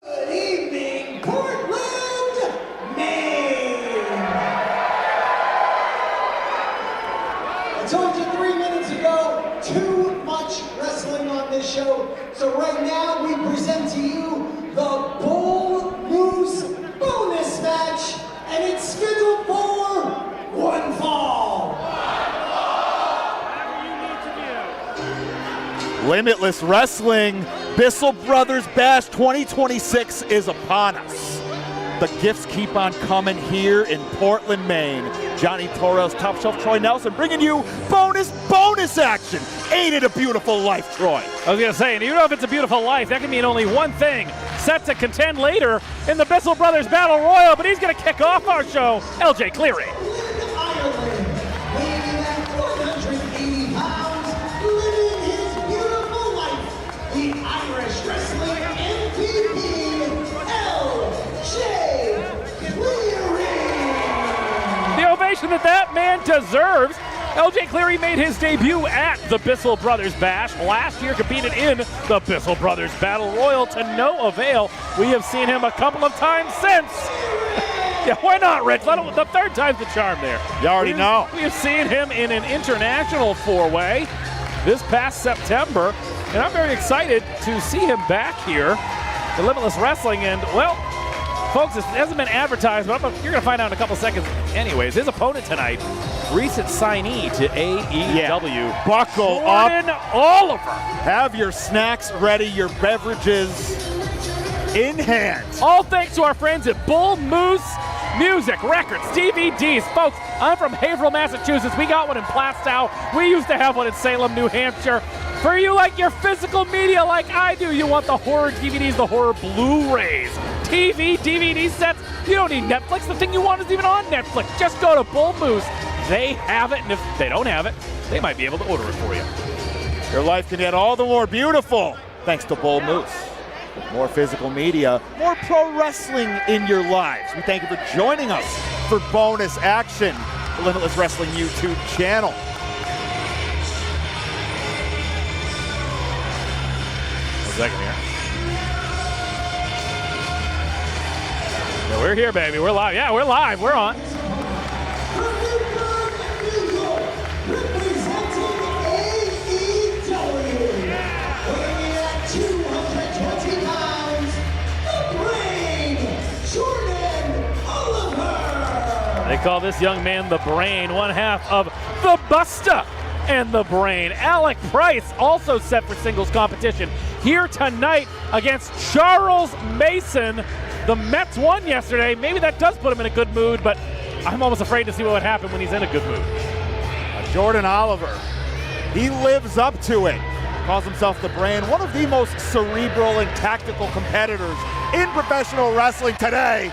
Good evening, Portland, Maine. I told you 3 minutes ago, too much wrestling on this show. So right now we present to you the Bull Moose bonus match, and it's scheduled for one fall. Limitless Wrestling, Bissell Brothers Bash 2026 is upon us. The gifts keep on coming here in Portland, Maine. Johnny Torres, Top Shelf Troy Nelson bringing you bonus action. Ain't it a beautiful life, Troy? I was going to say, and you know if it's a beautiful life, that can mean only one thing. Set to contend later in the Bissell Brothers Battle Royal, but he's going to kick off our show, LJ Cleary. Ireland, weighing at 480 pounds, living his beautiful life, the Irish wrestling MVP, LJ Cleary. The ovation that man deserves. LJ Cleary made his debut at the Bissell Brothers Bash. Last year competed in the Bissell Brothers Battle Royal to no avail. We have seen him a couple of times since. Yeah, why not, Rich? The third time's the charm there. You already know. We have seen him in an international four-way this past September, and I'm very excited to see him back here at Limitless Wrestling. And, well, folks, it hasn't been advertised, but you're going to find out in a couple seconds. Anyways, his opponent tonight, recent signee to AEW. Buckle Jordan up. Oliver. Have your snacks ready, your beverages in hand. All thanks to our friends at Bull Moose Music, Records, DVDs. Folks, I'm from Haverhill, Massachusetts. We got one in Plastow. We used to have one in Salem, New Hampshire. For you like your physical media like I do, you want the horror DVDs, the horror Blu-rays, TV, DVD sets. You don't need Netflix. The thing you want is even on Netflix. Just go to Bull Moose. They have it, and if they don't have it, they might be able to order it for you. Your life can get all the more beautiful thanks to Bull Moose. More physical media, more pro wrestling in your lives. We thank you for joining us for bonus action, the Limitless Wrestling YouTube channel. One second here. Yeah, we're here, baby. We're live. Yeah, we're live. We're on. They call this young man the Brain, one half of the Buster and the Brain. Alec Price also set for singles competition here tonight against Charles Mason. The Mets won yesterday. Maybe that does put him in a good mood, but I'm almost afraid to see what would happen when he's in a good mood. Jordan Oliver, he lives up to it. Calls himself the Brain, one of the most cerebral and tactical competitors in professional wrestling today.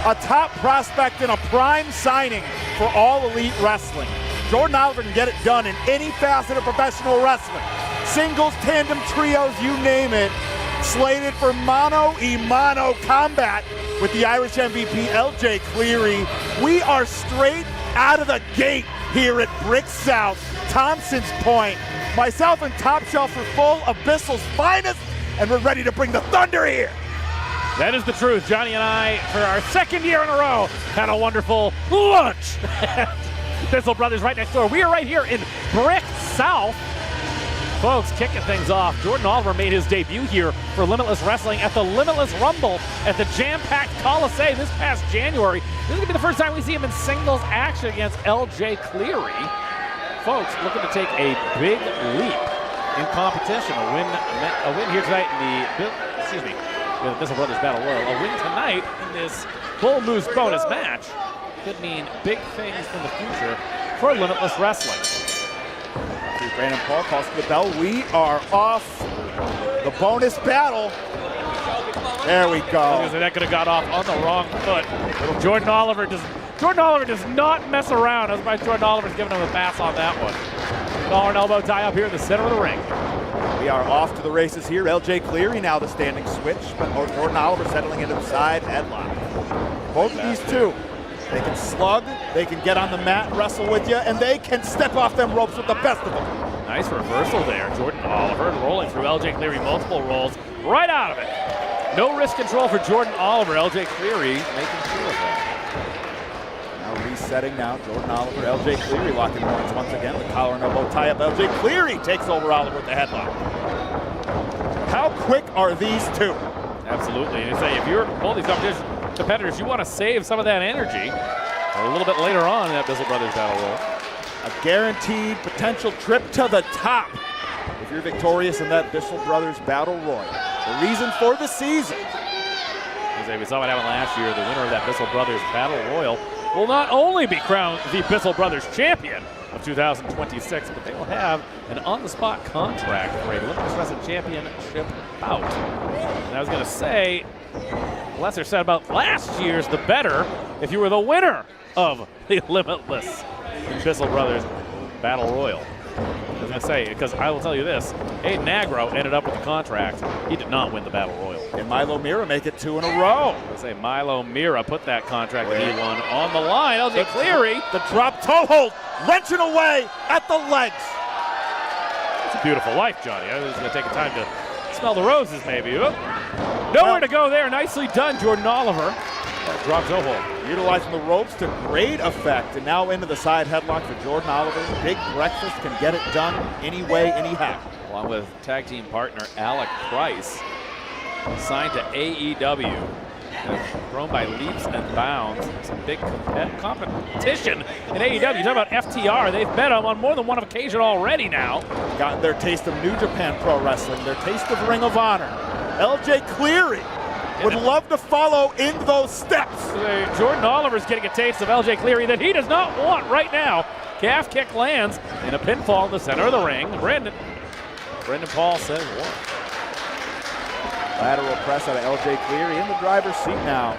A top prospect and a prime signing for all elite wrestling. Jordan Oliver can get it done in any facet of professional wrestling. Singles, tandem, trios, you name it. Slated for mano-a-mano combat with the Irish MVP, LJ Cleary. We are straight out of the gate here at Brick South, Thompson's Point. Myself and Top Shelf are full of Bissell's finest, and we're ready to bring the thunder here. That is the truth. Johnny and I, for our second year in a row, had a wonderful lunch. Bissell Brothers right next door. We are right here in Brick South. Folks, kicking things off. Jordan Oliver made his debut here for Limitless Wrestling at the Limitless Rumble at the jam-packed Coliseum this past January. This is going to be the first time we see him in singles action against LJ Cleary. Folks, looking to take a big leap in competition. A win here tonight in the Bissell Brothers Battle Royal. A win tonight in this Bull Moose bonus match could mean big things in the future for Limitless Wrestling. Brandon Paul calls for the bell. We are off the bonus battle. There we go. That could have got off on the wrong foot. Jordan Oliver does not mess around. That's why Jordan Oliver's giving him a pass on that one. Collar and elbow tie up here in the center of the ring. We are off to the races here. LJ Cleary now the standing switch, but Jordan Oliver settling into the side headlock. Both of these two, they can slug, they can get on the mat and wrestle with you, and they can step off them ropes with the best of them. Nice reversal there. Jordan Oliver rolling through LJ Cleary, multiple rolls right out of it. No wrist control for Jordan Oliver. LJ Cleary making sure of that. Now resetting now. Jordan Oliver, LJ Cleary locking horns once again. The collar and elbow tie up. LJ Cleary takes over Oliver with the headlock. How quick are these two? Absolutely. And you say if you're both these competitors, you want to save some of that energy a little bit later on in that Bissell Brothers battle royal. A guaranteed potential trip to the top if you're victorious in that Bissell Brothers battle royal. The reason for the season. As we saw what happened last year, the winner of that Bissell Brothers battle royal will not only be crowned the Bissell Brothers champion of 2026, but they will have an on-the-spot contract for a Limitless Wrestling Championship bout. And I was going to say, the lesser said about last year's, the better if you were the winner of the Limitless Bissell Brothers Battle Royal. I was going to say, because I will tell you this, Aiden Agro ended up with the contract. He did not win the Battle Royal. Can Milo Miro make it 2 in a row? I say Milo Miro put that contract that he won on the line. LJ Cleary. The drop toe hold, wrenching away at the legs. It's a beautiful life, Johnny. I was going to take a time to smell the roses, maybe. Nowhere to go there. Nicely done, Jordan Oliver. That drop toe hold. Utilizing the ropes to great effect, and now into the side headlock for Jordan Oliver. Big breakfast can get it done any way, anyhow. Along with tag team partner Alec Price, signed to AEW. Grown by leaps and bounds. Some big competition in AEW. You talk about FTR. They've met them on more than one occasion already now. Gotten their taste of New Japan Pro Wrestling, their taste of Ring of Honor. LJ Cleary would love to follow in those steps. Jordan Oliver's getting a taste of LJ Cleary that he does not want right now. Calf kick lands in a pinfall in the center of the ring. Brendan Paul says what? Lateral press out of LJ Cleary in the driver's seat now.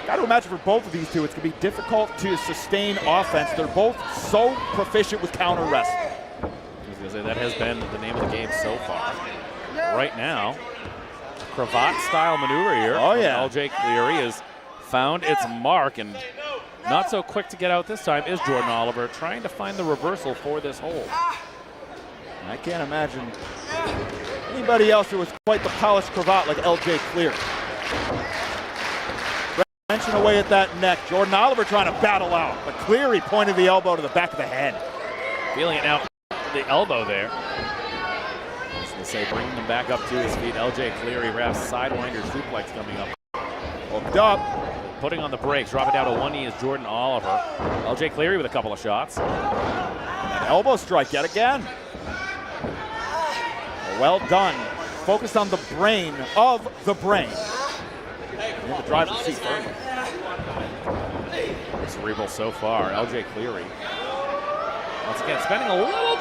Got to imagine for both of these two, it's going to be difficult to sustain offense. They're both so proficient with counter wrestling. I was going to say that has been the name of the game so far. Right now, cravat-style maneuver here. Oh, yeah. LJ Cleary has found its mark, and not so quick to get out this time is Jordan Oliver, trying to find the reversal for this hold. I can't imagine anybody else who was quite the polished cravat like LJ Cleary. Wrenching away at that neck. Jordan Oliver trying to battle out, but Cleary pointed the elbow to the back of the head. Feeling it now, the elbow there. Say bringing him back up to his feet. LJ Cleary wraps sidewinder suplex coming up. Hooked up. Putting on the brakes. Dropping down to one knee is Jordan Oliver. LJ Cleary with a couple of shots. An elbow strike yet again. Well done. Focused on the brain of the brain. In the driver's seat. Cerebral so far. LJ Cleary. Once again, spending a little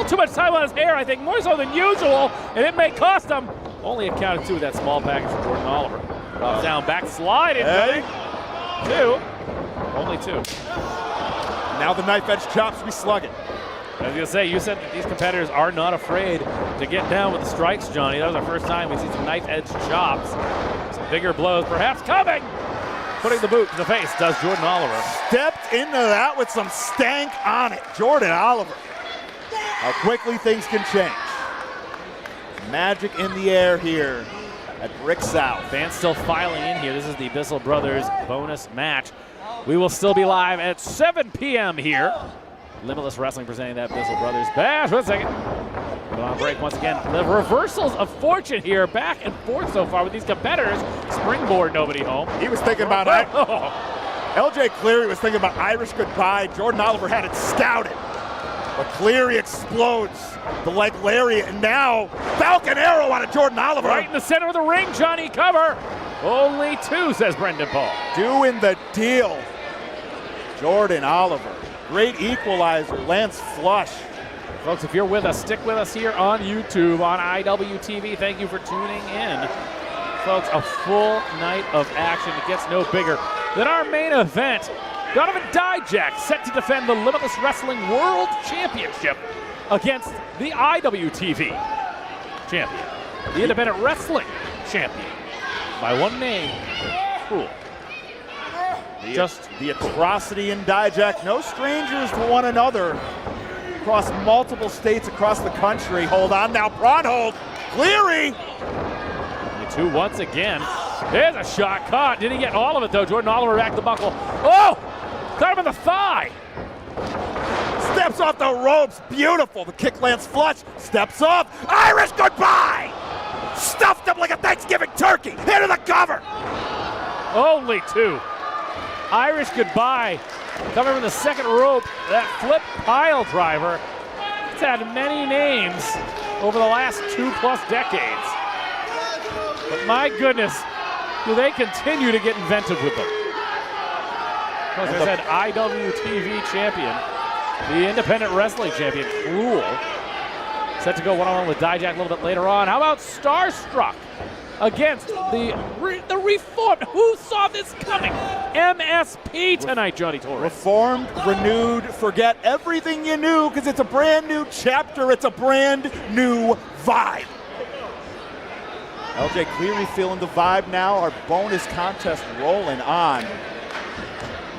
too much time on his hair, I think, more so than usual, and it may cost him. Only accounted 2 with that small package for Jordan Oliver. Drops down, back slide, incoming. 2. Only 2. Now the knife edge chops be slugging. I was going to say, you said that these competitors are not afraid to get down with the strikes, Johnny. That was our first time we see some knife edge chops. Some bigger blows perhaps coming. Putting the boot to the face does Jordan Oliver. Stepped into that with some stank on it. Jordan Oliver. How quickly things can change. Magic in the air here at Brick South. Fans still filing in here. This is the Bissell Brothers bonus match. We will still be live at 7 p.m. here. Limitless Wrestling presenting that Bissell Brothers bash. 1 second. But on break once again. The reversals of fortune here, back and forth so far with these competitors. Springboard, nobody home. He was thinking about LJ Cleary was thinking about Irish goodbye. Jordan Oliver had it scouted. But Cleary explodes the leg lariat, and now Falcon Arrow out of Jordan Oliver. Right in the center of the ring, Johnny, cover. Only 2, says Brendan Paul. Doing the deal. Jordan Oliver. Great equalizer, lands flush. Folks, if you're with us, stick with us here on YouTube, on IWTV. Thank you for tuning in. Folks, a full night of action. It gets no bigger than our main event. Donovan Dijak set to defend the Limitless Wrestling World Championship against the IWTV champion, the Independent Wrestling champion, by one name, Cool. Just the atrocity in Dijak, no strangers to one another across multiple states across the country. Hold on now, prawn hold. Cleary 2 once again. There's a shot caught. Did he get all of it though? Jordan Oliver back the buckle. Oh! Got him in the thigh. Steps off the ropes. Beautiful. The kick lands flush. Steps off. Irish goodbye! Stuffed him like a Thanksgiving turkey. Into the cover. Only 2. Irish goodbye. Coming from the second rope. That flip pile driver. It's had many names over the last 2+ decades. But my goodness, do they continue to get inventive with them. As I said, IWTV champion, the independent wrestling champion, Cruel, set to go one-on-one with Dijak a little bit later on. How about Starstruck against the reformed? Who saw this coming? MSP tonight, Johnny Torres. Reformed, renewed, forget everything you knew because it's a brand new chapter. It's a brand new vibe. LJ Cleary feeling the vibe now. Our bonus contest rolling on.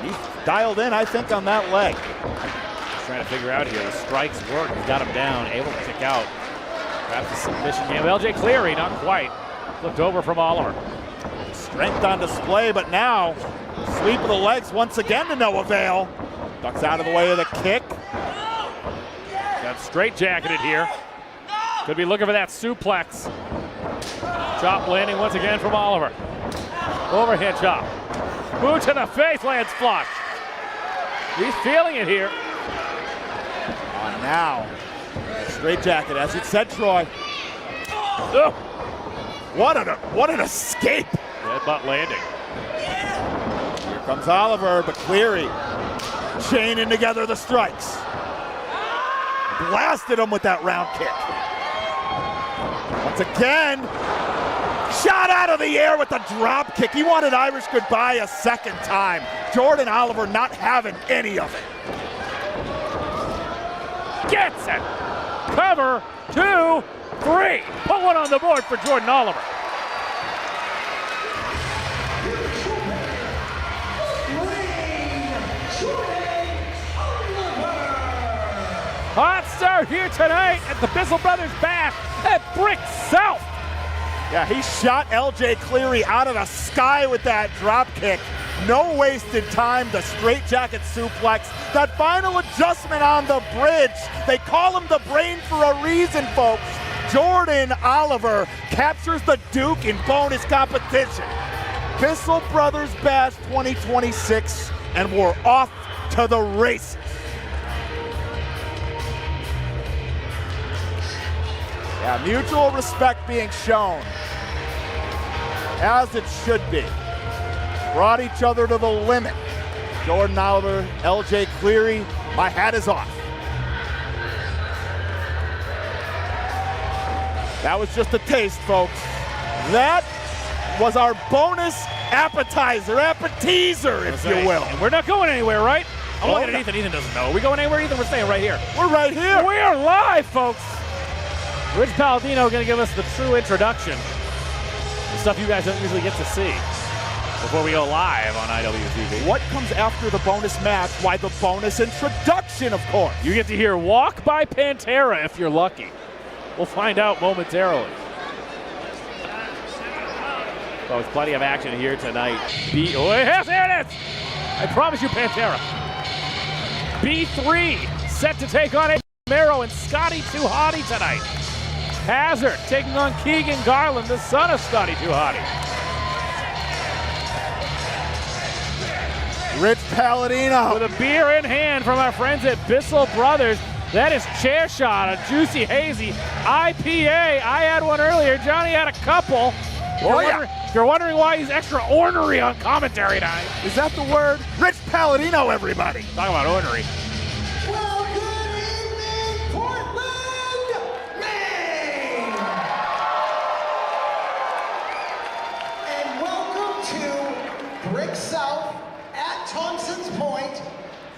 He's dialed in, I think, on that leg. He's trying to figure out here. The strikes work. He's got him down, able to kick out. Perhaps a submission game. LJ Cleary, not quite. Flipped over from Oliver. Strength on display, but now sweep of the legs once again to no avail. Ducks out of the way of the kick. Got straight jacketed here. Could be looking for that suplex. Chop landing once again from Oliver. Overhead chop. Boot to the face, lands flush. He's feeling it here. Now, straight jacket, as it said, Troy. Oh. What an escape. Headbutt landing. Here comes Oliver, but Cleary chaining together the strikes. Blasted him with that round kick. Once again, shot out of the air with the drop kick. He wanted Irish goodbye a second time. Jordan Oliver not having any of it. Gets it. Cover, 2, 3. Put one on the board for Jordan Oliver. Hot start here tonight at the BISSELL Brothers Bash at Brick South. Yeah, he shot LJ Cleary out of the sky with that drop kick. No wasted time, the straightjacket suplex. That final adjustment on the bridge. They call him the brain for a reason, folks. Jordan Oliver captures the Duke in bonus competition. BISSELL Brothers Bash 2026, and we're off to the races. Yeah, mutual respect being shown, as it should be. Brought each other to the limit. Jordan Oliver, LJ Cleary, my hat is off. That was just a taste, folks. That was our bonus appetizer, if you will. And we're not going anywhere, right? I'm looking no. at Ethan. Ethan doesn't know. Are we going anywhere, Ethan? We're staying right here. We're right here. We are live, folks. Rich Palladino going to give us the true introduction. The stuff you guys don't usually get to see before we go live on IWTV. What comes after the bonus match? Why, the bonus introduction, of course. You get to hear Walk by Pantera if you're lucky. We'll find out momentarily. So there's plenty of action here tonight. Yes, there it is! I promise you, Pantera. B3 set to take on Miro and Scotty Too Hottie tonight. Hazard taking on Keegan Garland, the son of Scotty Too Hottie. Rich Palladino. With a beer in hand from our friends at BISSELL Brothers. That is Chair Shot, a juicy, hazy IPA. I had one earlier. Johnny had a couple. If you're wondering why he's extra ornery on commentary tonight. Is that the word? Rich Palladino, everybody. Talk about ornery. Well, good evening, Portland, Maine! And welcome to Brick South at Thompson's Point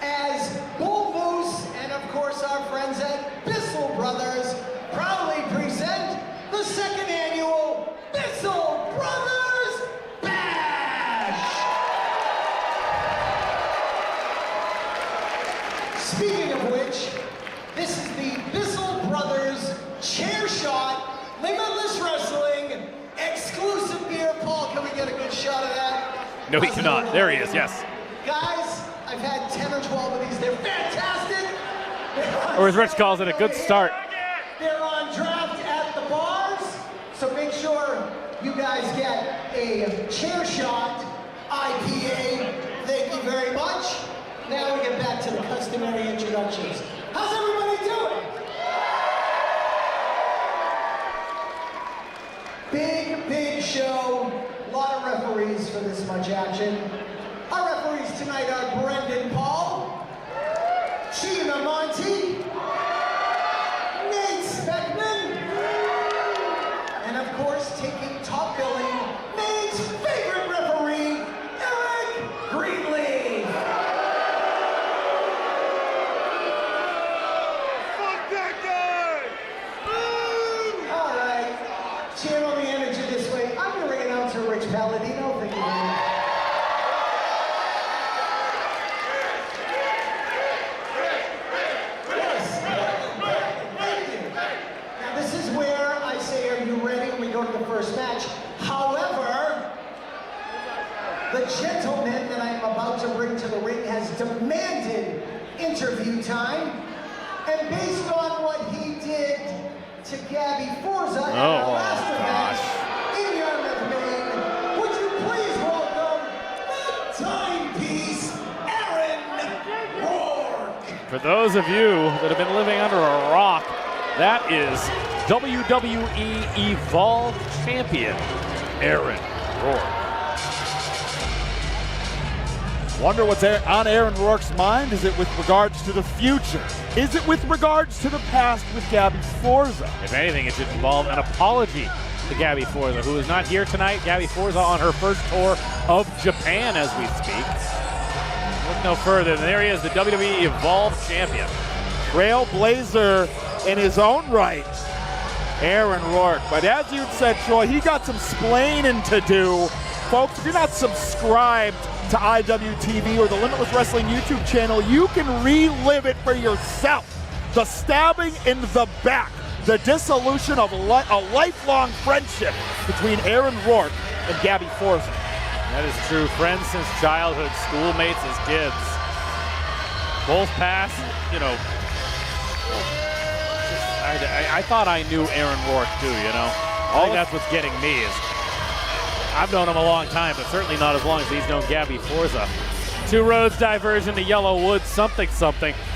as Bull Moose and, of course, our friends at BISSELL Brothers proudly present the second annual BISSELL Brothers Bash! Speaking of which, this is the BISSELL Brothers Chair Shot Limitless Wrestling, exclusive beer. Paul, can we get a good shot of that? No, he cannot. There he is, yes. Guys, I've had 10 or 12 of these. They're fantastic. Or as Rich calls it, a good start. They're on draft at the bars, so make sure you guys get a chair shot IPA. Thank you very much. Now we get back to the customary introductions. How's everybody doing? Big show. A lot of referees for this much action. Our referees tonight are Brendan Paul, Gina Monty, Nate Speckman, and of course, taking top billing, Nate's favorite referee, Eric Greenlee. Fuck that guy! All right, channel the energy this way. I'm your ring announcer, Rich Palladino. Thank you very much. First match. However, the gentleman that I am about to bring to the ring has demanded interview time, and based on what he did to Gabby Forza at our last event in Yarmouth, Maine, would you please welcome the timepiece, Aaron Rourke. For those of you that have been living under a rock, that is WWE Evolved Champion, Aaron Rourke. Wonder what's on Aaron Rourke's mind? Is it with regards to the future? Is it with regards to the past with Gabby Forza? If anything, it should involve an apology to Gabby Forza, who is not here tonight. Gabby Forza on her first tour of Japan as we speak. Look no further than there he is, the WWE Evolved Champion. Trailblazer in his own right, Aaron Rourke. But as you said, Troy, he got some splaining to do. Folks, if you're not subscribed to IWTV or the Limitless Wrestling YouTube channel, you can relive it for yourself. The stabbing in the back, the dissolution of a lifelong friendship between Aaron Rourke and Gabby Forza. That is true. Friends since childhood, schoolmates as kids. Both passed, you know. I thought I knew Aaron Rourke too, you know. I think that's what's getting me is I've known him a long time, but certainly not as long as he's known Gabby Forza. Two roads diversion to Yellow Woods, something.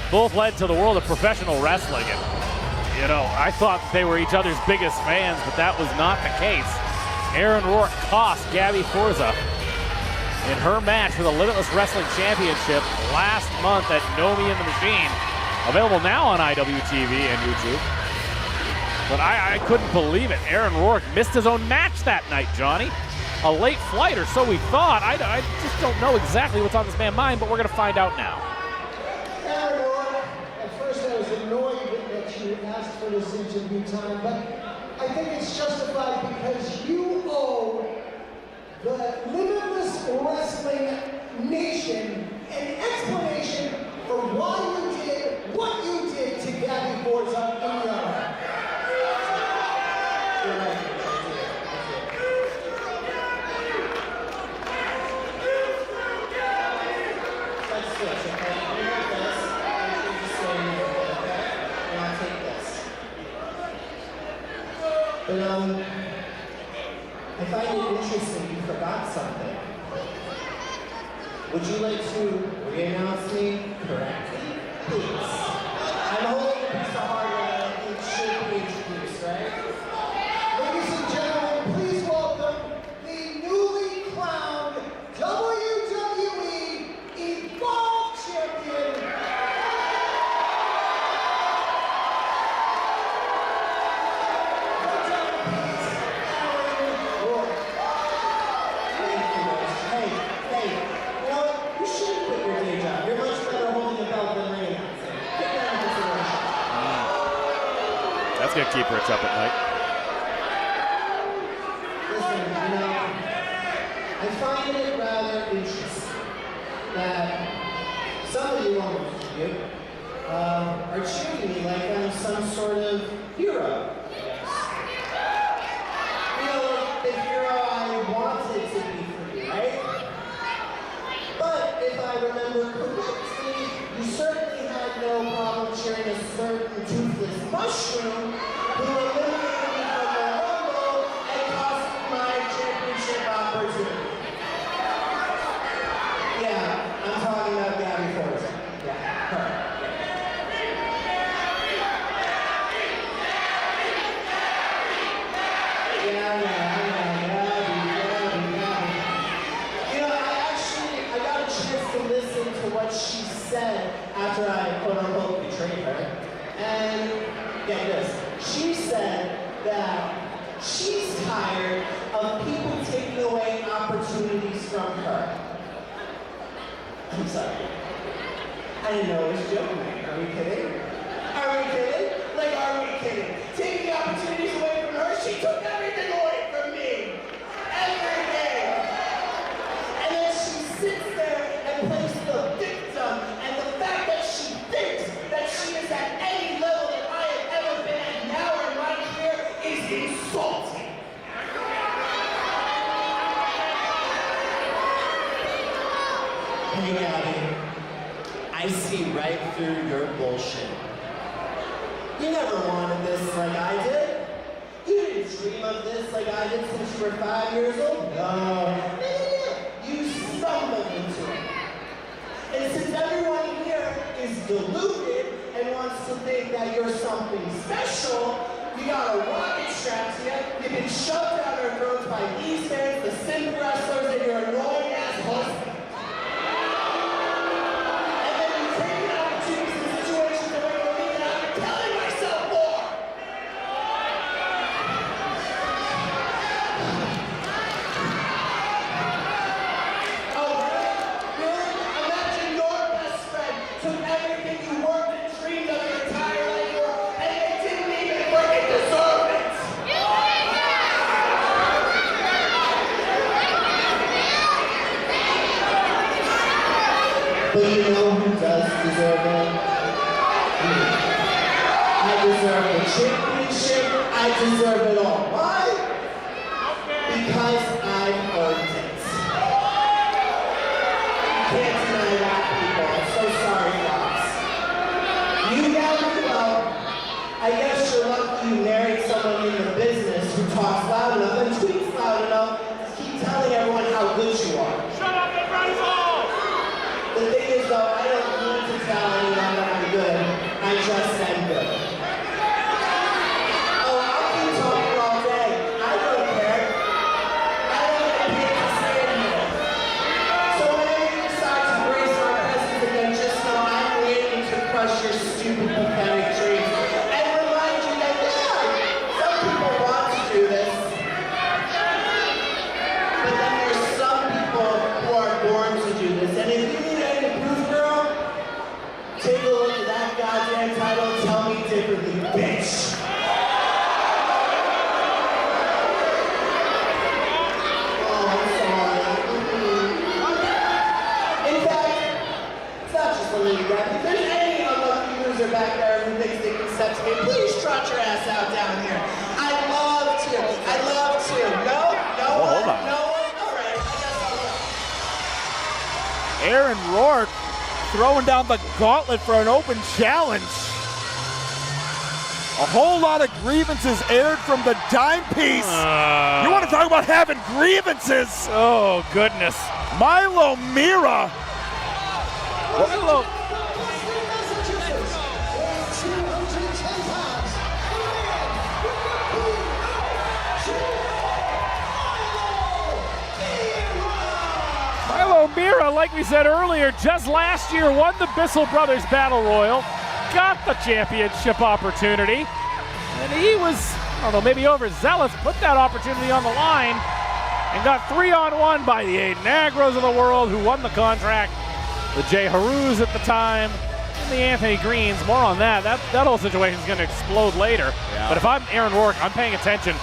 Both led to the world of professional wrestling. And, you know, I thought they were each other's biggest fans, but that was not the case. Aaron Rourke cost Gabby Forza in her match for the Limitless Wrestling Championship last month at Nomi and the Machine. Available now on IWTV and YouTube. But I couldn't believe it. Aaron Rourke missed his own match that night, Johnny. A late flight, or so we thought. I just don't know exactly what's on this man's mind, but we're going to find out now. Aaron Rourke, at first I was annoyed that you asked for this interview time, but I think it's justified because you owe the Limitless Wrestling Nation an explanation for why you did what you did to Gabby Forza in Europe. But I find it interesting you forgot something. Would you like to re-announce me correctly? Please. I'm holding a piece of hardware that it should be introduced, right? Ladies and gentlemen, please welcome the newly crowned WWE Evolved Champion, That's going to keep Rich up at night. Listen, you know, I find it rather interesting that some of you, almost you, are treating me like I'm some sort of hero, I guess. remember correctly, you certainly had no problem cheering a certain toothless mushroom who eliminated me from the Rumble and cost me my championship opportunity. Yeah, I'm talking about Gabby Forrest. Yeah, her. She said after I quote-unquote betrayed her, and get this, she said that she's tired of people taking away opportunities from her. I'm sorry. I didn't know it was joking. Are we kidding? Are we kidding? Like, are we kidding? Taking opportunities away from her, she took everything away from me. Everything. And then she sits there and plays the victim. And the fact that she thinks that she is at any level that I have ever been at now in my career is insulting. Hey, Gabby, I see right through your bullshit. You never wanted this like I did. You didn't dream of this like I did since you were 5 years old. No. You stumbled into it. And since everyone here is deluded and wants to think that you're something special, we got a rocket strap to you. You've been shoved down our throats by these fans, the simp wrestlers, and your annoying ass husband. And then you take the opportunities and situations away from me that I've been telling myself for. But you know who does deserve it? Me. I deserve the championship. I deserve it all. Why? Because I've earned it. You can't deny that, people. I'm so sorry, Fox. You got me well. I guess you're lucky you married someone in the business who talks loud enough and tweets loud enough to keep telling everyone how good you are. Shut up and run ball! The thing is, though, I don't need to tell anyone that I'm good. I just am good. Oh, I'll keep talking all day. I don't care. I don't get paid to stand here. So whenever you decide to grace my presence again, just know I'm waiting to crush your stupid, pathetic dreams. And remind you that, yeah, some people want to do this. But then there's some people who are born to do this. And if you need any proof, girl, take a look at that goddamn title and tell me differently, bitch. Oh, I'm sorry. In fact, it's not just the lady guy. If there's any unlucky loser back there who thinks they can step to me, please trot your ass out down here. I'd love to. I'd love to. No? No one? Hold on. No one? All right. I guess I'll look. Aaron Rourke throwing down the gauntlet for an open challenge. A whole lot of grievances aired from the dime piece. You want to talk about having grievances? Oh, goodness. Milo Miro. Milo. Milo Miro, like we said earlier, just last year won the BISSELL Brothers Battle Royal, got the championship opportunity, and he was, I don't know, maybe overzealous, put that opportunity on the line, and got 3-on-1 by the Aiden Agros of the world, who won the contract, the Jay Harus at the time, and the Anthony Greens. More on that. That whole situation is going to explode later. Yeah. But if I'm Aaron Rourke, I'm paying attention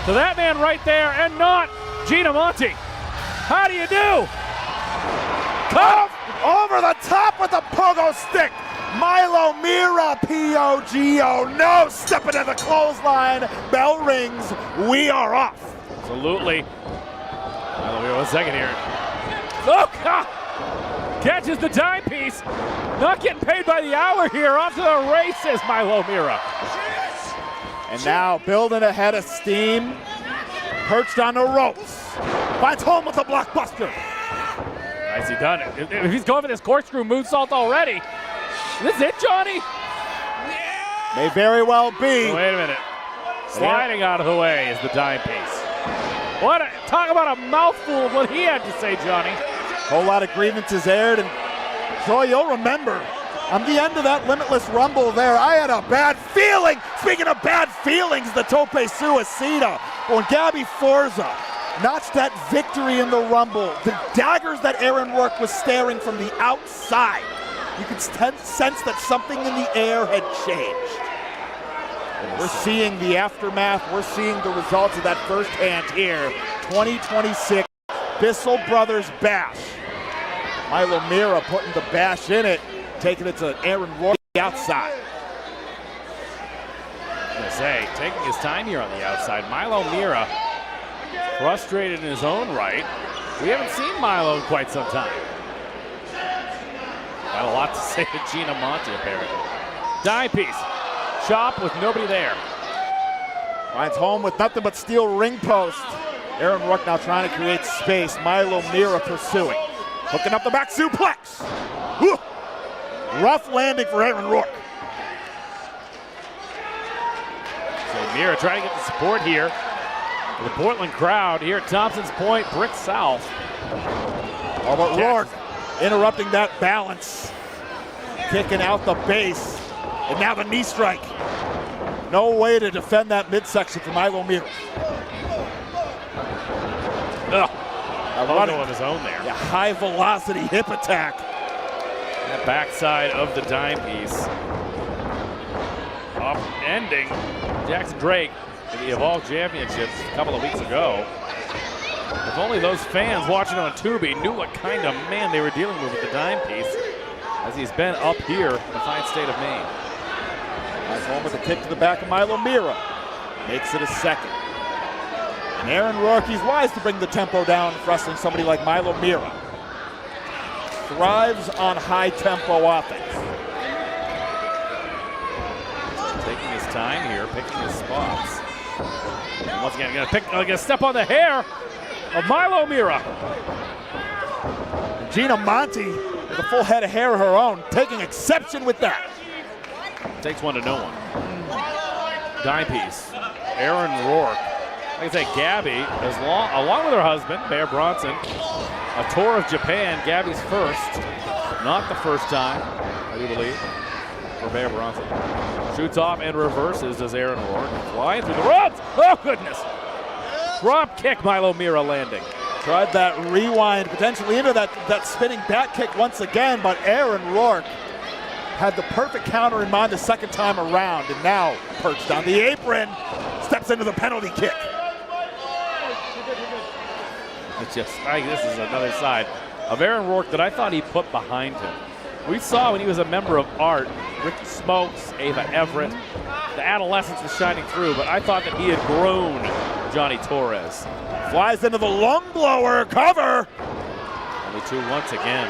to that man right there, and not Gina Monty. How do you do? Come over the top with the pogo stick. Milo Miro, P-O-G-O, no, stepping in the clothesline. Bell rings, we are off. Absolutely. Milo Miro, 1 second here. Oh, God. Catches the dime piece. Not getting paid by the hour here. Off to the races, Milo Miro. And now building ahead of steam. Perched on the ropes. Finds home with the blockbuster. Nicely done. If he's going for this corkscrew moonsault already. This is it, Johnny? May very well be. Wait a minute. Sliding out of the way is the dime piece. Talk about a mouthful of what he had to say, Johnny. Whole lot of grievances aired, and Troy, you'll remember, on the end of that Limitless Rumble there, I had a bad feeling. Speaking of bad feelings, the tope suicida. When Gabby Forza notched that victory in the Rumble, the daggers that Aaron Rourke was staring from the outside, you could sense that something in the air had changed. And we're seeing the aftermath. We're seeing the results of that firsthand here. 2026 Bissell Brothers Bash. Milo Miro putting the bash in it, taking it to Aaron Rourke outside. I was gonna say, taking his time here on the outside. Milo Miro, frustrated in his own right. We haven't seen Milo in quite some time. Got a lot to say to Gina Monte, apparently. Dime piece. Chop with nobody there. Finds home with nothing but steel ring post. Aaron Rourke now trying to create space. Milo Miro pursuing. Hooking up the back suplex. Whew. Rough landing for Aaron Rourke. So Miro trying to get the support here. The Portland crowd here at Thompson's Point, Brick South. Oh, but Rourke interrupting that balance. Kicking out the base. And now the knee strike. No way to defend that midsection for Milo Miro. Running on his own there. Yeah, high velocity hip attack. That backside of the dime piece. Ending Jackson Drake in the Evolve Championships a couple of weeks ago. If only those fans watching on Tubi knew what kind of man they were dealing with the dime piece, as he's been up here in the fine state of Maine. Nice home with a kick to the back of Milo Miro. Makes it a second. And Aaron Rourke, he's wise to bring the tempo down for wrestling somebody like Milo Miro. Thrives on high tempo offense. Taking his time here, picking his spots. And once again, gonna step on the hair of Milo Miro. And Gina Monte with a full head of hair of her own, taking exception with that. Takes one to no one. Dime piece. Aaron Rourke. Like I say, Gabby, along with her husband, Bear Bronson, a tour of Japan. Gabby's first. Not the first time, I do believe, for Bear Bronson. Shoots off and reverses does Aaron Rourke. Flying through the ropes. Oh, goodness. Drop kick, Milo Miro landing. Tried that rewind potentially into that spinning back kick once again, but Aaron Rourke had the perfect counter in mind the second time around, and now perched on the apron, steps into the penalty kick. It's just, this is another side of Aaron Rourke that I thought he put behind him. We saw when he was a member of ART, Ricky Smokes, Ava Everett, the adolescence was shining through, but I thought that he had grown Johnny Torres. Flies into the lung blower, cover. Only two once again.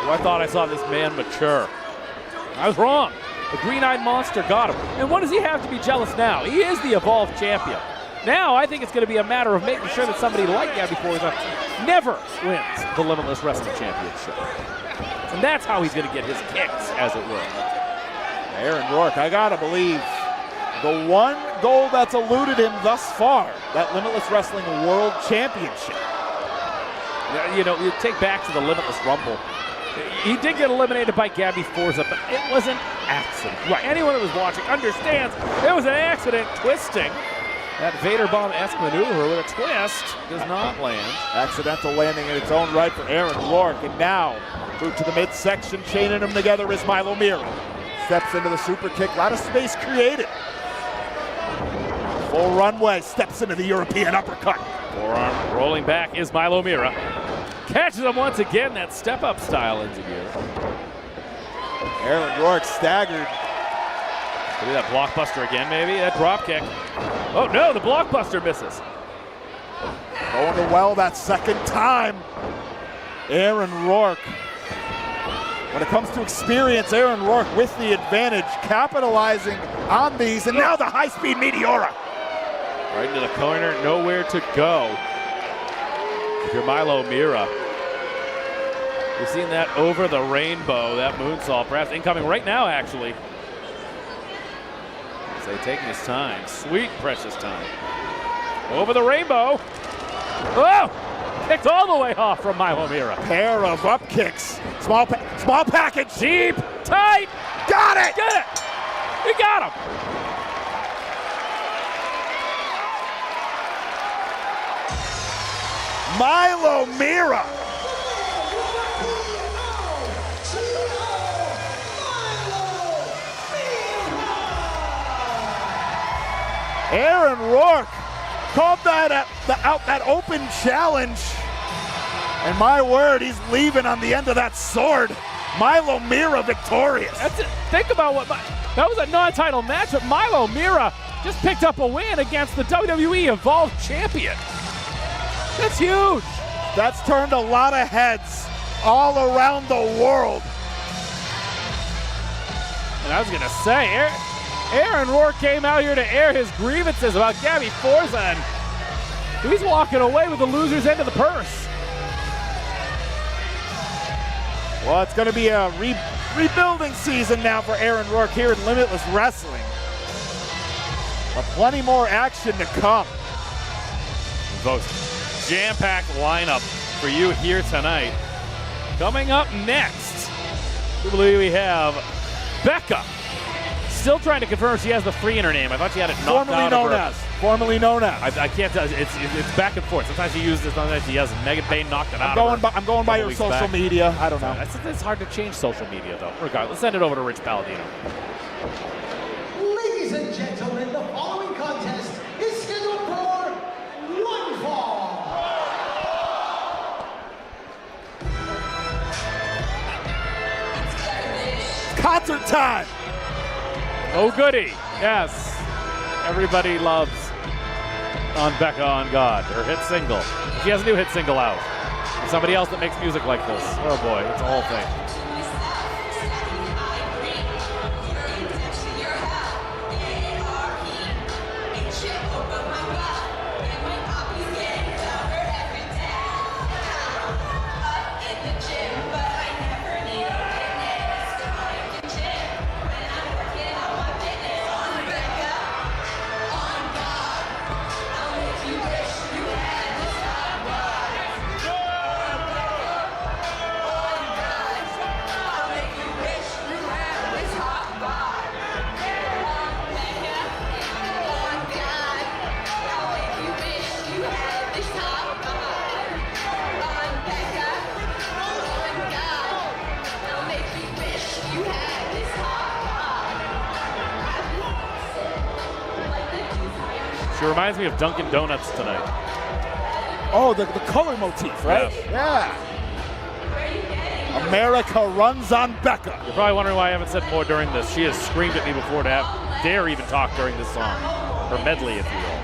Oh, I thought I saw this man mature. I was wrong. The green-eyed monster got him. And what does he have to be jealous now? He is the Evolve champion. Now I think it's going to be a matter of making sure that somebody like Gabby Forza never wins the Limitless Wrestling Championship. And that's how he's going to get his kicks, as it were. Aaron Rourke, I got to believe, the one goal that's eluded him thus far, that Limitless Wrestling World Championship. You know, you take back to the Limitless Rumble. He did get eliminated by Gabby Forza, but it was an accident. Right. Anyone that was watching understands it was an accident. Twisting. That Vader Bomb-esque maneuver with a twist does not land. Accidental landing in its own right for Aaron Rourke. And now, through to the midsection, chaining them together is Milo Miro. Steps into the super kick. A lot of space created. Full runway. Steps into the European uppercut. Forearm rolling back is Milo Miro. Catches him once again, that step-up style into gear. Aaron Rourke staggered. Maybe that blockbuster again, maybe. That drop kick. Oh no, the blockbuster misses. Going to well that second time. Aaron Rourke When it comes to experience, Aaron Rourke with the advantage, capitalizing on these, and now the high-speed Meteora. Right into the corner, nowhere to go. If you're Miro, we've seen that over the rainbow, that moonsault, perhaps incoming right now, actually. So taking his time, sweet, precious time. Over the rainbow. Oh! Kicked all the way off from Miro. Pair of up kicks. Small package. Deep, tight. Got it! Get it! We got him! Miro. Aaron Rourke called that out that open challenge. And my word, he's leaving on the end of that sword. Miro victorious. That's it. Think about that was a non-title match, but Miro just picked up a win against the WWE Evolved Champion. That's huge. That's turned a lot of heads all around the world. And I was gonna say, Aaron Rourke came out here to air his grievances about Gabby Forza, and he's walking away with the loser's end of the purse. Well, it's going to be a rebuilding season now for Aaron Rourke here in Limitless Wrestling. But plenty more action to come. Folks, jam-packed lineup for you here tonight. Coming up next, I believe we have Becca. Still trying to confirm she has the 3 in her name. I thought she had it knocked out of her. Formerly known as. I can't tell. It's back and forth. Sometimes she uses it, sometimes she doesn't. Megan Payne knocked it out of her. I'm going by your social media. I don't know. It's hard to change social media, though. Regardless, let's send it over to Rich Palladino. Ladies and gentlemen, the following contest is scheduled for one fall. Concert time. Oh, goody. Yes. Everybody loves On Becca on God, her hit single. She has a new hit single out. Somebody else that makes music like this. Oh boy, it's a whole thing. She reminds me of Dunkin' Donuts tonight. Oh, the color motif, right? Yeah. America runs on Becca. You're probably wondering why I haven't said more during this. She has screamed at me before to dare even talk during this song. Her medley, if you will.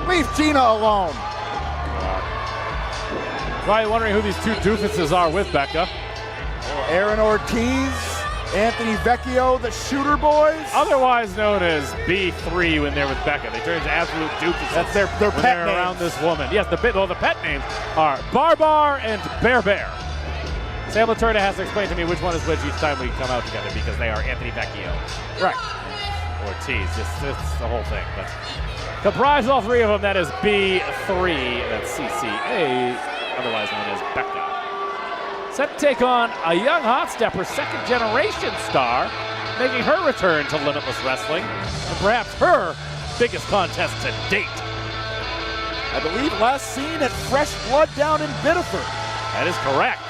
Leave Gina alone. Probably wondering who these two doofuses are with Becca. Aaron Ortiz, Anthony Vecchio, the Shooter Boys. Otherwise known as B3 when they're with Becca. They turn into absolute doofuses. That's their pet names. Around this woman. Yes, the pet names are Bar and Bear. Sam Latorta has to explain to me which one is which each time we come out together because they are Anthony Vecchio. Right. Ortiz. It's the whole thing. But comprise all three of them. That is B3. That's CCA, otherwise known as Becca. Set to take on a young hot stepper, second generation star, making her return to Limitless Wrestling, and perhaps her biggest contest to date. I believe last seen at Fresh Blood down in Biddeford. That is correct.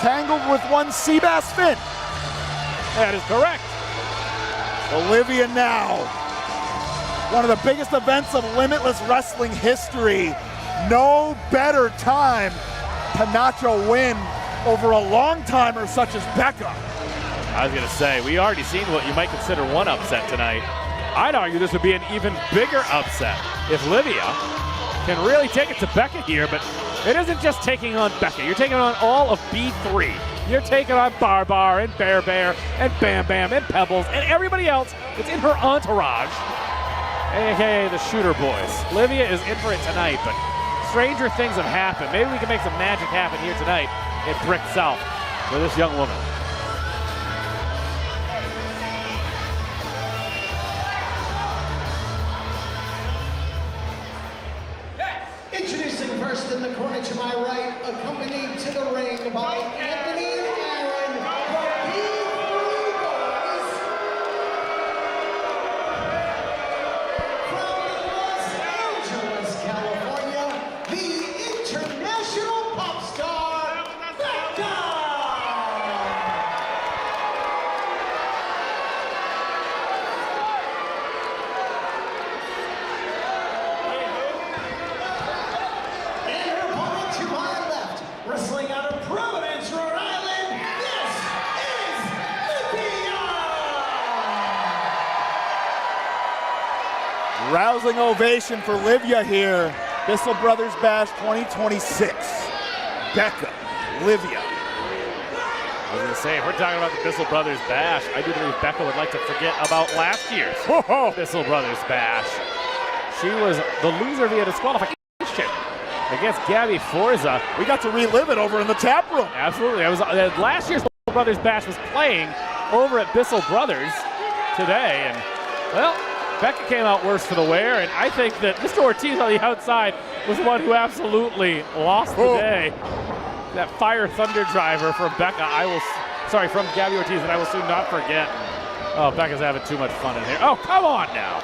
Tangled with one Seabass Finn. That is correct. Liviyah now. One of the biggest events of Limitless Wrestling history. No better time to notch a win over a long-timer such as Becca. I was going to say, we already seen what you might consider one upset tonight. I'd argue this would be an even bigger upset if Liviyah can really take it to Becca here, but it isn't just taking on Becca. You're taking on all of B3. You're taking on Bar and Bear and Bam Bam and Pebbles and everybody else that's in her entourage, aka the Shooter Boys. Liviyah is in for it tonight, but stranger things have happened. Maybe we can make some magic happen here tonight at Brick South for this young woman. Introducing first in the corner to my right, accompanied to the ring by Anthony and Aaron, the B3 Boys. From Los Angeles, California, the international pop star, Becca! Wrestling out of Providence, Rhode Island, this is Liviyah! Rousing ovation for Liviyah here. Bissell Brothers Bash 2026. Becca, Liviyah. I was going to say, if we're talking about the Bissell Brothers Bash, I do believe Becca would like to forget about last year's Bissell Brothers Bash. She was the loser via disqualification against Gabby Forza. We got to relive it over in the tap room. Absolutely. I was last year's Bissell Brothers Bash was playing over at Bissell Brothers today, and well, Becca came out worse for the wear, and I think that Mr. Ortiz on the outside was the one who absolutely lost the day. That fire thunder driver from Becca, from Gabby Ortiz, that I will soon not forget. Oh, Becca's having too much fun in here. Oh, come on now.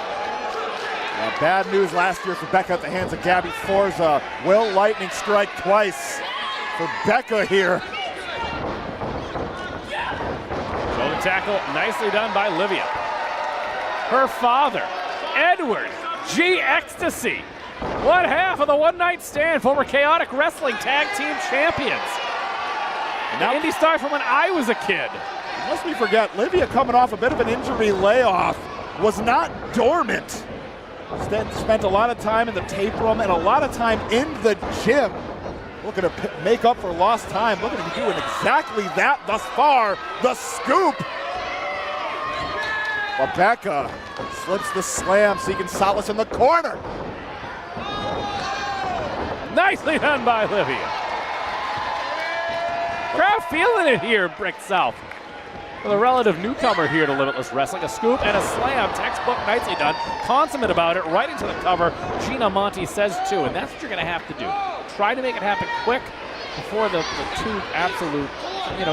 Bad news last year for Becca at the hands of Gabby Forza. Will lightning strike twice for Becca here. Shoulder tackle, nicely done by Liviyah. Her father, Edward G. Ecstasy. One half of the One Night Stand, former Chaotic Wrestling Tag Team Champions. And now Indie star from when I was a kid. Lest we forget, Liviyah coming off a bit of an injury layoff, was not dormant. Spent a lot of time in the tape room and a lot of time in the gym. Looking to make up for lost time. Looking to be doing exactly that thus far. The scoop. But Becca slips the slam, seeking solace in the corner. Nicely done by Liviyah. Crowd feeling it here, Brick South. With a relative newcomer here to Limitless Wrestling, a scoop and a slam, textbook nicely done, consummate about it, right into the cover. Gina Monty says too, and that's what you're gonna have to do. Try to make it happen quick before the two absolute,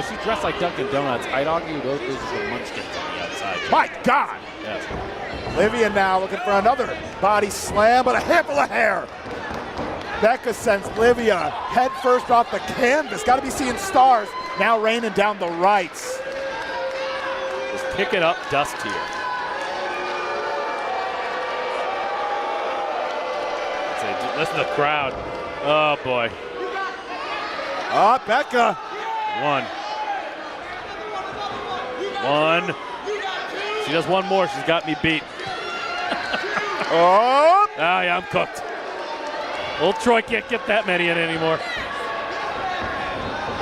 she's dressed like Dunkin' Donuts. I'd argue those are the munchkins on the outside. My God! Yes. Liviyah now looking for another body slam, but a handful of hair. Becca sends Liviyah head first off the canvas. Got to be seeing stars. Now raining down the rights. Pick it up, dust here. Listen to the crowd. Oh boy. Becca. One. She does one more, she's got me beat. Oh yeah, I'm cooked. Old Troy can't get that many in anymore.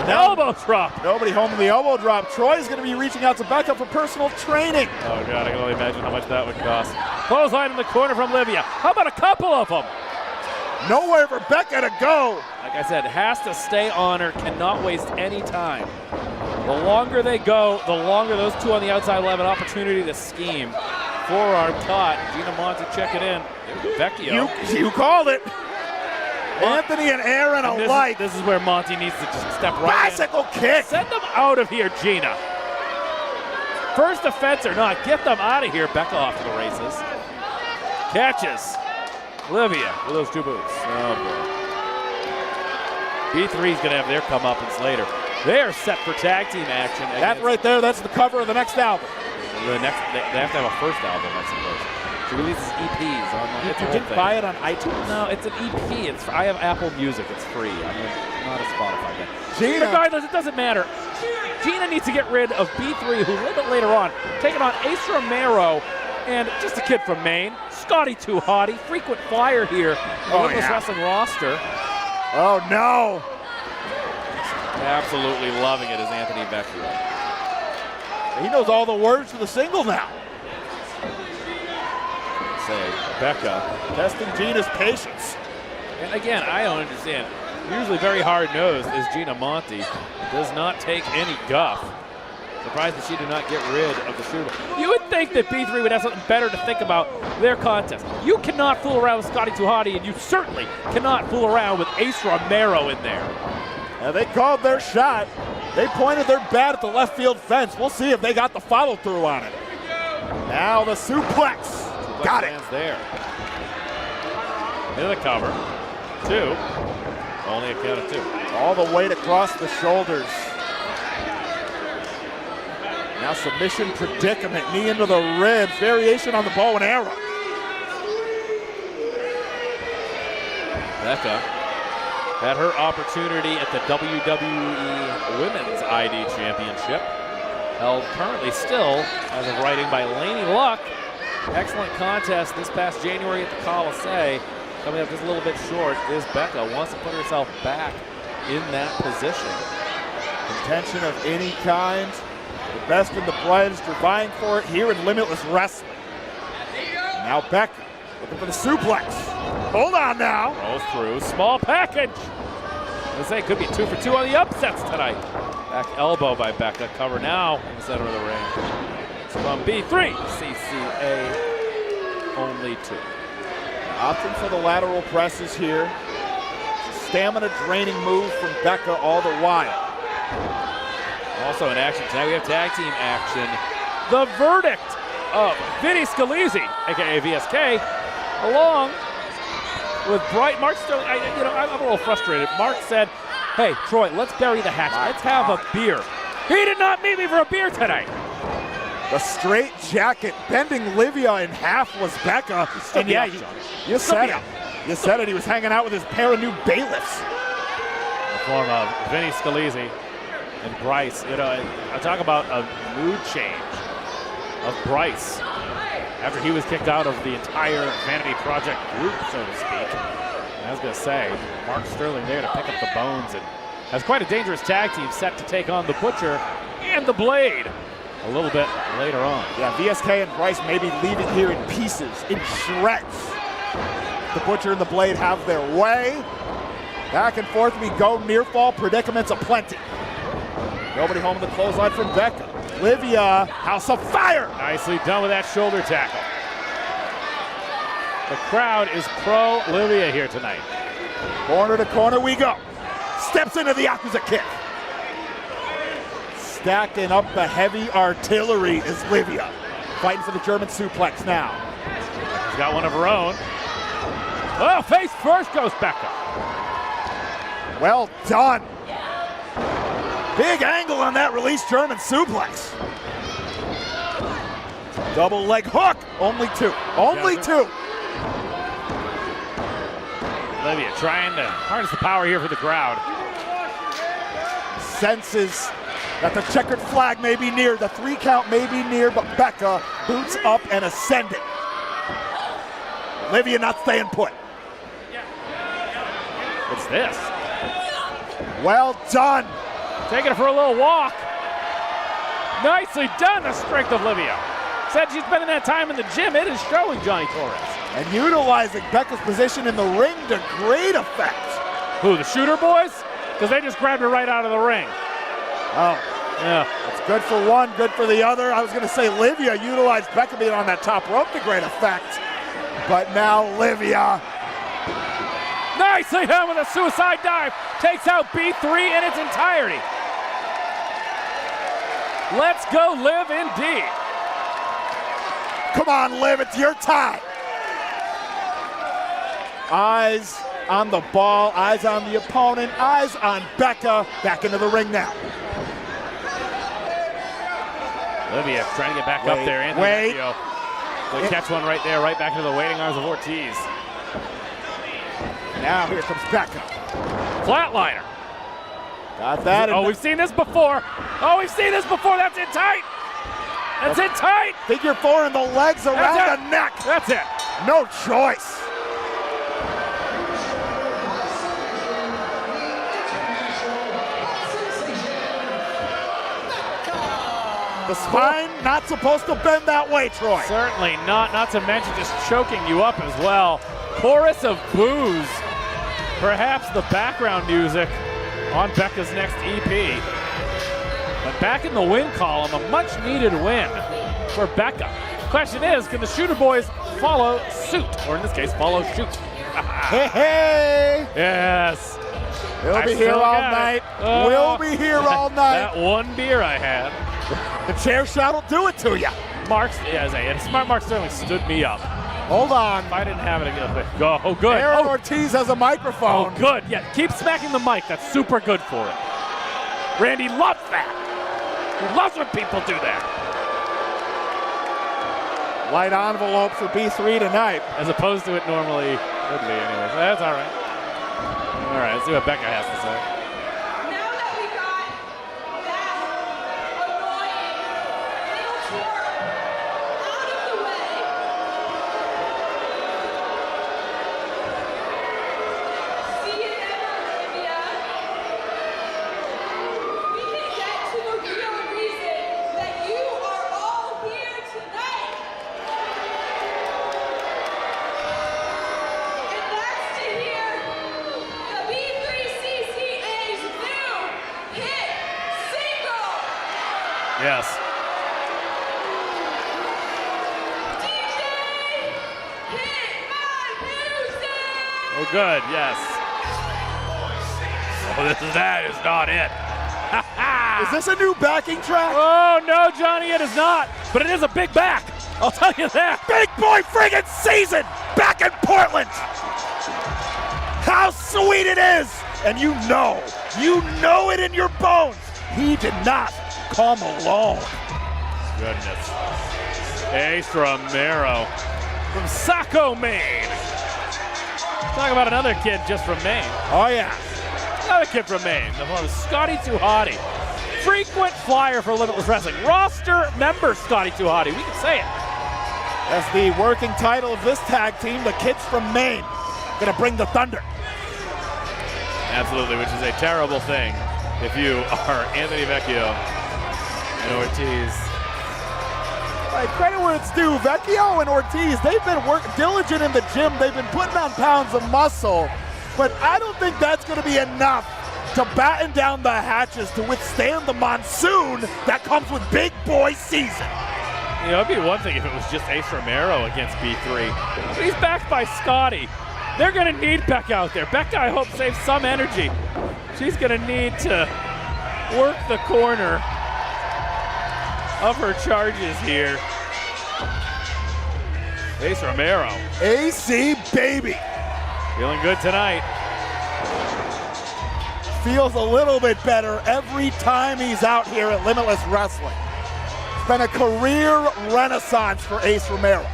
Elbow drop. Nobody home in the elbow drop. Troy's going to be reaching out to Becca for personal training. Oh, God, I can only imagine how much that would cost. Clothesline in the corner from Liviyah. How about a couple of them? Nowhere for Becca to go. Like I said, has to stay on her, cannot waste any time. The longer they go, the longer those two on the outside will have an opportunity to scheme. Forearm caught. Gina Monty checking in. Becca. You called it. Anthony and Aaron alike. This is where Monty needs to just step right Bicycle kick. Send them out of here, Gina. First offense or not, get them out of here. Becca off to the races. Catches Liviyah with those 2 boots. Oh, boy. B3 is going to have their comeuppance later. They are set for tag team action. That right there, that's the cover of the next album. They have to have a first album, I suppose. She releases EPs on the You didn't buy it on iTunes? No, it's an EP. I have Apple Music. It's free. I'm not a Spotify guy. Gina. Regardless, it doesn't matter. Gina needs to get rid of B3, who a little bit later on, taking on Ace Romero and just a kid from Maine, Scotty Too Hottie, frequent flyer here on the Limitless Wrestling roster. Oh, no. Absolutely loving it as Anthony Becca. He knows all the words to the single now. Say, Becca. Testing Gina's patience. And again, I don't understand. Usually very hard-nosed is Gina Monty. Does not take any guff. Surprised that she did not get rid of the shooter. You would think that B3 would have something better to think about their contest. You cannot fool around with Scotty Too Hottie, and you certainly cannot fool around with Ace Romero in there. Now they called their shot. They pointed their bat at the left field fence. We'll see if they got the follow-through on it. Now the suplex. Got it. There. Into the cover. 2. Only a count of 2. All the weight across the shoulders. Now submission predicament. Knee into the ribs. Variation on the bow and arrow. Becca had her opportunity at the WWE Women's ID Championship. Held currently still, as of writing, by Laney Luck. Excellent contest this past January at the Coliseum. Coming up just a little bit short is Becca. Wants to put herself back in that position. Contention of any kind. The best in the pledge, are vying for it here in Limitless Wrestling. Now Becca looking for the suplex. Hold on now. Rolls through. Small package. I say it could be 2 for 2 on the upsets tonight. Back elbow by Becca. Cover now in the center of the ring. It's from B3. CCA only 2. Option for the lateral presses here. Stamina draining move from Becca all the while. Also in action tonight, we have tag team action. The verdict of Vinny Scalise, aka VSK, along with Mark Sterling. I'm a little frustrated. Mark said, "Hey, Troy, let's bury the hatchet. Let's have a beer." He did not meet me for a beer tonight. The straight jacket bending Liviyah in half was Becca. And yeah, you said it. You said it. He was hanging out with his pair of new bailiffs. In the form of Vinny Scalise and Bryce. I talk about a mood change of Bryce after he was kicked out of the entire Vanity Project group, so to speak. And I was going to say, Mark Sterling there to pick up the bones and has quite a dangerous tag team set to take on the Butcher and the Blade a little bit later on. Yeah, VSK and Bryce may be leaving here in pieces, in shreds. The Butcher and the Blade have their way. Back and forth we go, near fall predicaments aplenty. Nobody home in the clothesline from Becca. Liviyah, House of Fire! Nicely done with that shoulder tackle. The crowd is pro Liviyah here tonight. Corner to corner we go. Steps into the Yakuza kick. Stacking up the heavy artillery is Liviyah. Fighting for the German suplex now. She's got one of her own. Oh, face first goes Becca. Well done. Big angle on that release German suplex. Double leg hook. Only 2. Only 2. Liviyah trying to harness the power here for the crowd. Senses that the checkered flag may be near. The 3 count may be near, but Becca boots up and ascending. Liviyah not staying put. What's this? Well done. Taking it for a little walk. Nicely done, the strength of Liviyah. Said she's spending that time in the gym. It is showing, Johnny Torres. And utilizing Becca's position in the ring to great effect. Who, the Shooter Boys? Because they just grabbed her right out of the ring. Oh, yeah. It's good for one, good for the other. I was going to say Liviyah utilized Becca being on that top rope to great effect. But now Liviyah. Nicely done with a suicide dive. Takes out B3 in its entirety. Let's go Liv indeed. Come on, Liv, it's your time. Eyes on the ball, eyes on the opponent, eyes on Becca. Back into the ring now. Liviyah trying to get back up there. Wait. They catch one right there, right back into the waiting arms of Ortiz. Now here comes Becca. Flatliner. Got that. Oh, we've seen this before. Oh, we've seen this before. That's in tight. That's in tight. Figure 4 in the legs around the neck. That's it. No choice. The spine not supposed to bend that way, Troy. Certainly not. Not to mention just choking you up as well. Chorus of boos. Perhaps the background music on Becca's next EP. But back in the win column, a much needed win for Becca. Question is, can the Shooter Boys follow suit? Or in this case, follow shoot. Hey! Yes. We'll be here all night. We'll be here all night. That one beer I had. The chair shot will do it to you. Smart Mark Sterling stood me up. Hold on. If I didn't have it, I'd go. Oh, good. Aaron Ortiz has a microphone. Oh, good. Yeah, keep smacking the mic. That's super good for it. Randy loves that. He loves when people do that. Light envelope for B3 tonight. As opposed to it normally would be anyways. That's all right. All right, let's see what Becca has to say. Yes. Oh, good. Yes. Oh, that is not it. Is this a new backing track? Oh, no, Johnny, it is not. But it is a big back. I'll tell you that. Big boy friggin' season back in Portland. How sweet it is. And you know it in your bones. He did not come alone. Goodness. Ace from Miro. From Saco, Maine. Talk about another kid just from Maine. Oh, yeah. Another kid from Maine. The one is Scotty Too Hotty. Frequent flyer for Limitless Wrestling. Roster member Scotty Too Hotty. We can say it. That's the working title of this tag team. The kids from Maine. Gonna bring the thunder. Absolutely, which is a terrible thing if you are Anthony Vecchio and Ortiz. Like, credit where it's due. Vecchio and Ortiz, they've been diligent in the gym. They've been putting on pounds of muscle. But I don't think that's going to be enough to batten down the hatches to withstand the monsoon that comes with big boy season. You know, it'd be one thing if it was just Ace Romero against B3. But he's backed by Scotty. They're going to need Becca out there. Becca, I hope, saves some energy. She's going to need to work the corner of her charges here. Ace Romero. AC, baby. Feeling good tonight. Feels a little bit better every time he's out here at Limitless Wrestling. It's been a career renaissance for Ace Romero.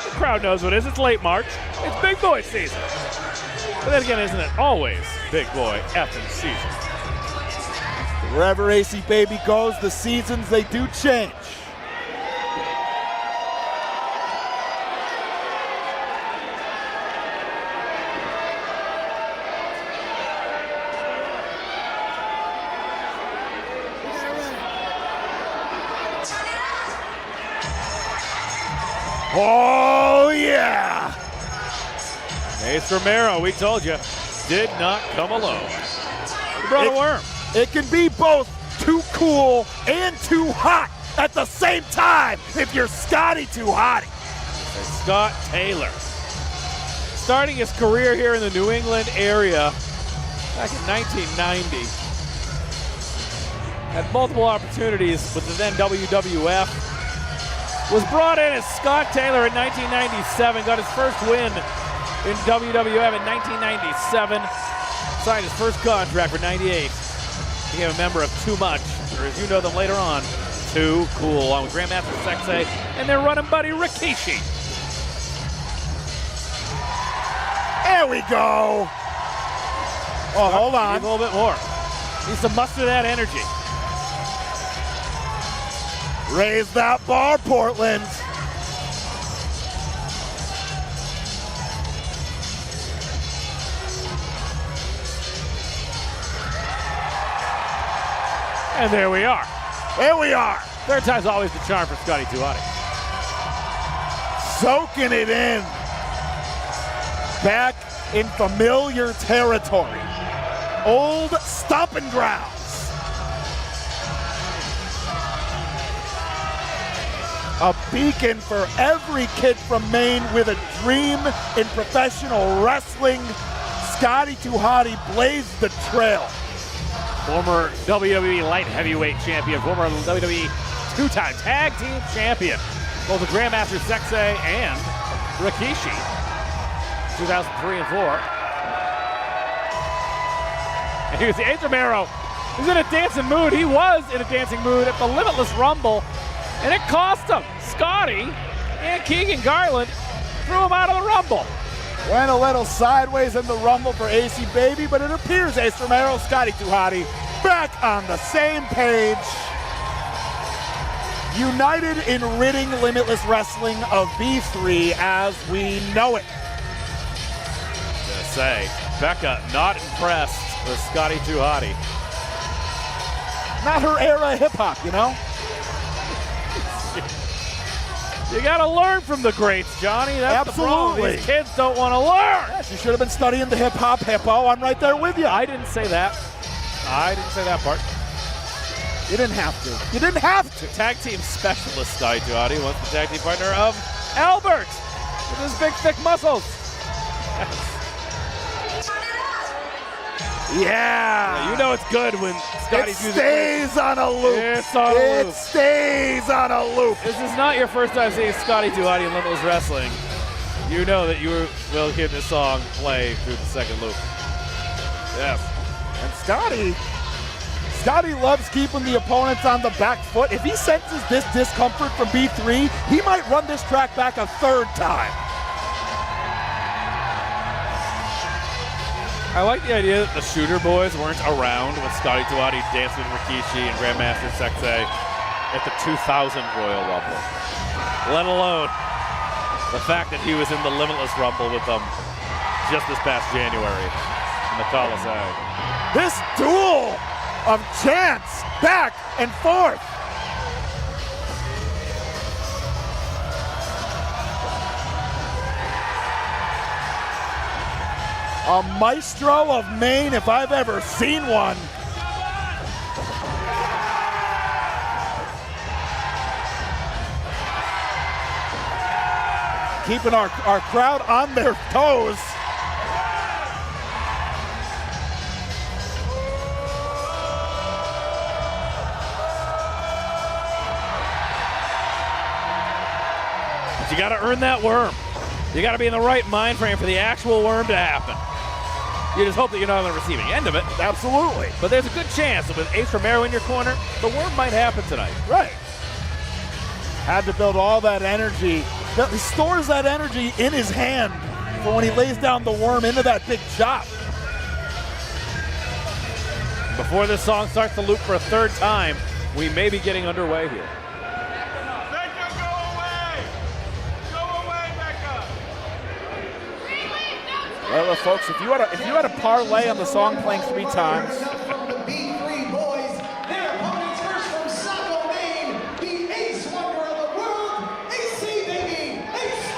The crowd knows what it is. It's late March. It's big boy season. But then again, isn't it always big boy effing season? Wherever AC Baby goes, the seasons, they do change. Oh, yeah! Ace Romero, we told you, did not come alone. He brought a worm. It can be both too cool and too hot at the same time if you're Scotty Too Hotty. Scott Taylor, starting his career here in the New England area back in 1990. had multiple opportunities with the then WWF. Was brought in as Scott Taylor in 1997, got his first win in WWF in 1997, signed his first contract for 98, became a member of Too Much, or as you know them later on, Too Cool, along with Grandmaster Sexay and their running buddy Rikishi. There we go. Oh, hold on. A little bit more. Needs to muster that energy. Raise that bar, Portland. And there we are. There we are. Third time's always the charm for Scotty 2 Hotty. Soaking it in. Back in familiar territory. Old stomping grounds. A beacon for every kid from Maine with a dream in professional wrestling. Scotty 2 Hotty blazed the trail. Former WWE Light Heavyweight Champion, former WWE two-time Tag Team Champion, both the Grandmaster Sexay and Rikishi, 2003 and 4. And here's the Miro. He's in a dancing mood. He was in a dancing mood at the Limitless Rumble, and it cost him. Scotty and Keegan Garland threw him out of the Rumble. Went a little sideways in the Rumble for AC Baby, but it appears Ace Romero, Scotty 2 Hotty, back on the same page. United in ridding Limitless Wrestling of B3 as we know it. Gonna say, Becca not impressed with Scotty 2 Hotty. Not her era of hip-hop, you know? You gotta learn from the greats, Johnny. That's Absolutely. The problem. These kids don't want to learn. Yes, you should have been studying the hip-hop hippo. I'm right there with you. I didn't say that. I didn't say that part. You didn't have to. You didn't have to. Tag team specialist Scotty 2 Hotty was the tag team partner of Albert with his big, thick muscles. Yeah. You know it's good when Scotty's It stays on a loop. It's on a It loop. stays on a loop. This is not your first time seeing Scotty 2 Hotty in Limitless Wrestling. You know that you will hear this song play through the second loop. Yes. And Scotty loves keeping the opponents on the back foot. If he senses this discomfort from B3, he might run this track back a third time. I like the idea that the Shooter Boys weren't around when Scotty 2 Hotty danced with Rikishi and Grandmaster Sexay at the 2000 Royal Rumble. Let alone the fact that he was in the Limitless Rumble with them just this past January in the Coliseum. This duel of chants back and forth. A maestro of Maine, if I've ever seen one. Keeping our crowd on their toes. But you got to earn that worm. You got to be in the right mind frame for the actual worm to happen. You just hope that you're not on the receiving end of it. Absolutely. But there's a good chance that with Ace Romero in your corner, the worm might happen tonight. Right. Had to build all that energy. He stores that energy in his hand for when he lays down the worm into that big chop. Before this song starts to loop for a third time, we may be getting underway here. Becca, go away! Go away, Becca! Well, folks, if you had a parlay on the song playing 3 times, From the B3 boys, their opponents first from Saco, Maine, the ace wonder of the world, AC Baby, Ace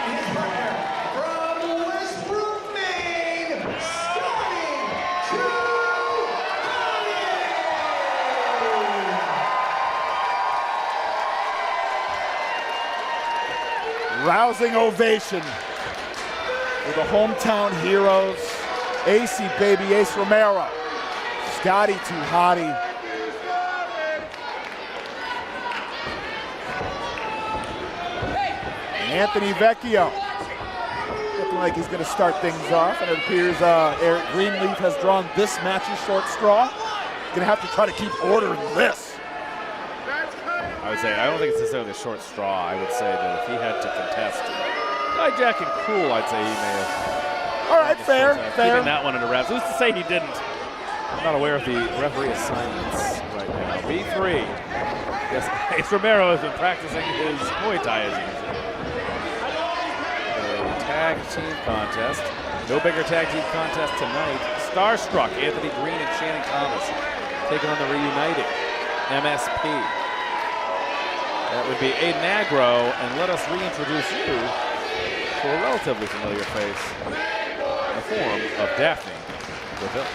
and his partner from Westbrook, Maine, Scotty 2 Hotty. rousing ovation with the hometown heroes. AC baby, Ace Romero. Scotty too hotty. Anthony Vecchio. Looking like he's going to start things off, and it appears Eric Greenleaf has drawn this match's short straw. He's going to have to try to keep order in this. I would say, I don't think it's necessarily a short straw. I would say that if he had to contest Jack and Cruel, I'd say he may have. All right, fair. Keeping that one into wraps. Who's to say he didn't? I'm not aware of the referee assignments right now. B3. Yes, Ace Romero has been practicing his Muay Thai, as you can see. A tag team contest. No bigger tag team contest tonight. Starstruck, Anthony Green and Shannon Thomas taking on the reunited MSP. That would be a Nagro, and let us reintroduce you to a relatively familiar face in the form of Daphne Liviyah.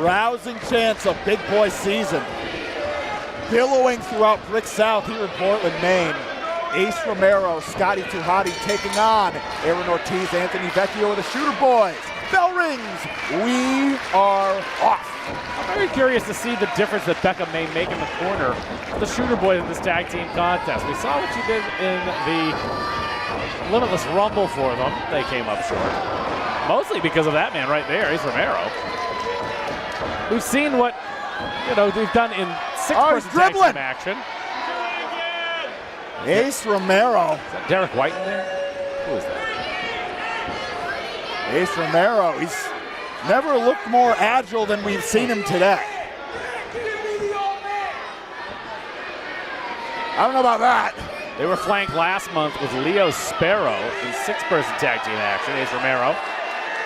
Rousing chance of big boy season. Billowing throughout Brick South here in Portland, Maine. Ace Romero, Scotty Tuhati taking on Aaron Ortiz, Anthony Vecchio of the Shooter Boys. Bell rings. We are off. I'm very curious to see the difference that Becca may make in the corner of the Shooter Boys in this tag team contest. We saw what she did in the Limitless Rumble for them. They came up short. Mostly because of that man right there, Ace Romero. We've seen what, they've done in six-person tag team action. Ace Romero. Is that Derek White in there? Who is that? Ace Romero, he's never looked more agile than we've seen him today. I don't know about that. They were flanked last month with Leo Sparrow in six-person tag team action. Ace Romero,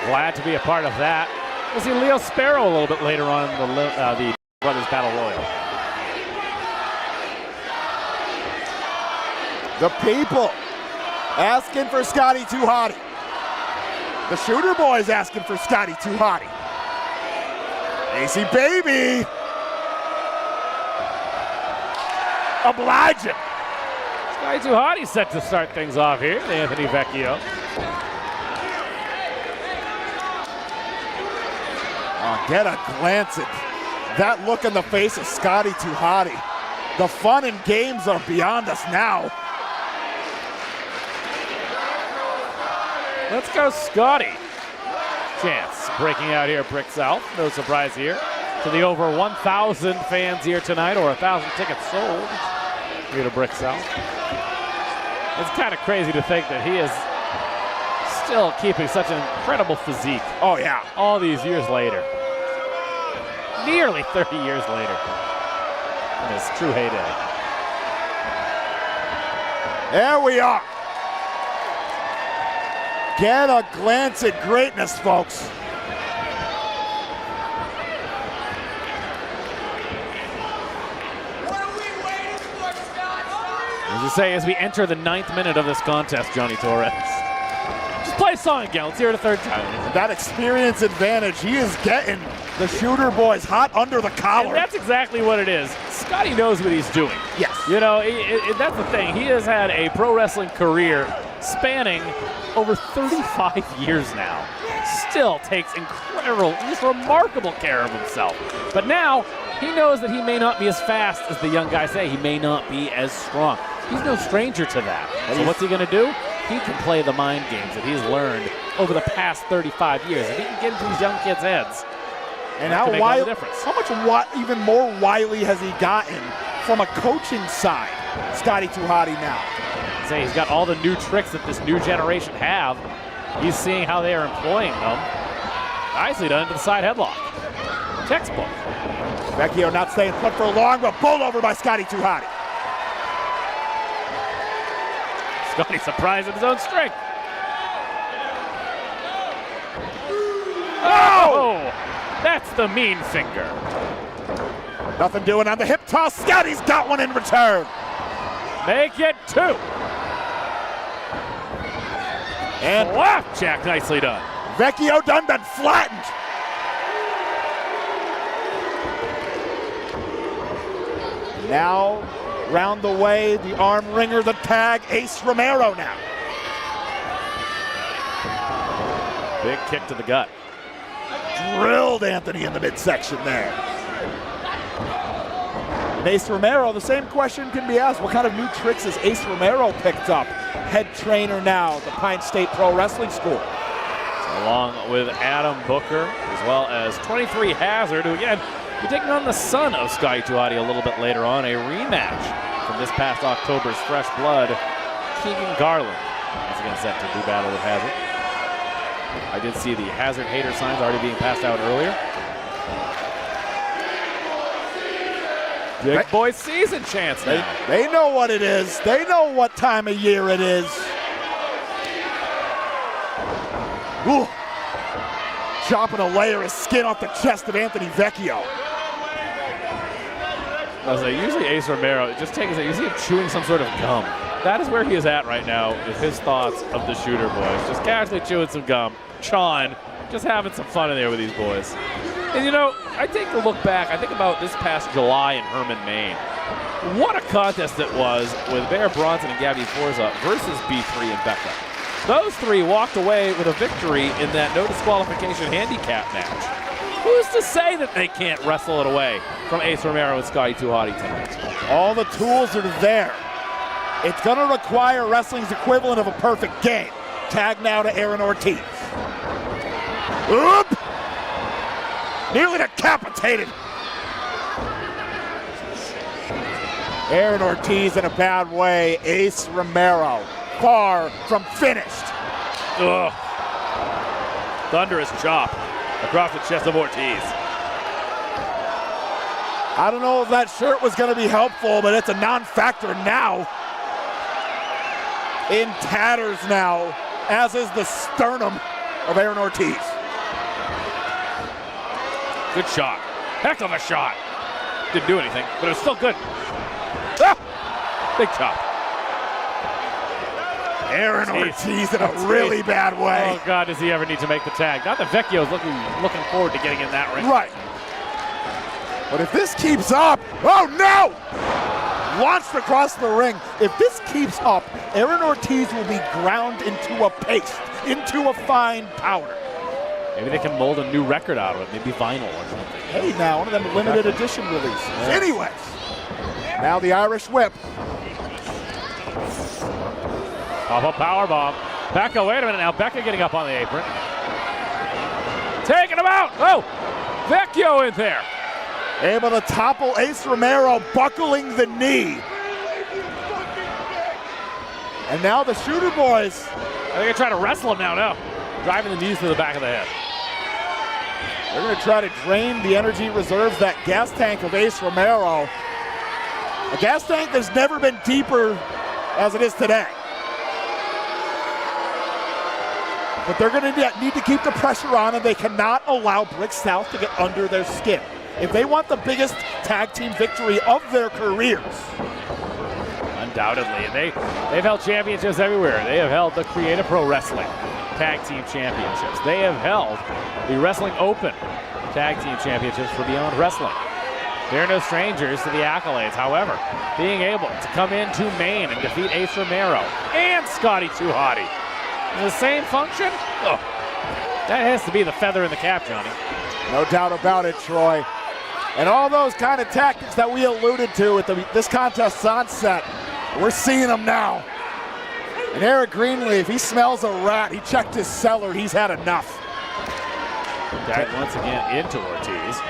glad to be a part of that. We'll see Leo Sparrow a little bit later on in the Brothers Battle Royal. The people asking for Scotty Tuhati. The Shooter Boys asking for Scotty Tuhati. AC baby. Obliging. Scotty Tuhati set to start things off here. Anthony Vecchio. Oh, get a glance at that look in the face of Scotty Tuhati. The fun and games are beyond us now. Let's go, Scotty. Chance breaking out here at Brick South. No surprise here. To the over 1,000 fans here tonight, or 1,000 tickets sold here to Brick South. It's kind of crazy to think that he is still keeping such an incredible physique. Oh, yeah. All these years later. Nearly 30 years later. In his true heyday. There we are. Get a glance at greatness, folks. What are we waiting for, Scott? As you say, as we enter the 9th minute of this contest, Johnny Torres. Just play a song again. Let's hear it a third time. That experience advantage, he is getting the Shooter Boys hot under the collar. And that's exactly what it is. Scotty knows what he's doing. Yes. That's the thing. He has had a pro wrestling career spanning over 35 years now. Still takes incredible, just remarkable care of himself. But now, he knows that he may not be as fast as the young guys say. He may not be as strong. He's no stranger to that. So what's he going to do? He can play the mind games that he's learned over the past 35 years. If he can get into these young kids' heads, and how much even more wily has he gotten from a coaching side, Scotty Tuhati now? Say he's got all the new tricks that this new generation have. He's seeing how they are employing them. Nicely done into the side headlock. Textbook. Vecchio not staying put for long, but bowled over by Scotty Tuhati. Scotty surprised at his own strength. Oh! That's the mean finger. Nothing doing on the hip toss. Scotty's got one in return. Make it 2. And flapjack, nicely done. Vecchio done been flattened. Now, round the way, the arm wringer, the tag, Ace Romero now. Big kick to the gut. Drilled Anthony in the midsection there. And Ace Romero, the same question can be asked. What kind of new tricks has Ace Romero picked up? Head trainer now at the Pine State Pro Wrestling School. Along with Adam Booker, as well as 23 Hazard, who again, will be taking on the son of Scotty Tuhati a little bit later on. A rematch from this past October's Fresh Blood. Keegan Garland is again set to do battle with Hazard. I did see the Hazard hater signs already being passed out earlier. Big boy season chance now. They know what it is. They know what time of year it is. Ooh. Chopping a layer of skin off the chest of Anthony Vecchio. I was like, usually Ace Romero, just take a second, you see him chewing some sort of gum. That is where he is at right now with his thoughts of the Shooter Boys. Just casually chewing some gum, chawing, just having some fun in there with these boys. And you know, I take a look back, I think about this past July in Herman, Maine. What a contest it was with Bear Bronson and Gabby Forza versus B3 and Becca. Those three walked away with a victory in that no disqualification handicap match. Who's to say that they can't wrestle it away from Ace Romero and Scotty Tuhati tonight? All the tools are there. It's going to require wrestling's equivalent of a perfect game. Tag now to Aaron Ortiz. Oop! Nearly decapitated. Aaron Ortiz in a bad way. Ace Romero far from finished. Ugh. Thunderous chop across the chest of Ortiz. I don't know if that shirt was going to be helpful, but it's a non-factor now. In tatters now, as is the sternum of Aaron Ortiz. Good shot. Heck of a shot. Didn't do anything, but it was still good. Ah! Big chop. Aaron Ortiz in a really bad way. Oh, God, does he ever need to make the tag? Not that Vecchio's looking forward to getting in that ring. Right. But if this keeps up, oh no! Launched across the ring. If this keeps up, Aaron Ortiz will be ground into a paste, into a fine powder. Maybe they can mold a new record out of it, maybe vinyl or something. Hey, now, one of them limited edition releases. Yes. Anyways, now the Irish whip. Off a powerbomb. Becca, wait a minute now. Becca getting up on the apron. Taking him out. Oh, Vecchio in there. Able to topple Ace Romero, buckling the knee. And now the Shooter Boys. I think they're trying to wrestle him now. No. Driving the knees to the back of the head. They're going to try to drain the energy reserves, that gas tank of Ace Romero. A gas tank that's never been deeper as it is today. But they're going to need to keep the pressure on, and they cannot allow Brick South to get under their skin. If they want the biggest tag team victory of their careers. Undoubtedly. And they've held championships everywhere. They have held the Creative Pro Wrestling Tag Team Championships. They have held the Wrestling Open Tag Team Championships for Beyond Wrestling. They're no strangers to the accolades. However, being able to come into Maine and defeat Ace Romero and Scotty Tuhati in the same function, oh, that has to be the feather in the cap, Johnny. No doubt about it, Troy. And all those kind of tactics that we alluded to at this contest's onset, we're seeing them now. And Eric Greenleaf, he smells a rat. He checked his cellar. He's had enough. Tag once again into Ortiz.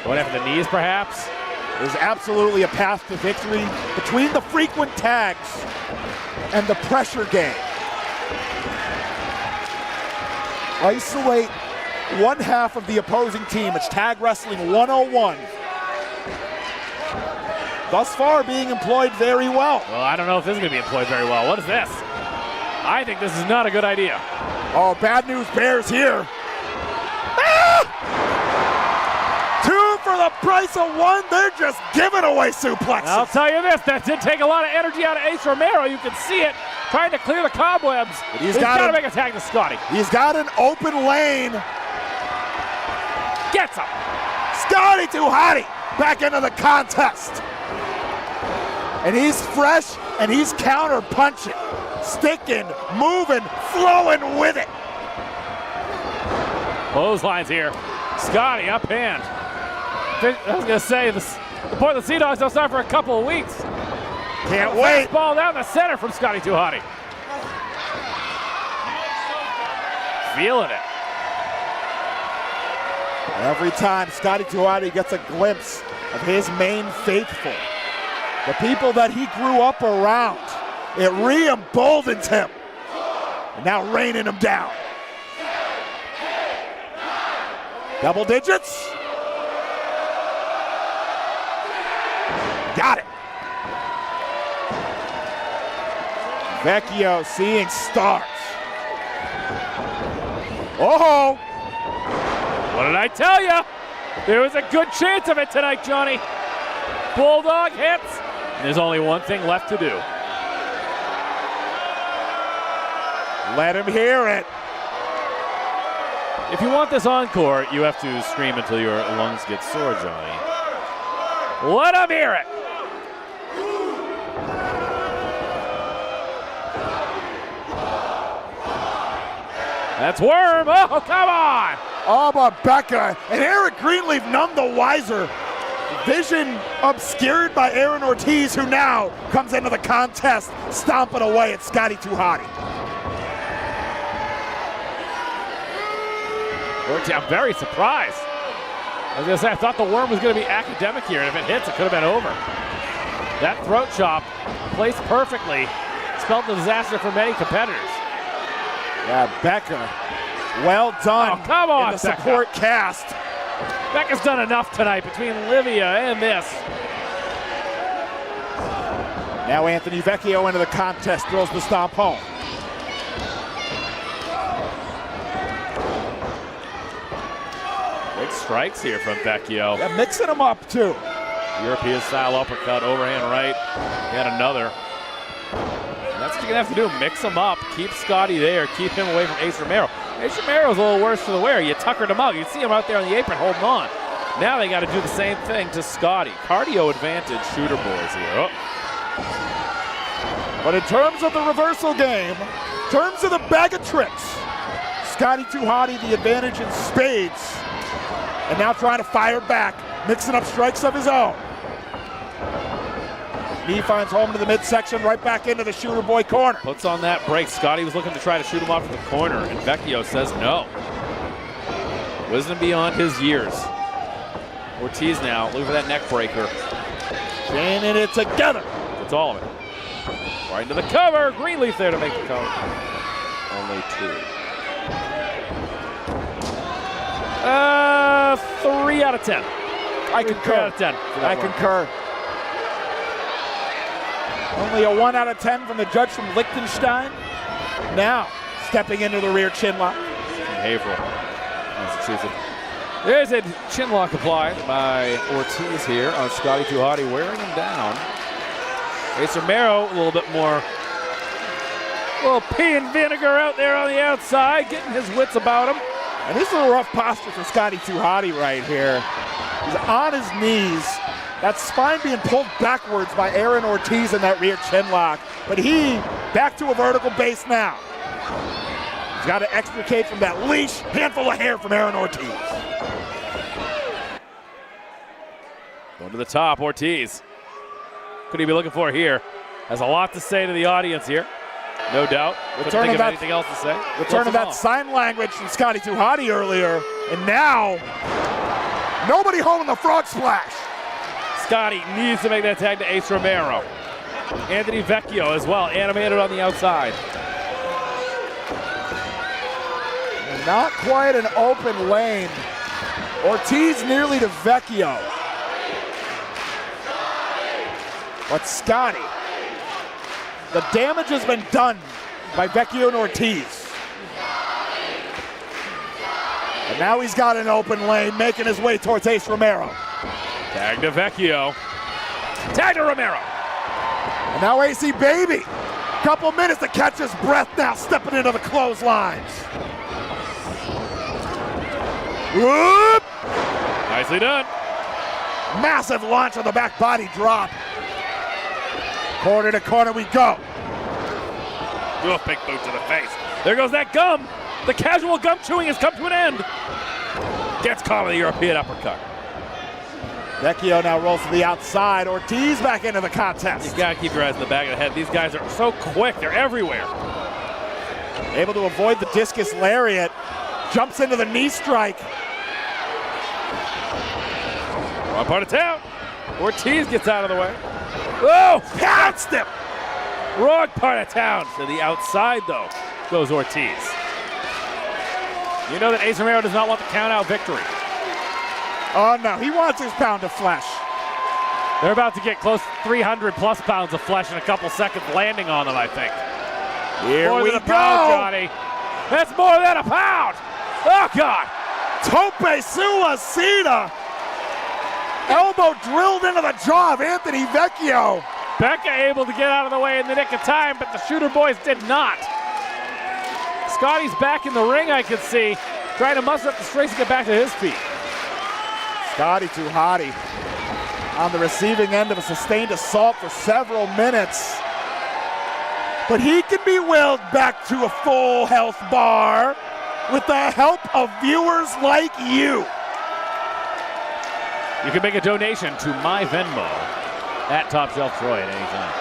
Going after the knees, perhaps? There's absolutely a path to victory between the frequent tags and the pressure game. Isolate one half of the opposing team. It's Tag Wrestling 101. Thus far being employed very well. Well, I don't know if this is going to be employed very well. What is this? I think this is not a good idea. Oh, bad news bears here. Ah! 2 for the price of 1. They're just giving away suplexes. I'll tell you this, that did take a lot of energy out of Ace Romero. You can see it, trying to clear the cobwebs. He's got to make a tag to Scotty. He's got an open lane. Gets him. Scotty Tuhati back into the contest. And he's fresh, and he's counter punching, sticking, moving, flowing with it. Clotheslines here. Scotty up hand. I was going to say, the Portland Sea Dogs don't start for a couple of weeks. Can't wait. Ball down the center from Scotty Tuhati. Feeling it. Every time Scotty Tuhati gets a glimpse of his main faithful, the people that he grew up around, it re-emboldens him. And now raining him down. Double digits. Got it. Vecchio seeing stars. Oh! What did I tell you? There was a good chance of it tonight, Johnny. Bulldog hits. There's only one thing left to do. Let him hear it. If you want this encore, you have to scream until your lungs get sore, Johnny. Let him hear it. That's Worm. Oh, come on. Oh, but Becca and Eric Greenleaf none the wiser. Vision obscured by Aaron Ortiz, who now comes into the contest stomping away at Scotty Tuhati. I'm very surprised. I was going to say, I thought the Worm was going to be academic here, and if it hits, it could have been over. That throat chop placed perfectly spelled the disaster for many competitors. Yeah, Becca, well done. Oh, come on, in the support cast. Becca's done enough tonight between Liviyah and this. Now Anthony Vecchio into the contest, throws the stomp home. Big strikes here from Vecchio. Yeah, mixing them up too. European style uppercut, overhand right. Yet another. And that's what you're gonna have to do, mix them up, keep Scotty there, keep him away from Ace Romero. Ace Romero's a little worse for the wear. You tuckered him out. You see him out there on the apron holding on. Now they got to do the same thing to Scotty. Cardio advantage, shooter boys here. Oh. But in terms of the reversal game, in terms of the bag of tricks, Scotty Tuhati the advantage in spades. And now trying to fire back, mixing up strikes of his own. Knee finds home to the midsection, right back into the shooter boy corner. Puts on that break. Scotty was looking to try to shoot him off to the corner, and Vecchio says no. Wisdom beyond his years. Ortiz now, looking for that neck breaker. Chaining it together. That's all of it. Right into the cover. Greenleaf there to make the cover. Only two. 3 out of 10. I concur. 3 out of 10. I concur. Only a 1 out of 10 from the judge from Liechtenstein. Now, stepping into the rear chin lock. From Haverhill, Massachusetts. There's a chin lock applied by Ortiz here on Scotty Tuhati, wearing him down. Ace Romero, a little bit more, a little pea and vinegar out there on the outside, getting his wits about him. And this is a rough posture for Scotty Tuhati right here. He's on his knees. That spine being pulled backwards by Aaron Ortiz in that rear chin lock. But he back to a vertical base now. He's got to extricate from that leash. Handful of hair from Aaron Ortiz. Going to the top, Ortiz. Could he be looking for here? Has a lot to say to the audience here. No doubt. Couldn't think of anything else to say. Return of that sign language from Scotty Tuhati earlier. And now, nobody holding the frog splash. Scotty needs to make that tag to Ace Romero. Anthony Vecchio as well, animated on the outside. And not quite an open lane. Ortiz nearly to Vecchio. But Scotty, the damage has been done by Vecchio and Ortiz. And now he's got an open lane, making his way towards Ace Romero. Tag to Vecchio. Tag to Romero. And now AC Baby. Couple minutes to catch his breath now, stepping into the clotheslines. Whoop! Nicely done. Massive launch on the back body drop. Corner to corner we go. Oh, big boot to the face. There goes that gum. The casual gum chewing has come to an end. Gets caught with a European uppercut. Vecchio now rolls to the outside. Ortiz back into the contest. You gotta keep your eyes in the back of the head. These guys are so quick, they're everywhere. Able to avoid the discus lariat. Jumps into the knee strike. Wrong part of town. Ortiz gets out of the way. Oh, pounced him. Wrong part of town. To the outside, though, goes Ortiz. You know that Ace Romero does not want the count-out victory. Oh, no. He wants his pound of flesh. They're about to get close to 300-plus pounds of flesh in a couple seconds landing on them, I think. Here more we than a go. pound, Johnny. That's more than a pound. Oh, God. Tope Suicida. Elbow drilled into the jaw of Anthony Vecchio. Becca able to get out of the way in the nick of time, but the Shooter Boys did not. Scotty's back in the ring, I can see, trying to muster up the strength to get back to his feet. Scotty too hotty on the receiving end of a sustained assault for several minutes. But he can be willed back to a full health bar with the help of viewers like you. You can make a donation to my Venmo at Top Shelf Troy at any time.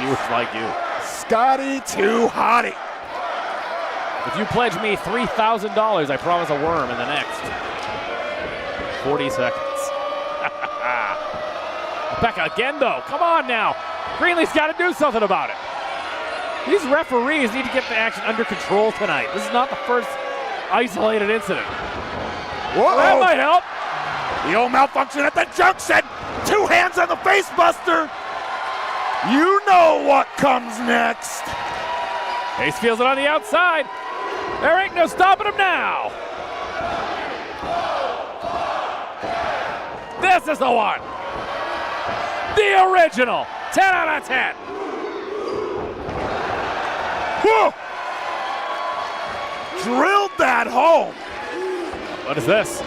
Viewers like you. Scotty too hotty. If you pledge me $3,000, I promise a worm in the next 40 seconds. Becca again, though. Come on now. Greenlee's got to do something about it. These referees need to get the action under control tonight. This is not the first isolated incident. Whoa. That might help. The old malfunction at the junction. 2 hands on the face buster. You know what comes next. Ace feels it on the outside. There ain't no stopping him now. This is the one. The original. 10 out of 10. Whoa. Drilled that home. What is this?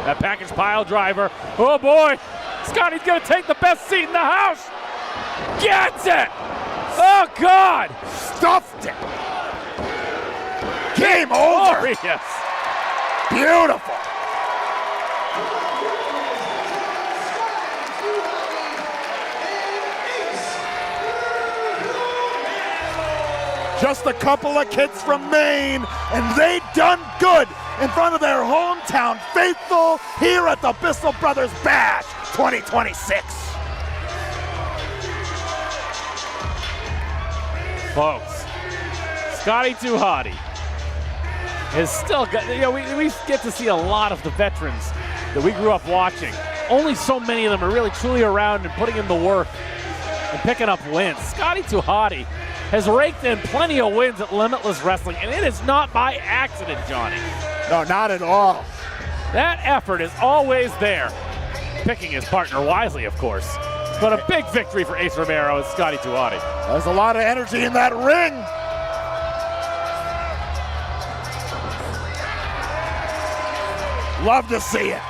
That package pile driver. Oh boy. Scotty's going to take the best seat in the house. Gets it. Oh God. Stuffed it. Game over. Glorious. Beautiful. Just a couple of kids from Maine, and they done good in front of their hometown faithful here at the Bissell Brothers Bash 2026. Folks, Scotty Too Hotty has still got, you know, we get to see a lot of the veterans that we grew up watching. Only so many of them are really truly around and putting in the work and picking up wins. Scotty Too Hotty has raked in plenty of wins at Limitless Wrestling, and it is not by accident, Johnny. No, not at all. That effort is always there. Picking his partner wisely, of course. But a big victory for Ace Romero and Scotty Too Hotty. There's a lot of energy in that ring. Love to see it.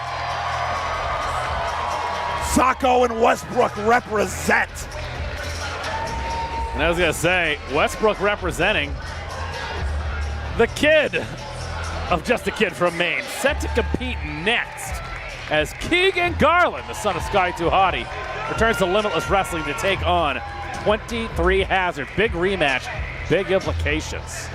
Sacco and Westbrook represent. And I was going to say, Westbrook representing the kid of Just a Kid from Maine, set to compete next as Keegan Garland, the son of Scotty Too Hotty, returns to Limitless Wrestling to take on 23 Hazard. Big rematch, big implications.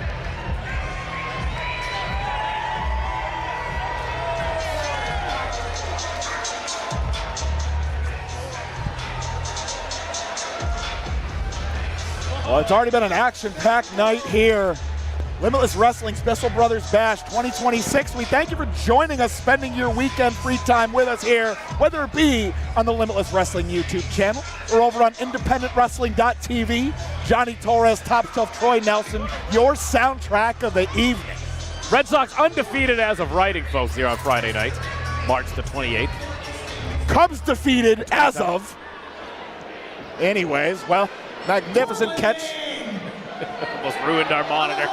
Well, it's already been an action-packed night here. Limitless Wrestling's Bissell Brothers Bash 2026. We thank you for joining us, spending your weekend free time with us here, whether it be on the Limitless Wrestling YouTube channel or over on independentwrestling.tv. Johnny Torres, Top Shelf Troy Nelson, your soundtrack of the evening. Red Sox undefeated as of writing, folks, here on Friday night, March the 28th. Cubs defeated as of. Anyways, well, magnificent catch. Almost ruined our monitor.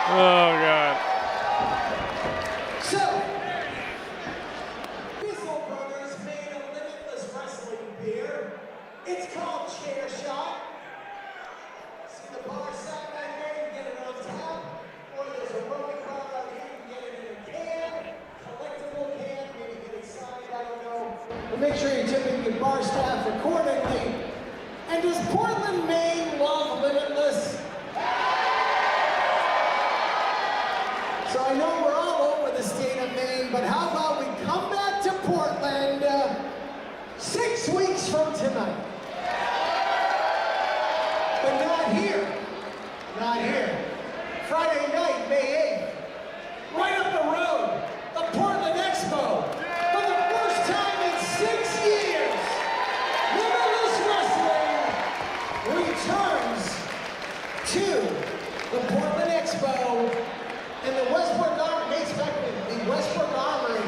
Oh, God. So, Bissell Brothers made a Limitless Wrestling beer. It's called Chair Shot. See the bar side right there? You get it on tap. And make sure you're tipping your bar staff accordingly. And does Portland, Maine love Limitless? So I know we're all over the state of Maine, but how about we come back to Portland 6 weeks from tonight? But not here. Not here. Friday night, May 8th. Right up the road, the Portland Expo. For the first time in 6 years, Limitless Wrestling returns to the Portland Expo. And the Westbrook Armory, the Westbrook Armory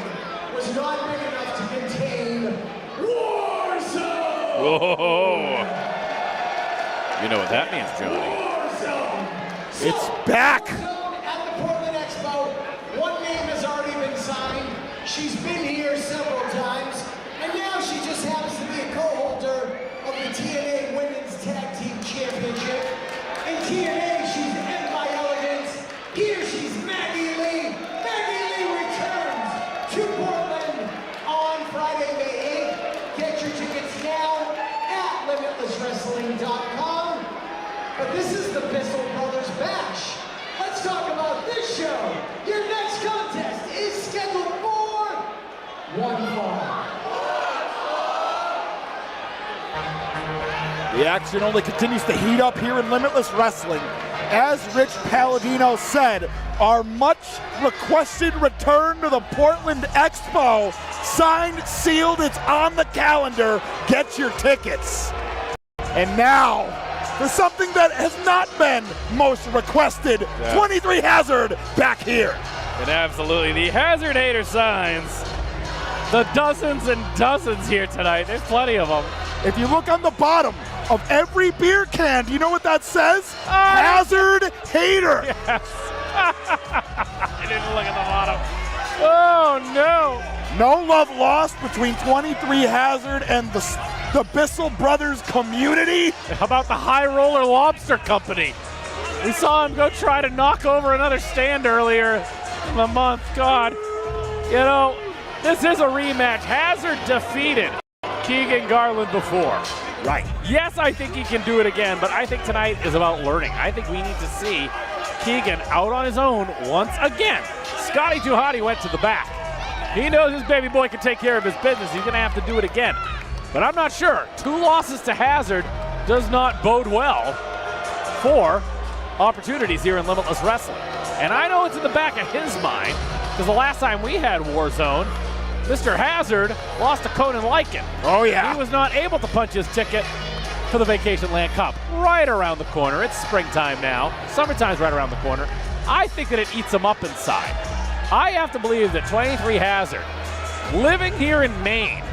was not big enough to contain Warzone! Whoa! You know what that means, Johnny. Warzone! It's back! Warzone at the Portland Expo. One name has already been signed. She's been here several times. And now she just happens to be a co-holder of the TNA Women's Tag Team Championship. In TNA, she's End by Elegance. Here she's Maggie Lee. Maggie Lee returns to Portland on Friday, May 8th. Get your tickets now at limitlesswrestling.com. But this is the Bissell Brothers Bash. Let's talk about this show. Your next contest is scheduled for one fall. The action only continues to heat up here in Limitless Wrestling. As Rich Palladino said, our much requested return to the Portland Expo, signed, sealed, it's on the calendar. Get your tickets. And now, for something that has not been most requested, 23 Hazard back here. And absolutely, the Hazard hater signs. The dozens and dozens here tonight. There's plenty of them. If you look on the bottom of every beer can, do you know what that says? Hazard hater. Yes. I didn't look at the bottom. Oh, no. No love lost between 23 Hazard and the Bissell Brothers community. How about the High Roller Lobster Company? We saw him go try to knock over another stand earlier in the month. God, you know, this is a rematch. Hazard defeated Keegan Garland before. Right. Yes, I think he can do it again, but I think tonight is about learning. I think we need to see Keegan out on his own once again. Scotty Tuhati went to the back. He knows his baby boy can take care of his business. He's going to have to do it again. But I'm not sure. 2 losses to Hazard does not bode well for opportunities here in Limitless Wrestling. And I know it's in the back of his mind, because the last time we had Warzone, Mr. Hazard lost to Conan Lycan. Oh, yeah. He was not able to punch his ticket to the Vacation Land Cup. Right around the corner. It's springtime now. Summertime's right around the corner. I think that it eats him up inside. I have to believe that 23 Hazard, living here in Maine,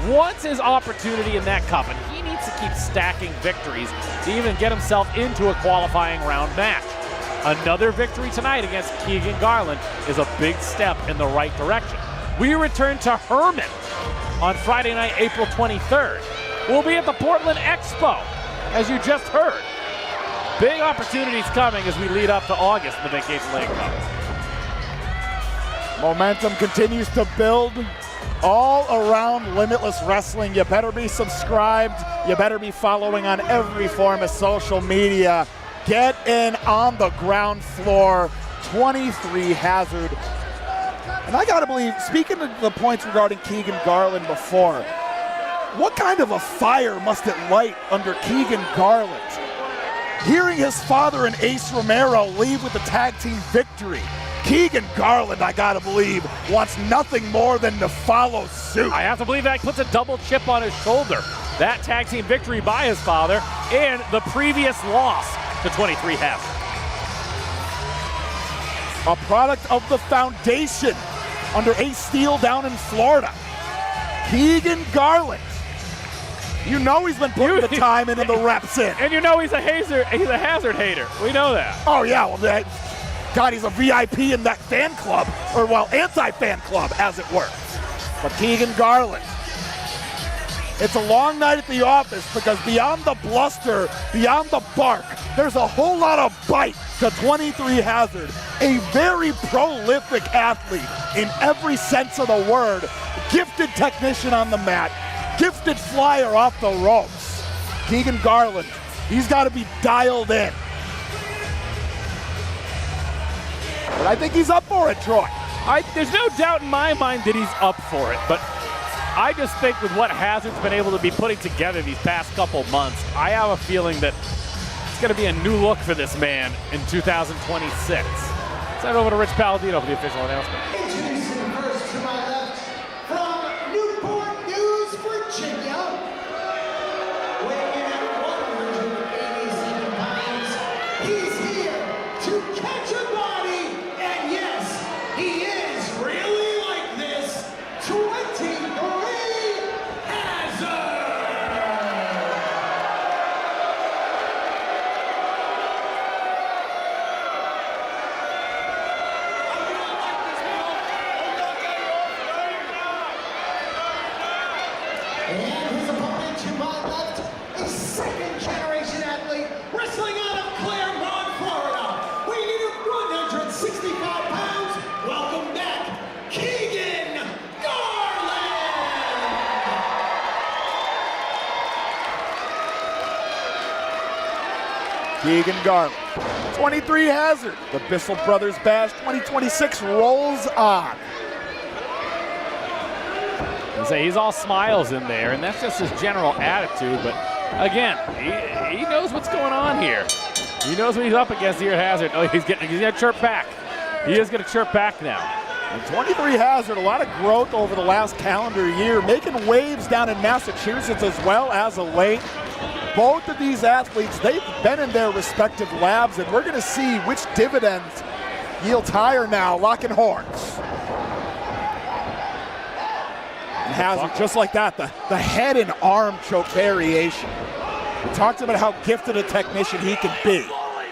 wants his opportunity in that cup, and he needs to keep stacking victories to even get himself into a qualifying round match. Another victory tonight against Keegan Garland is a big step in the right direction. We return to Herman on Friday night, April 23rd. We'll be at the Portland Expo, as you just heard. Big opportunities coming as we lead up to August in the Vacation Land Cup. Momentum continues to build all around Limitless Wrestling. You better be subscribed. You better be following on every form of social media. Get in on the ground floor. 23 Hazard. And I gotta believe, speaking of the points regarding Keegan Garland before, what kind of a fire must it light under Keegan Garland? Hearing his father and Ace Romero leave with the tag team victory. Keegan Garland, I gotta believe, wants nothing more than to follow suit. I have to believe that puts a double chip on his shoulder. That tag team victory by his father and the previous loss to 23 Hazard. A product of the foundation under Ace Steel down in Florida. Keegan Garland. You know he's been putting the time in and the reps in. And you know he's a Hazard hater. We know that. Oh yeah, well God, he's a VIP in that fan club, or well, anti-fan club, as it were. But Keegan Garland, it's a long night at the office because beyond the bluster, beyond the bark, there's a whole lot of bite to 23 Hazard, a very prolific athlete in every sense of the word. Gifted technician on the mat, gifted flyer off the ropes. Keegan Garland, he's got to be dialed in. But I think he's up for it, Troy. There's no doubt in my mind that he's up for it, but I just think with what Hazard's been able to be putting together these past couple months, I have a feeling that it's going to be a new look for this man in 2026. Let's head over to Rich Palladino for the official announcement. Introducing first to my left, from Newport News, Virginia, weighing in at 187 pounds, he's here to catch a body, and yes, he is really like this, 23 Hazard! And his opponent to my left, a second-generation athlete wrestling out of Claremont, Florida, weighing in at 165 pounds. Welcome back, Keegan Garland! Keegan Garland, 23 Hazard. The Bissell Brothers Bash 2026 rolls on. He's all smiles in there, and that's just his general attitude. But again, he knows what's going on here. He knows what he's up against here, Hazard. Oh, he's gonna chirp back. He is gonna chirp back now. And 23 Hazard, a lot of growth over the last calendar year, making waves down in Massachusetts as well as of late. Both of these athletes, they've been in their respective labs, and we're gonna see which dividends yields higher now, locking horns. Hazard, just like that, the head and arm choke variation. We talked about how gifted a technician he can be. I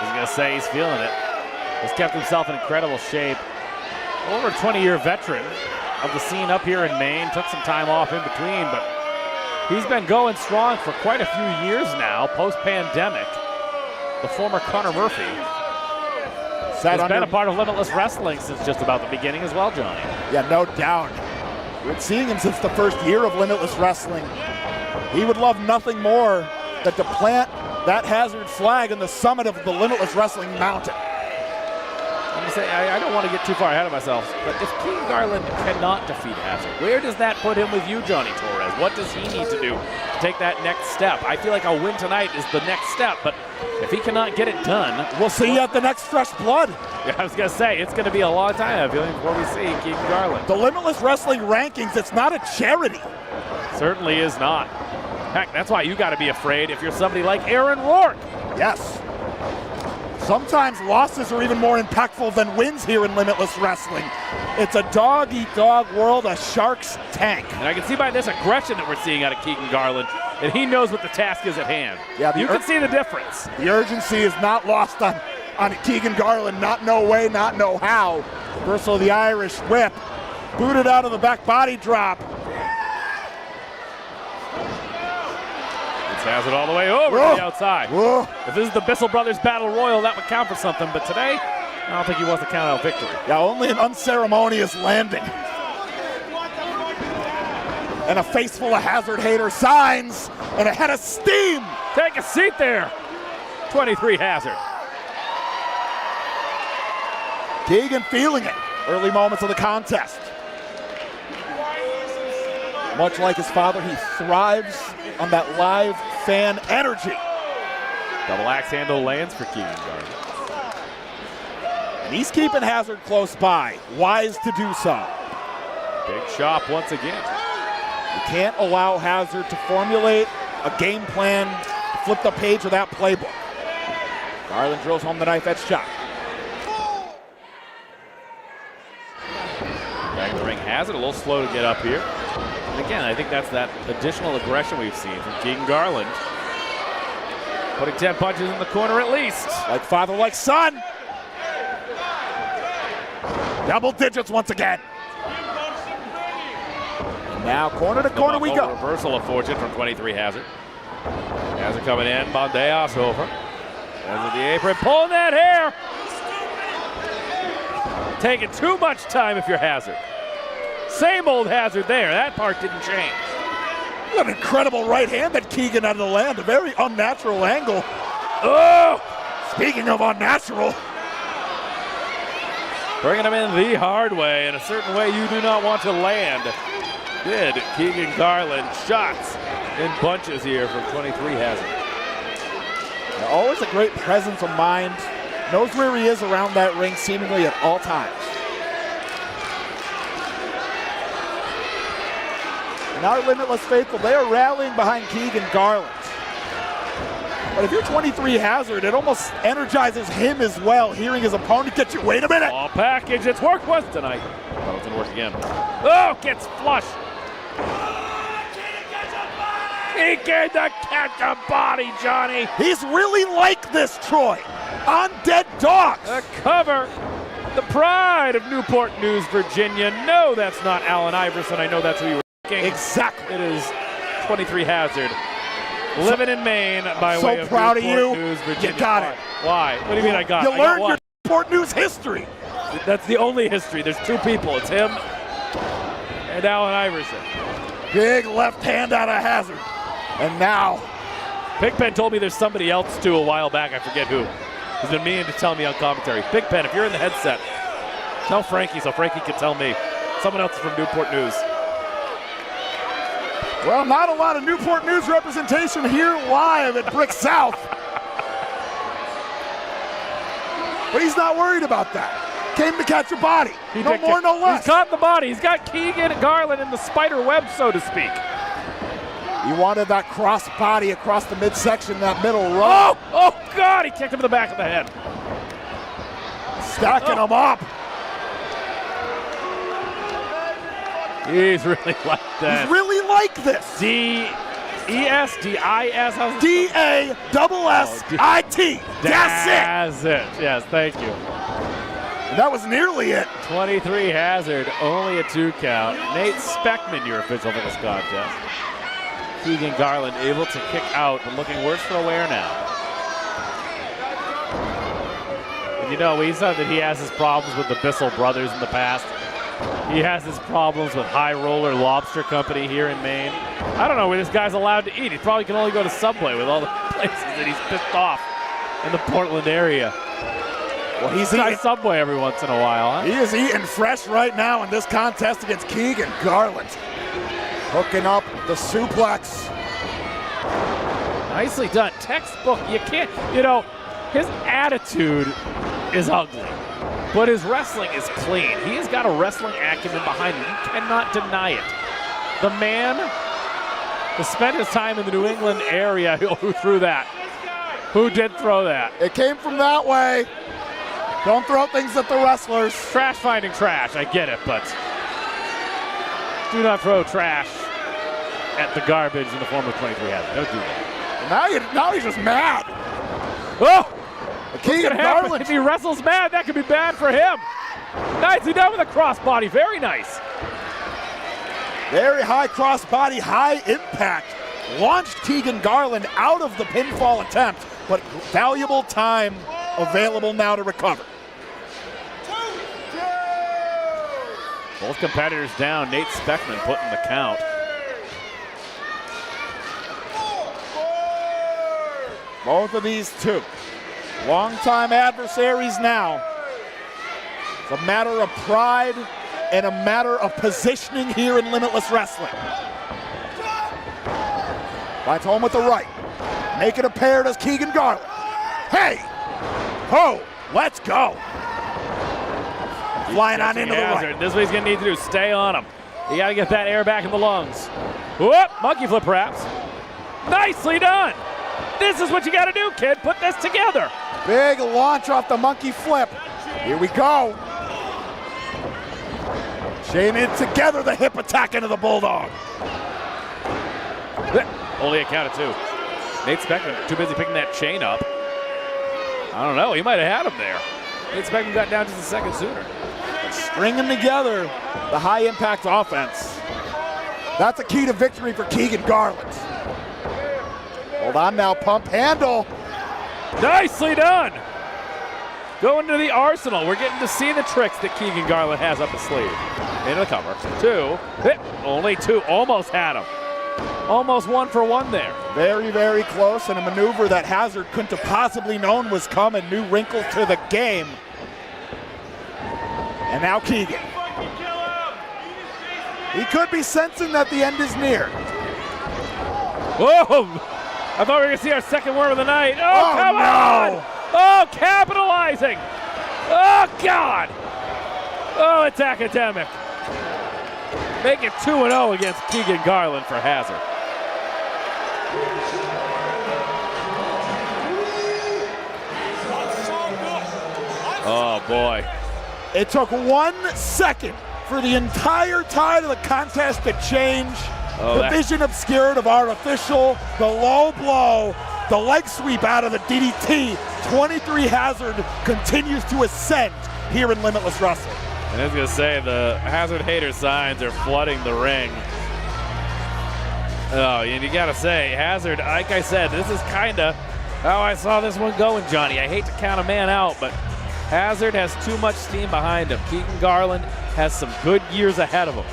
was gonna say he's feeling it. He's kept himself in incredible shape. Over a 20-year veteran of the scene up here in Maine. Took some time off in between, but he's been going strong for quite a few years now, post-pandemic. The former Connor Murphy has been a part of Limitless Wrestling since just about the beginning as well, Johnny. Yeah, no doubt. We've been seeing him since the first year of Limitless Wrestling. He would love nothing more than to plant that Hazard flag in the summit of the Limitless Wrestling mountain. I'm gonna say, I don't want to get too far ahead of myself, but if Keegan Garland cannot defeat Hazard, where does that put him with you, Johnny Torres? What does he need to do to take that next step? I feel like a win tonight is the next step, but if he cannot get it done, we'll see at the next Fresh Blood. Yeah, I was gonna say, it's gonna be a long time, I feel like, before we see Keegan Garland. The Limitless Wrestling rankings, it's not a charity. Certainly is not. Heck, that's why you gotta be afraid if you're somebody like Aaron Rourke. Yes. Sometimes losses are even more impactful than wins here in Limitless Wrestling. It's a dog-eat-dog world, a shark's tank. And I can see by this aggression that we're seeing out of Keegan Garland that he knows what the task is at hand. Yeah, you can see the difference. The urgency is not lost on Keegan Garland. Not no way, not no how. Reversal of the Irish whip. Booted out of the back body drop. Has it all the way over to the outside. Whoa. If this is the Bissell Brothers Battle Royal, that would count for something. But today, I don't think he wants to count out victory. Yeah, only an unceremonious landing. And a face full of Hazard hater signs and a head of steam. Take a seat there. 23 Hazard. Keegan feeling it. Early moments of the contest. Much like his father, he thrives on that live fan energy. Double axe handle lands for Keegan Garland. And he's keeping Hazard close by. Wise to do so. Big chop once again. You can't allow Hazard to formulate a game plan, flip the page of that playbook. Garland drills home the knife edge shot. Back in the ring, Hazard a little slow to get up here. And again, I think that's that additional aggression we've seen from Keegan Garland. Putting 10 punches in the corner at least. Like father, like son. Double digits once again. And now corner to corner we go. Reversal of fortune from 23 Hazard. Hazard coming in, Bandejas over. Hazard the apron, pulling that hair. Taking too much time if you're Hazard. Same old Hazard there. That part didn't change. An incredible right hand that Keegan had to land. A very unnatural angle. Oh! Speaking of unnatural. Bringing him in the hard way, in a certain way you do not want to land. Did Keegan Garland. Shots in bunches here from 23 Hazard. Always a great presence of mind. Knows where he is around that ring seemingly at all times. And our Limitless faithful, they are rallying behind Keegan Garland. But if you're 23 Hazard, it almost energizes him as well, hearing his opponent get you. Wait a minute! All package, it's worked once tonight. Oh, it's gonna work again. Oh, gets flush. He came to catch a body, Johnny. He's really like this, Troy. On Dead Dogs. A cover. The pride of Newport News, Virginia. No, that's not Allen Iverson. I know that's who you were thinking. Exactly. It is 23 Hazard. Living in Maine by so way of proud of Newport you. News, Virginia. You got it. Why? What do you mean I got it? You learned your Newport News history. That's the only history. There's two people. It's him and Allen Iverson. Big left hand out of Hazard. And now. Pigpen told me there's somebody else too a while back. I forget who. He's been meaning to tell me on commentary. Pigpen, if you're in the headset, tell Frankie so Frankie can tell me. Someone else from Newport News. Well, not a lot of Newport News representation here live at Brick South. But he's not worried about that. Came to catch a body. No more, no less. He's caught the body. He's got Keegan Garland in the spider web, so to speak. He wanted that cross body across the midsection, that middle row. Oh, God, he kicked him in the back of the head. Stacking him up. He's really like that. He's really like this. D-E-S, D-I-S. D-A-S-S-I-T. That's it. Yes, thank you. That was nearly it. 23 Hazard, only a 2 count. Nate Speckman, your official for this contest. Keegan Garland able to kick out, but looking worse for the wear now. And you know, we said that he has his problems with the BISSELL brothers in the past. He has his problems with High Roller Lobster Company here in Maine. I don't know where this guy's allowed to eat. He probably can only go to Subway with all the places that he's pissed off in the Portland area. Well, he's eating eating Subway every once in a while, huh? He is eating fresh right now in this contest against Keegan Garland. Hooking up the suplex. Nicely done. Textbook. You can't, you know, his attitude is ugly, but his wrestling is clean. He has got a wrestling acumen behind him. You cannot deny it. The man who spent his time in the New England area, who threw that? Who did throw that? It came from that way. Don't throw things at the wrestlers. Trash finding trash. I get it, but do not throw trash at the garbage in the form of 23 Hazard. Don't do that. Now he's just mad. Oh! Keegan Garland. If he wrestles mad, that could be bad for him. Nicely done with a crossbody. Very nice. Very high crossbody, high impact. Launched Keegan Garland out of the pinfall attempt, but valuable time available now to recover. Both competitors down. Nate Speckman putting the count. Both of these two, longtime adversaries now. It's a matter of pride and a matter of positioning here in Limitless Wrestling. Lights home with the right. Make it a pair does Keegan Garland. Hey! Ho! Let's go! Flying on into the right. This is what he's going to need to do. Stay on him. You got to get that air back in the lungs. Whoop! Monkey flip perhaps. Nicely done! This is what you got to do, kid. Put this together. Big launch off the monkey flip. Here we go. Chaining together the hip attack into the Bulldog. Only a count of 2. Nate Speckman too busy picking that chain up. I don't know. He might have had him there. Nate Speckman got down just a second sooner. Stringing together the high impact offense. That's a key to victory for Keegan Garland. Hold on now, pump handle. Nicely done. Going to the arsenal. We're getting to see the tricks that Keegan Garland has up his sleeve. Into the cover. 2. Only 2. Almost had him. Almost 1 for 1 there. Very, very close, and a maneuver that Hazard couldn't have possibly known was coming. New wrinkle to the game. And now Keegan. He could be sensing that the end is near. Whoa! I thought we were going to see our second worm of the night. Oh, come on! Oh, capitalizing! Oh, God! Oh, it's academic. Make it 2-0 against Keegan Garland for Hazard. Oh, boy. It took 1 second for the entire tide of the contest to change. The vision obscured of our official, the low blow, the leg sweep out of the DDT. 23 Hazard continues to ascend here in Limitless Wrestling. And I was going to say, the Hazard hater signs are flooding the ring. Oh, and you got to say, Hazard, like I said, this is kind of how I saw this one going, Johnny. I hate to count a man out, but Hazard has too much steam behind him. Keegan Garland has some good years ahead of him.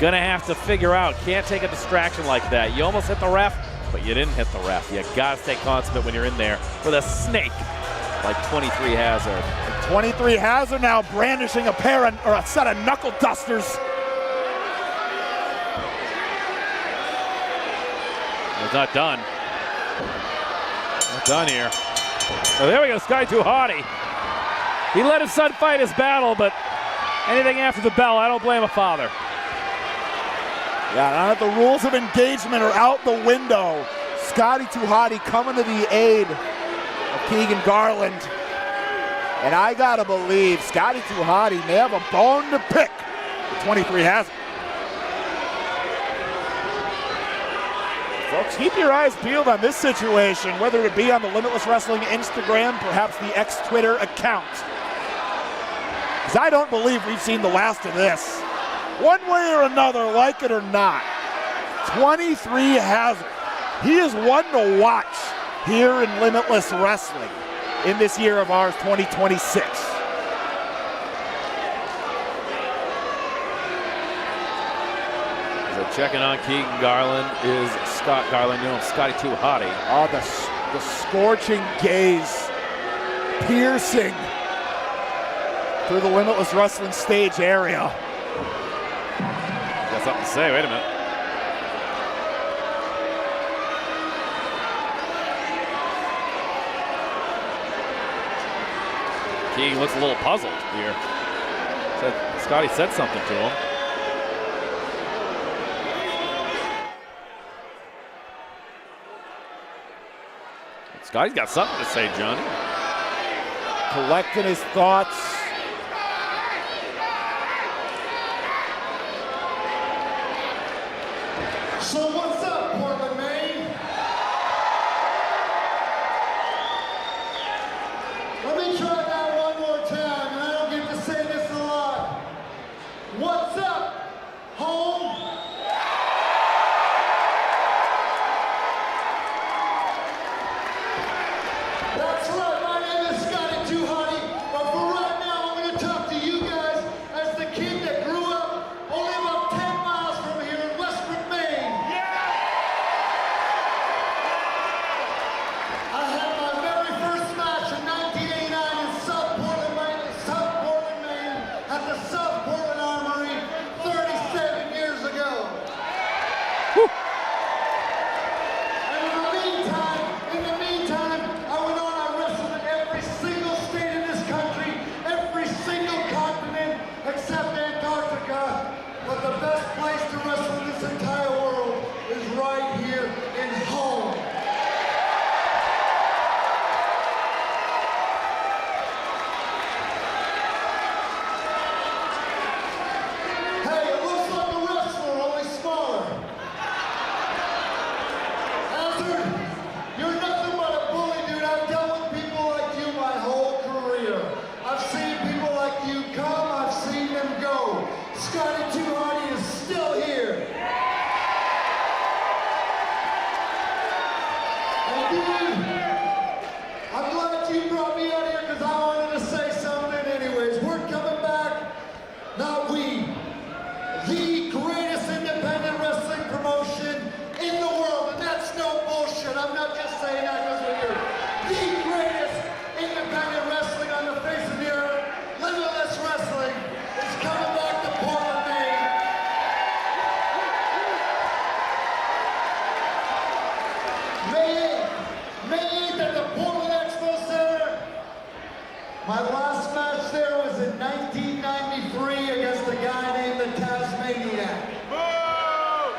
Gonna have to figure out, can't take a distraction like that. You almost hit the ref, but you didn't hit the ref. You gotta stay consummate when you're in there with a snake like 23 Hazard. 23 Hazard now brandishing a set of knuckle dusters. It's not done. Not done here. Oh, there we go, Sky Too Hottie. He let his son fight his battle, but anything after the bell, I don't blame a father. Yeah, now that the rules of engagement are out the window, Scotty Too Hottie coming to the aid of Keegan Garland. And I gotta believe Scotty Too Hottie may have a bone to pick. The 23 Hazard. Folks, keep your eyes peeled on this situation, whether it be on the Limitless Wrestling Instagram, perhaps the X-Twitter account. Because I don't believe we've seen the last of this. One way or another, like it or not, 23 Hazard. He is one to watch here in Limitless Wrestling in this year of ours, 2026. So checking on Keegan Garland is Scott Garland, known as Scotty Too Hottie. Oh, the scorching gaze, piercing through the Limitless Wrestling stage area. Got something to say, wait a minute. Keegan looks a little puzzled here. Scotty said something to him. Scotty's got something to say, Johnny. Collecting his thoughts. So what's up, Portland, Maine? Let me try that one more time, and I don't get to say this a lot. What's up, home? That's right, my name is Scotty Too Hottie, but for right now, I'm going to talk to you guys as the kid that grew up only about 10 miles from here in Westford, Maine.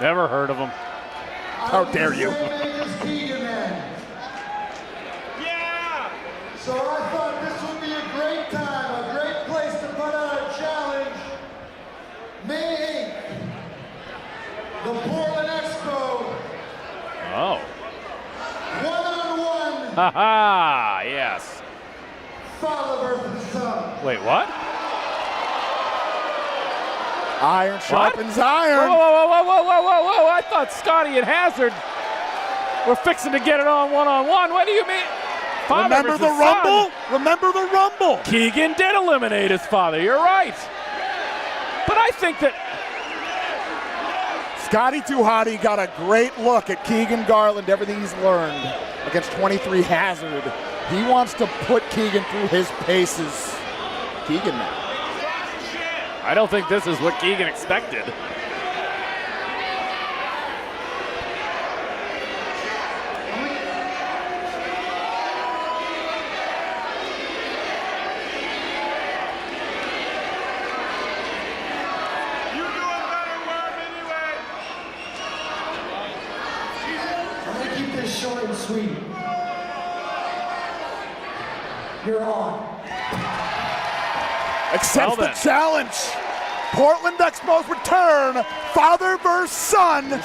Never heard of him. How dare you. Yeah! So I thought this would be a great time, a great place to put out a challenge. May 8th, the Portland Expo, Oh. one-on-one, Haha, yes. Father versus Son. Wait, what? Iron sharpens iron. Whoa, whoa, whoa, whoa, whoa, whoa, whoa. I thought Scotty and Hazard were fixing to get it on one-on-one. What do you mean? Father Remember versus the son. Rumble? Remember the Rumble? Keegan did eliminate his father. You're right. But I think that Scotty Too Hottie got a great look at Keegan Garland, everything he's learned against 23 Hazard. He wants to put Keegan through his paces. Keegan now. I don't think this is what Keegan expected. You're doing better, Worm, anyway. I'm gonna keep this short and sweet. You're on. Accepts Well the then. challenge. Portland Expo's return. Father versus son.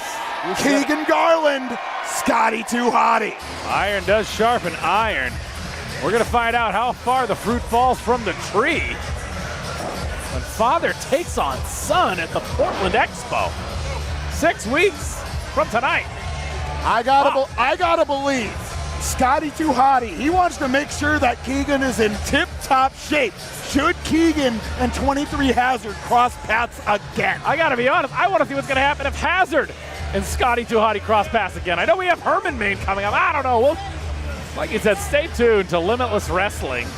Keegan Garland. Scotty Too Hottie. Iron does sharpen iron. We're going to find out how far the fruit falls from the tree when father takes on son at the Portland Expo. 6 weeks from tonight. I gotta believe Scotty Too Hottie. He wants to make sure that Keegan is in tip-top shape. Should Keegan and 23 Hazard cross paths again? I got to be honest, I want to see what's going to happen if Hazard and Scotty Too Hottie cross paths again. I know we have Herman Main coming up. I don't know. Well, like you said, stay tuned to Limitless Wrestling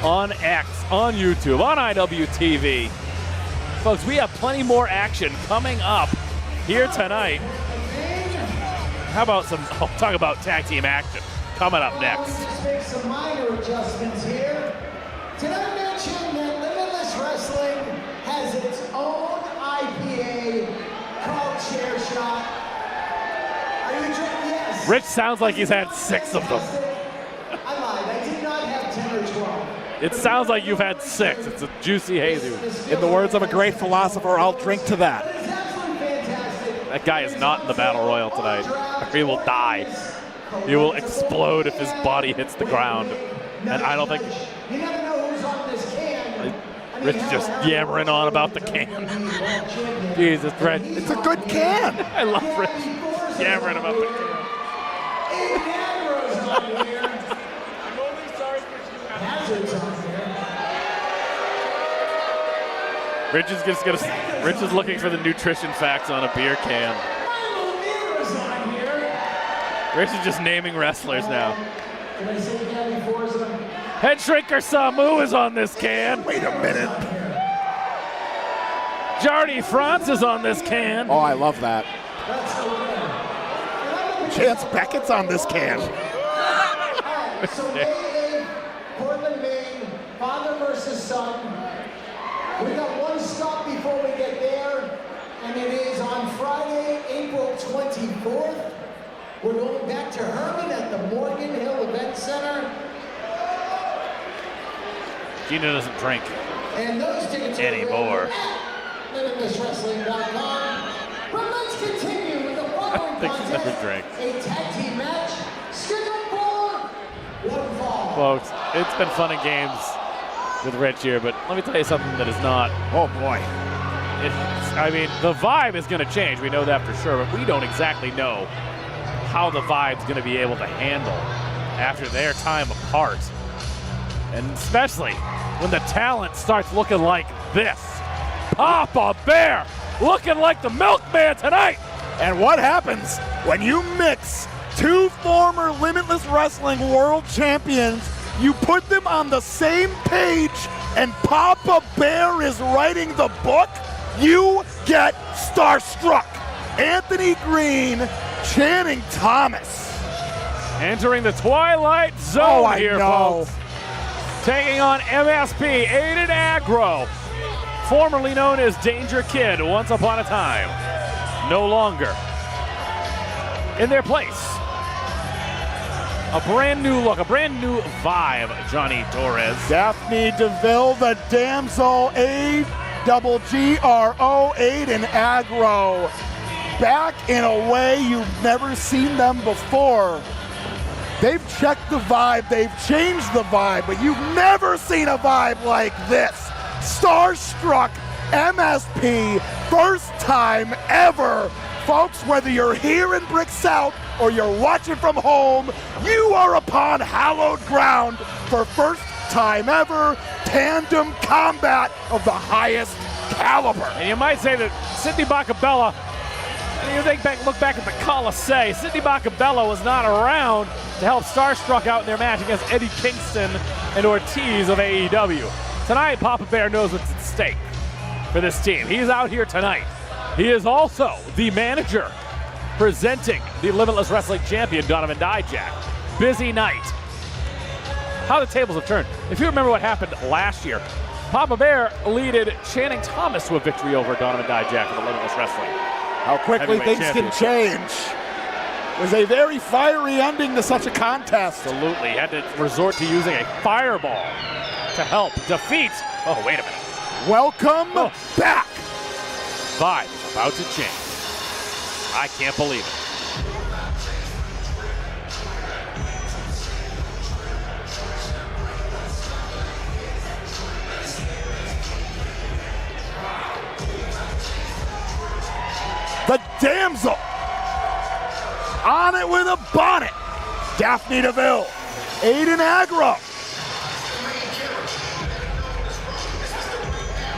on X, on YouTube, on IWTV. Folks, we have plenty more action coming up here tonight. How about talk about tag team action coming up next. We'll just make some minor adjustments here. Did I mention that Limitless Wrestling has its own IPA called Chair Shot? Are you drinking? Yes. Rich sounds like he's had 6 of them. I lied. I did not have 10 or 12. It sounds like you've had 6. It's a juicy Jesus. In the words of a great philosopher, I'll drink to that. It's absolutely fantastic. That guy is not in the Battle Royal tonight. He will die. He will explode if his body hits the ground. And I don't think You never know who's on this can. Rich is just yammering on about the can. Jesus, Rich. It's a good can. I love Rich yammering about the can. I'm only sorry because you have Hazard's on here. Rich is looking for the nutrition facts on a beer can. Miro's on here. Rich is just naming wrestlers now. Did I say Gabby Forza? Head Shrinker Samu is on this can. Wait a minute. Jardy France is on this can. Oh, I love that. That's so good. Chance Beckett's on this can. Alright, so May 8th, Portland, Maine, father versus son. We got one stop before we get there, and it is on Friday, April 24th. We're going back to Herman at the Morgan Hill Event Center. Gina doesn't drink. And those tickets are Anymore. available at limitlesswrestling.com. But let's continue with the following think she's never contest. drank. A tag team match scheduled for one fall. Folks, it's been fun and games with Rich here, but let me tell you something that is not. Oh boy. I mean, the vibe is going to change. We know that for sure, but we don't exactly know how the vibe's going to be able to handle after their time apart. And especially when the talent starts looking like this. Papa Bear looking like the milkman tonight. And what happens when you mix two former Limitless Wrestling world champions, you put them on the same page, and Papa Bear is writing the book? You get Starstruck. Anthony Green, Channing Thomas. Entering the Twilight Zone I here, know. folks. Taking on MSP, Aiden Agro, formerly known as Danger Kid once upon a time. no longer. In their place, a brand new look, a brand new vibe, Johnny Torres. Daphne DeVille, the damsel, A-double-G-R-O, Aiden Agro. Back in a way you've never seen them before. They've checked the vibe, they've changed the vibe, but you've never seen a vibe like this. Starstruck MSP, first time ever. Folks, whether you're here in Brick South or you're watching from home, you are upon hallowed ground for first time ever tandem combat of the highest caliber. And you might say that Sydney Bacabella, and you look back at the Colisee, Sydney Bacabella was not around to help Starstruck out in their match against Eddie Kingston and Ortiz of AEW. Tonight, Papa Bear knows what's at stake for this team. He's out here tonight. He is also the manager presenting the Limitless Wrestling Champion, Donovan Dijak. Busy night. How the tables have turned. If you remember what happened last year, Papa Bear leaded Channing Thomas to a victory over Donovan Dijak in the Limitless Wrestling. How quickly things can change. It was a very fiery ending to such a contest. Absolutely. Had to resort to using a fireball to help defeat. Oh, wait a minute. Welcome back. Vibe is about to change. I can't believe it. The damsel on it with a bonnet. Daphne DeVille, Aiden Agro.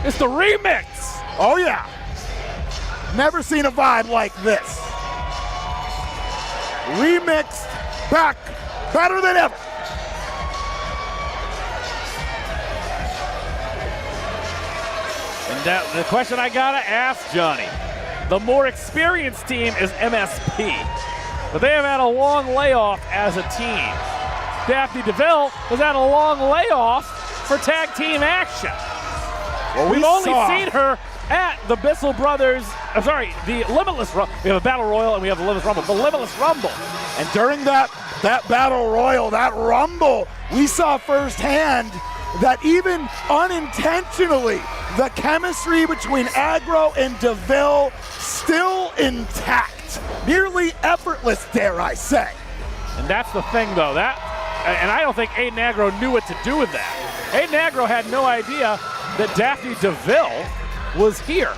It's the remix. Oh yeah. Never seen a vibe like this. Remixed back better than ever. And the question I gotta ask, Johnny, the more experienced team is MSP, but they have had a long layoff as a team. Daphne DeVille has had a long layoff for tag team action. Well, We've only seen her at the BISSELL Brothers, the Limitless Rumble. We have a Battle Royal and we have the Limitless Rumble. The Limitless Rumble. And during that Battle Royal, that Rumble, we saw firsthand that even unintentionally, the chemistry between Agro and DeVille still intact. Nearly effortless, dare I say. And that's the thing, though. And I don't think Aiden Agro knew what to do with that. Aiden Agro had no idea that Daphne DeVille was here.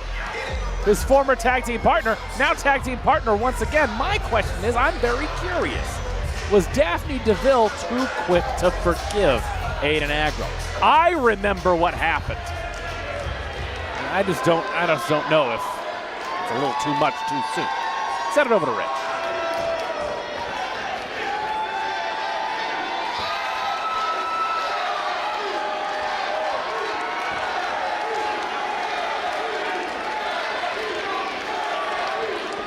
His former tag team partner, now tag team partner once again. My question is, I'm very curious. Was Daphne DeVille too quick to forgive Aiden Agro? I remember what happened. I just don't know if it's a little too much too soon. Send it over to Rich.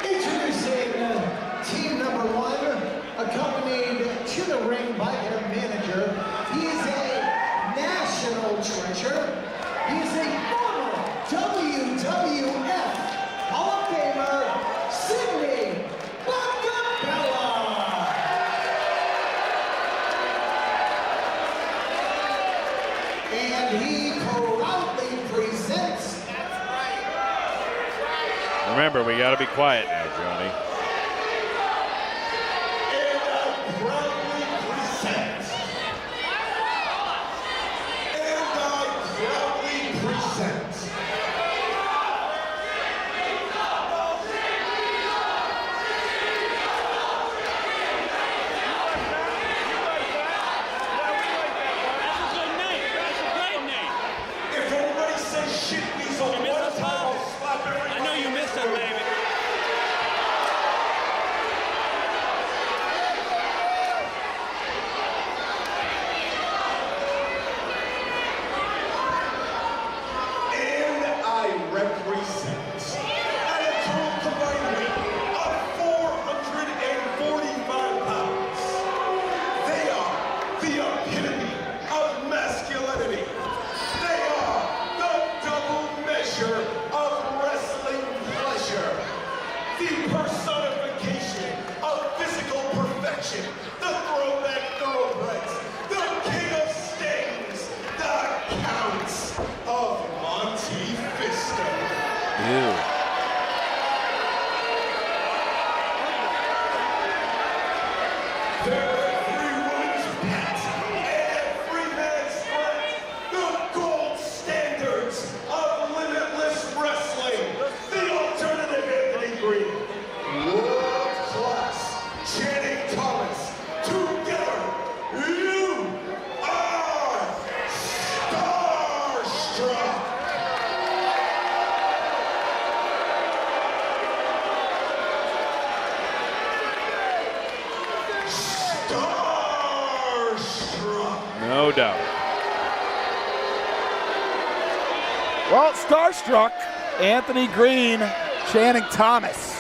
Introducing team number one, accompanied to the ring by their manager. He is a national treasure. He is a former WWF Hall of Famer, Sydney Bacabella. And he proudly presents. Remember, we gotta be quiet now, Johnny. If everybody says shit means a one time, I'll slap everybody. I know you missed that, baby. attraction, the throwback thoroughbreds, the king of stings, the Counts of Monte Fisto. Ew. They're everyone's pet, every man's friend, the gold standards of Limitless Wrestling, the alternative Anthony Green, world class Channing Thomas. Together, you are Starstruck. Starstruck. No doubt. Well, Starstruck, Anthony Green, Channing Thomas.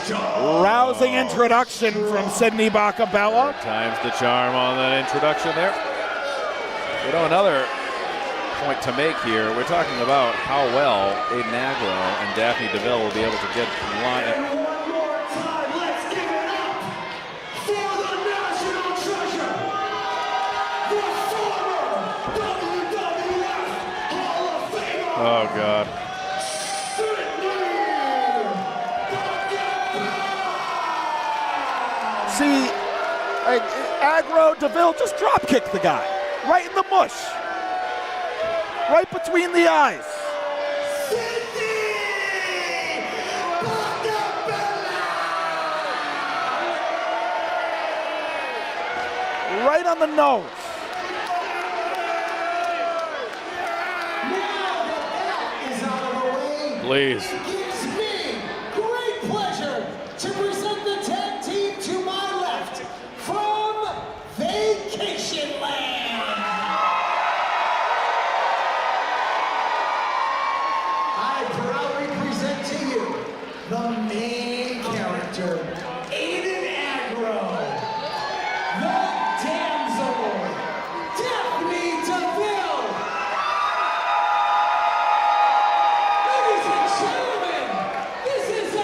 Rousing introduction from Sydney Bacabella. Times the charm on that introduction there. You know, another point to make here, we're talking about how well Aiden Agro and Daphne DeVille will be able to get in line. And one more time, let's give it up for the national treasure, the former WWF Hall of Famer. Oh, God. See, Agro, DeVille just drop kicked the guy. Right in the mush. Right between the eyes. Right on the nose. Now that is out of the way, Please. it gives me great pleasure to present the tag team to my left from Vacation Land. I proudly present to you the main character, Aiden Agro, the damsel, Daphne DeVille. Ladies and gentlemen, this is a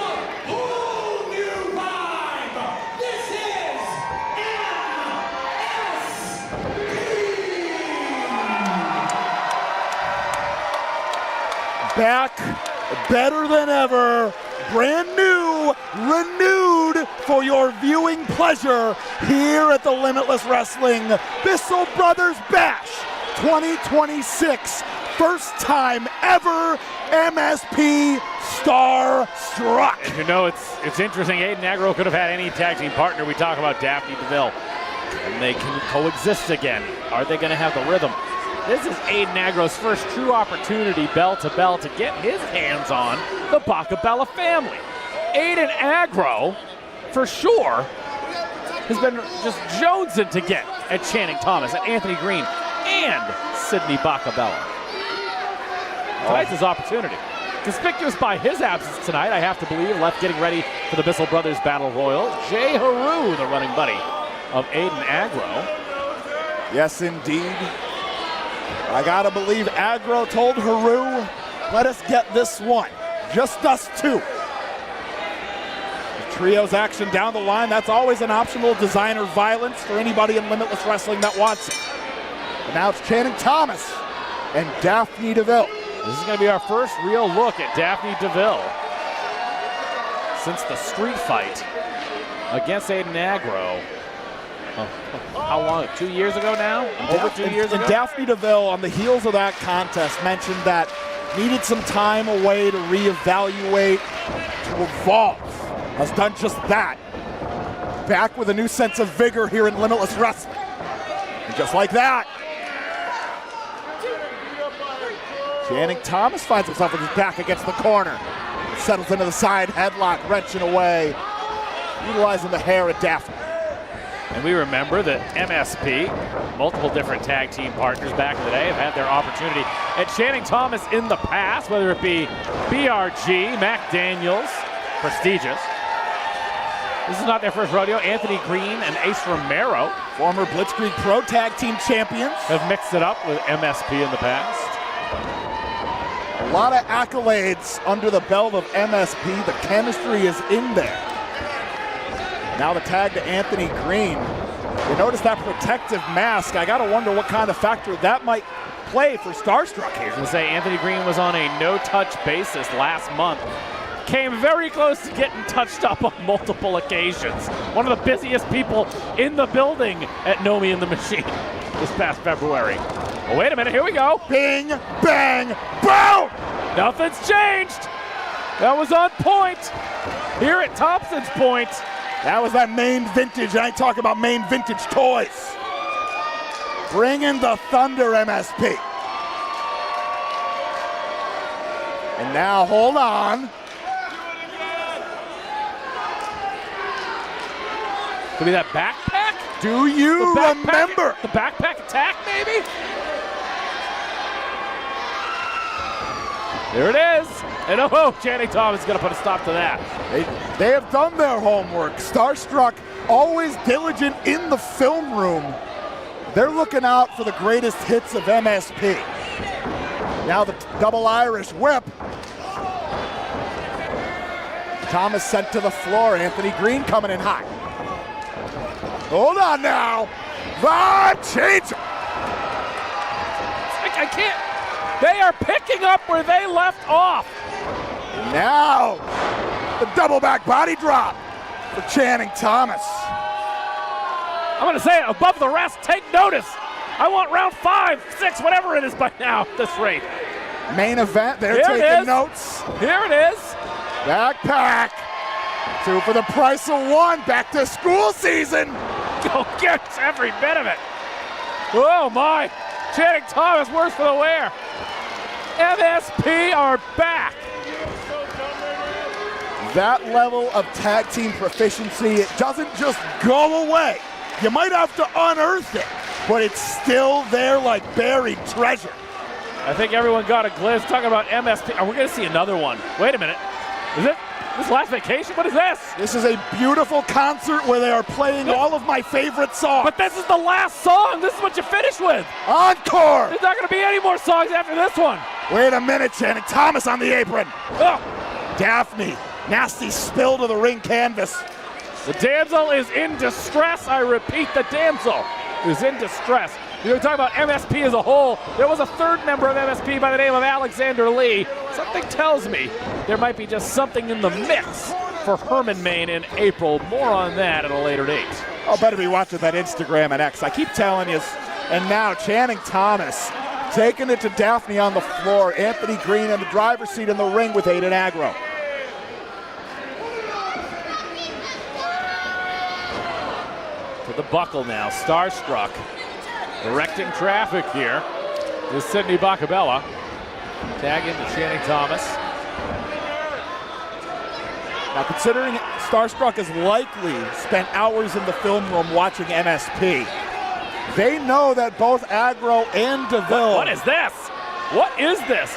whole new vibe. This is MSP. Back, better than ever, brand new, renewed for your viewing pleasure here at the Limitless Wrestling BISSELL Brothers Bash 2026. First time ever MSP Starstruck. And you know, it's interesting. Aiden Agro could have had any tag team partner. We talk about Daphne DeVille. And they can coexist again. Are they going to have the rhythm? This is Aiden Agro's first true opportunity, bell to bell, to get his hands on the Bacabella family. Aiden Agro, for sure, has been just jonesing to get at Channing Thomas, at Anthony Green, and Sydney Bacabella. Tonight's his opportunity. Conspicuous by his absence tonight, I have to believe, left getting ready for the BISSELL Brothers Battle Royal. Jay Haru, the running buddy of Aiden Agro. Yes, indeed. I gotta believe Agro told Haru, let us get this one. Just us two. The trios action down the line, that's always an optional designer violence for anybody in Limitless Wrestling that wants it. And now it's Channing Thomas and Daphne DeVille. This is going to be our first real look at Daphne DeVille since the street fight against Aiden Agro. How long? 2 years ago now? Over 2 years ago? And Daphne DeVille, on the heels of that contest, mentioned that needed some time away to reevaluate, to evolve. Has done just that. Back with a new sense of vigor here in Limitless Wrestling. And just like that, Channing Thomas finds himself with his back against the corner. Settles into the side headlock, wrenching away, utilizing the hair of Daphne. And we remember that MSP, multiple different tag team partners back in the day, have had their opportunity at Channing Thomas in the past, whether it be BRG, Mac Daniels, prestigious. This is not their first rodeo. Anthony Green and Ace Romero, former Blitzkrieg Pro Tag Team champions, have mixed it up with MSP in the past. A lot of accolades under the belt of MSP. The chemistry is in there. Now the tag to Anthony Green. You notice that protective mask. I gotta wonder what kind of factor that might play for Starstruck here. I was gonna say Anthony Green was on a no-touch basis last month. Came very close to getting touched up on multiple occasions. One of the busiest people in the building at Nomi and the Machine this past February. Oh, wait a minute, here we go. Bing, bang, boom! Nothing's changed. That was on point. Here at Thompson's point. That was that Maine vintage. I ain't talking about Maine vintage toys. Bring in the Thunder, MSP. And now, hold on. Could be that backpack? Do you remember? The backpack attack, maybe? There it is. And oh, Channing Thomas is going to put a stop to that. They have done their homework. Starstruck, always diligent in the film room. They're looking out for the greatest hits of MSP. Now the double Irish whip. Thomas sent to the floor. Anthony Green coming in hot. Hold on now. Vibe changer. I can't. They are picking up where they left off. Now, the double back body drop for Channing Thomas. I'm going to say it above the rest. Take notice. I want round 5, 6, whatever it is by now at this rate. Main event. They're Here taking notes. Here it is. Backpack. 2 for the price of 1. Back to school season. Go get every bit of it. Oh my. Channing Thomas, worse for the wear. MSP are back. That level of tag team proficiency, it doesn't just go away. You might have to unearth it, but it's still there like buried treasure. I think everyone got a glimpse talking about MSP. Are we going to see another one? Wait a minute. Is it this last vacation? What is this? This is a beautiful concert where they are playing all of my favorite songs. But this is the last song. This is what you finish with. Encore! There's not going to be any more songs after this one. Wait a minute, Channing Thomas on the apron. Oh. Daphne, nasty spill to the ring canvas. The damsel is in distress. I repeat, the damsel is in distress. You're talking about MSP as a whole. There was a third member of MSP by the name of Alexander Lee. Something tells me there might be just something in the mix for Herman, Maine in April. More on that at a later date. Oh, better be watching that Instagram and X. I keep telling you. And now Channing Thomas taking it to Daphne on the floor. Anthony Green in the driver's seat in the ring with Aiden Agro. To the buckle now, Starstruck. Directing traffic here is Sidney Bacabella. Tag into Channing Thomas. Now, considering Starstruck has likely spent hours in the film room watching MSP, they know that both Agro and DeVille. What is this? What is this?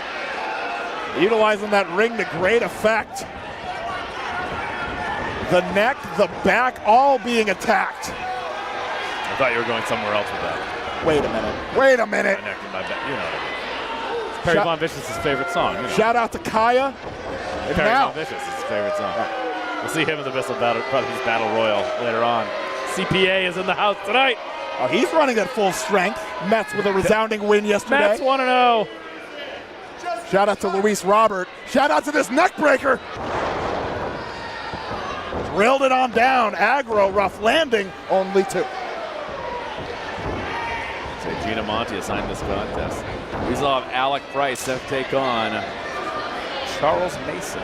Utilizing that ring to great effect. The neck, the back, all being attacked. I thought you were going somewhere else with that. Wait a minute. Wait a minute. My neck and my back. You know what I mean. It's Perry Von Vicious's favorite song. You know. Shout out to Kaya. Perry Von Vicious is his favorite song. We'll see him in the BISSELL Battle Royal later on. CPA is in the house tonight. Oh, he's running at full strength. Mets with a resounding win yesterday. Mets 1-0. Shout out to Luis Robert. Shout out to this neck breaker. Drilled it on down. Agro, rough landing, only 2. Gina Monti assigned this contest. We still have Alec Price set to take on Charles Mason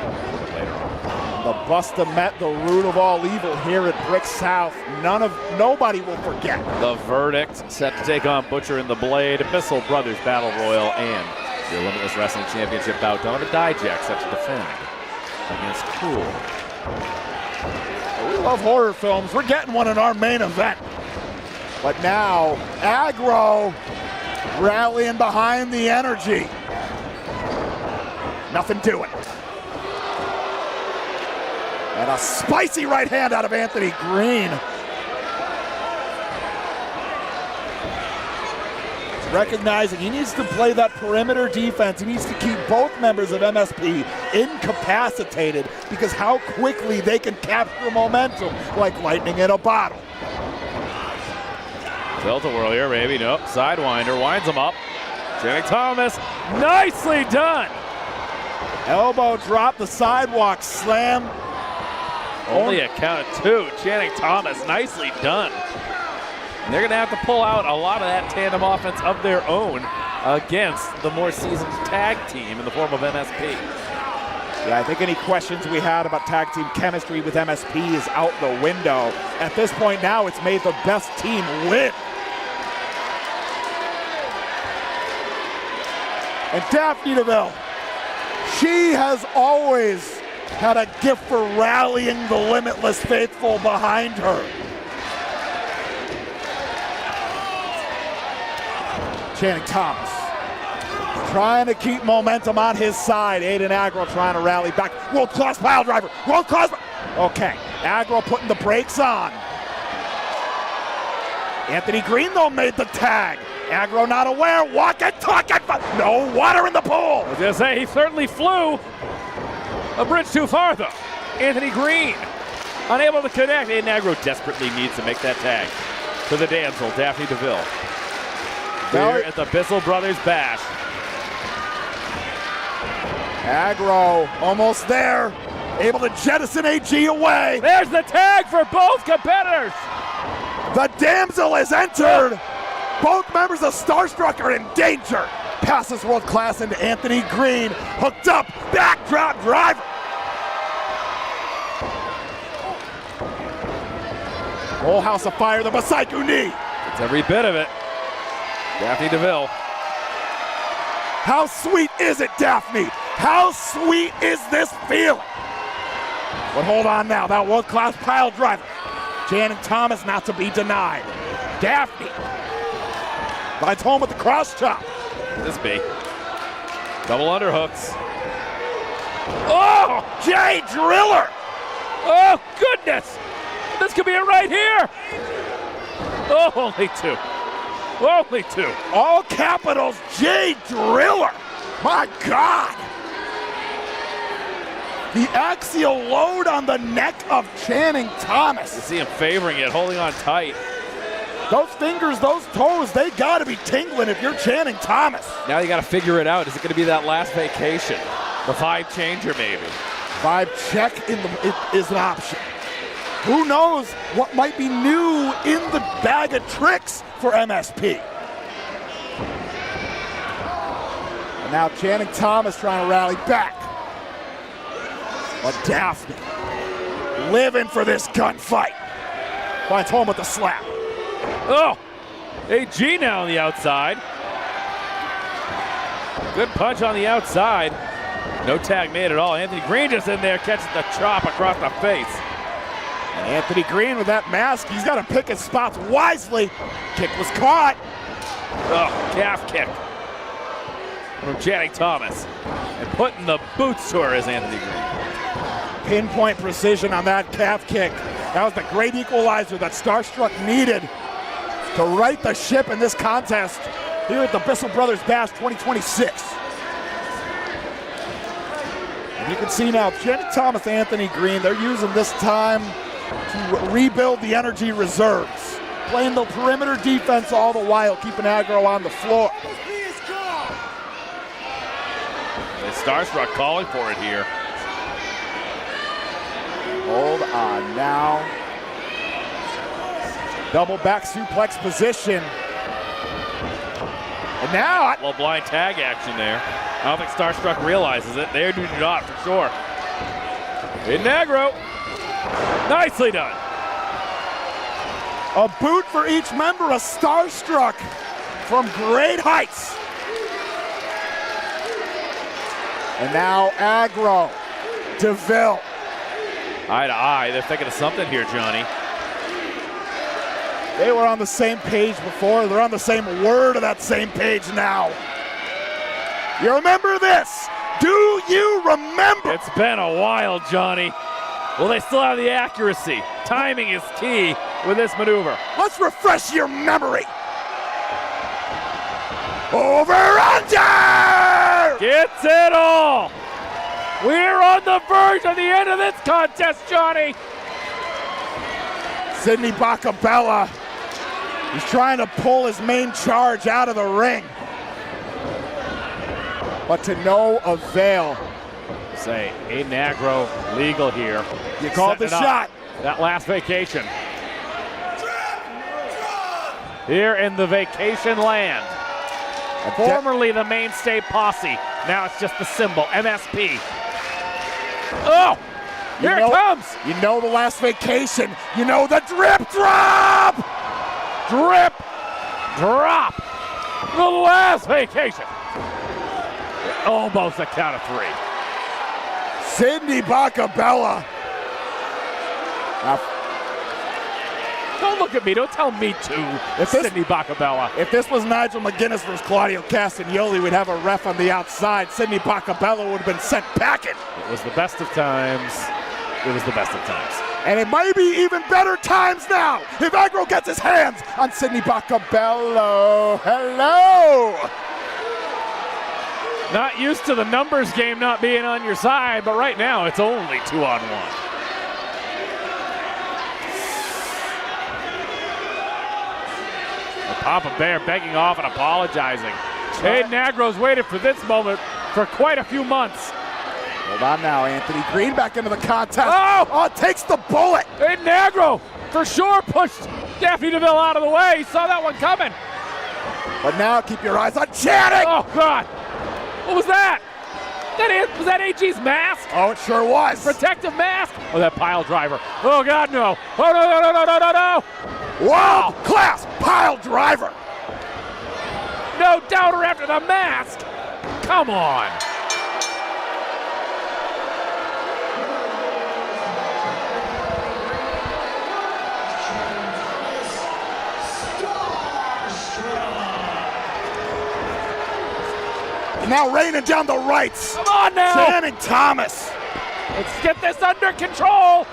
later on. The Busta Met, the root of all evil here at Brick South. Nobody will forget. The Verdict set to take on Butcher and the Blade, BISSELL Brothers Battle Royal, and your Limitless Wrestling Championship bout. Donovan Dijak set to defend against Cool. We love horror films. We're getting one in our main event. But now, Agro rallying behind the energy. Nothing to it. And a spicy right hand out of Anthony Green. recognizing he needs to play that perimeter defense. He needs to keep both members of MSP incapacitated because how quickly they can capture momentum like lightning in a bottle. Tilt-a-whirl here, maybe. Nope. Sidewinder winds him up. Channing Thomas, nicely done. Elbow drop, the sidewalk slam. Only a count of 2. Channing Thomas, nicely done. And they're going to have to pull out a lot of that tandem offense of their own against the more seasoned tag team in the form of MSP. Yeah, I think any questions we had about tag team chemistry with MSP is out the window. At this point now, it's made the best team win. And Daphne DeVille, she has always had a gift for rallying the Limitless faithful behind her. Channing Thomas trying to keep momentum on his side. Aiden Agro trying to rally back. World-class pile driver. World-class. Okay, Agro putting the brakes on. Anthony Green, though, made the tag. Agro not aware. Walking, talking. No water in the pool. I was going to say, he certainly flew a bridge too far, though. Anthony Green unable to connect. Aiden Agro desperately needs to make that tag to the damsel, Daphne DeVille. Here at the Bissell Brothers Bash. Agro almost there. Able to jettison AG away. There's the tag for both competitors. The damsel is entered. Both members of Starstruck are in danger. Passes world class into Anthony Green. Hooked up. Backdrop driver. Whole house of fire. The Masaiku knee. It's every bit of it. Daphne DeVille. How sweet is it, Daphne? How sweet is this feeling? But hold on now, that world-class pile driver. Channing Thomas not to be denied. Daphne finds home with the cross chop. This be. Double underhooks. Oh, Jay Driller. Oh, goodness. This could be it right here. Oh, only 2. Only 2. All capitals, Jay Driller. My God. The axial load on the neck of Channing Thomas. You see him favoring it, holding on tight. Those fingers, those toes, they gotta be tingling if you're Channing Thomas. Now you gotta figure it out. Is it gonna be that last vacation? The 5 changer maybe? 5 check is an option. Who knows what might be new in the bag of tricks for MSP. And now Channing Thomas trying to rally back. But Daphne living for this gunfight. Finds home with the slap. Oh, AG now on the outside. Good punch on the outside. No tag made at all. Anthony Green just in there catches the chop across the face. And Anthony Green with that mask, he's got to pick his spots wisely. Kick was caught. Oh, calf kick from Channing Thomas. And putting the boots to her is Anthony Green. Pinpoint precision on that calf kick. That was the great equalizer that Starstruck needed to right the ship in this contest here at the Bissell Brothers Bash 2026. And you can see now, Channing Thomas, Anthony Green, they're using this time to rebuild the energy reserves. Playing the perimeter defense all the while, keeping aggro on the floor. And Starstruck calling for it here. Hold on now. Double back suplex position. And now, A little blind tag action there. I don't think Starstruck realizes it. They do not for sure. In aggro. Nicely done. a boot for each member of Starstruck from great heights. And now Agro, DeVille. Eye to eye, they're thinking of something here, Johnny. They were on the same page before. They're on the same word of that same page now. You remember this? Do you remember? It's been a while, Johnny. Well, they still have the accuracy. Timing is key with this maneuver. Let's refresh your memory. Over under! Gets it all. We're on the verge of the end of this contest, Johnny. Sidney Bacabella, he's trying to pull his main charge out of the ring, but to no avail. Say, a Negro legal here. You called the shot. That last vacation. Here in the vacation land. Formerly the mainstay posse. Now it's just the symbol, MSP. Oh! Here it comes! You know the last vacation. You know the drip drop! Drip drop! The last vacation. Almost a count of 3. Sidney Bacabella. Don't look at me. Don't tell me to, Sidney Bacabella. If this was Nigel McGuinness versus Claudio Castagnoli, we'd have a ref on the outside. Sidney Bacabella would have been sent packing. It was the best of times. It was the best of times. And it might be even better times now if Agro gets his hands on Sidney Bacabella. Hello! Not used to the numbers game not being on your side, but right now it's only 2-on-1. Papa Bear begging off and apologizing. Aiden Agro's waited for this moment for quite a few months. Hold on now, Anthony Green back into the contest. Oh, takes the bullet. Aiden Agro for sure pushed Daphne DeVille out of the way. He saw that one coming. But now keep your eyes on Channing. Oh, God. What was that? Was that AG's mask? Oh, it sure was. Protective mask? Oh, that pile driver. Oh, God, no. Oh, no. Wow, class pile driver. No doubter after the mask. Come on. Now raining down the rights. Come on now. Channing Thomas. Let's get this under control.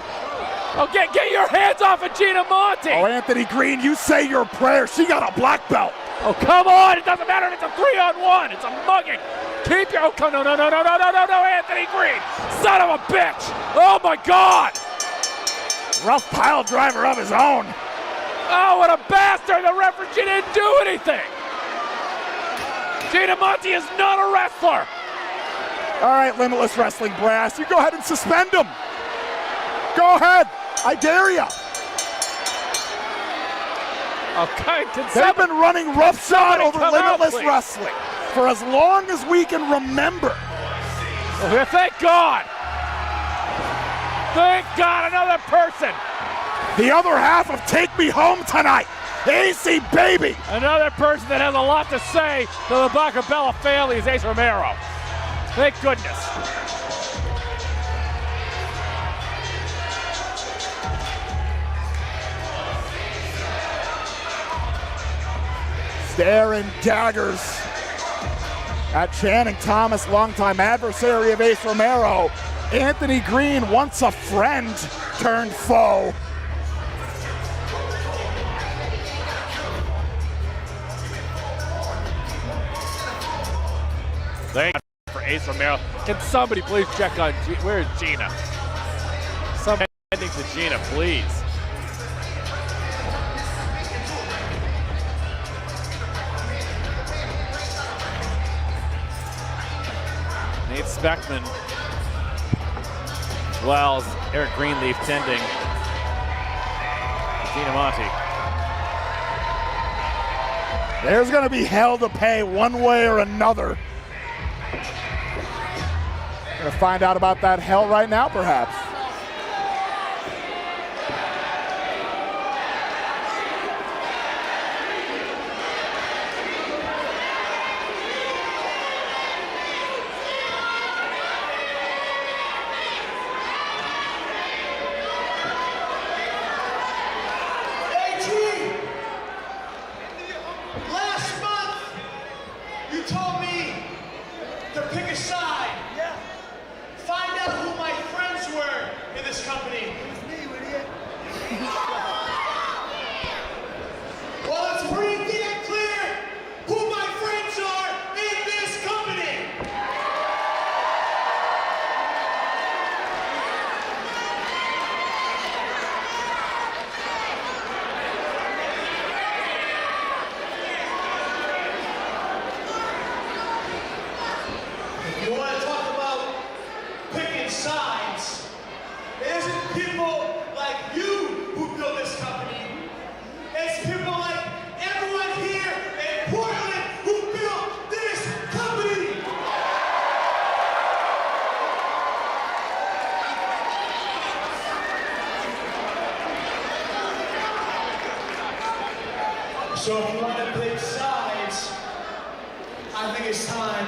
Oh, get your hands off of Gina Monty. Oh, Anthony Green, you say your prayer. She got a black belt. Oh, come on. It doesn't matter if it's a 3-on-1. It's a mugging. Keep your, oh, no, Anthony Green. Son of a bitch. Oh, my God. Rough pile driver of his own. Oh, what a bastard. The referee didn't do anything. Gina Monty is not a wrestler. All right, Limitless Wrestling Brass, you go ahead and suspend him. Go ahead. I dare you. Okay, they've been running roughshod over Limitless Wrestling for as long as we can remember. Oh, thank God. Thank God, another person. The other half of Take Me Home Tonight. AC baby. Another person that has a lot to say to the Bacabella family is Ace Romero. Thank goodness. Staring daggers at Channing Thomas, longtime adversary of Ace Romero. Anthony Green, once a friend turned foe. Thank you for Ace Romero. Can somebody please check on where is Gina? Somebody sending to Gina, please. Nate Speckman, as well as Eric Greenleaf tending Gina Monty. There's going to be hell to pay one way or another. Going to find out about that hell right now, perhaps. Last month, you told me to pick a side. Yeah. Find out who my friends were in this company. It was me, idiot. Well, it's pretty damn clear who my friends are. So if you want to pick sides, I think it's time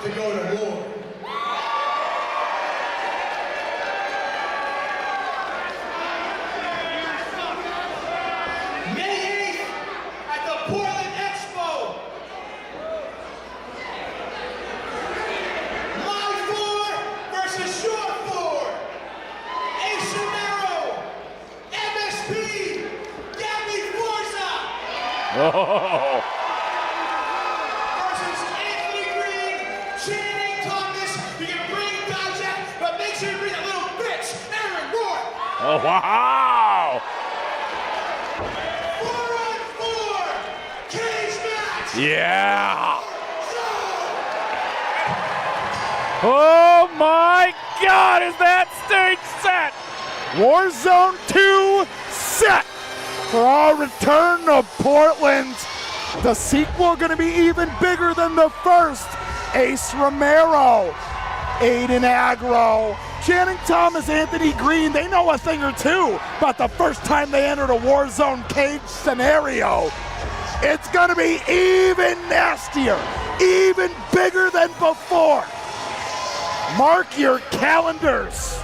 to go to war. May 8th at the Portland Expo. My four versus your four. Miro, MSP, Gabby Forza. Oh. Versus Anthony Green, Channing Thomas. You can bring Dijak, but make sure you bring a little bitch, Aaron Rourke. Oh, wow. 4-on-4 cage match. Yeah. Oh my God, is that stage set? Warzone 2 set for our return to Portland. The sequel going to be even bigger than the first. Ace Romero, Aiden Agro, Channing Thomas, Anthony Green, they know a thing or two about the first time they entered a Warzone cage scenario. It's going to be even nastier, even bigger than before. Mark your calendars.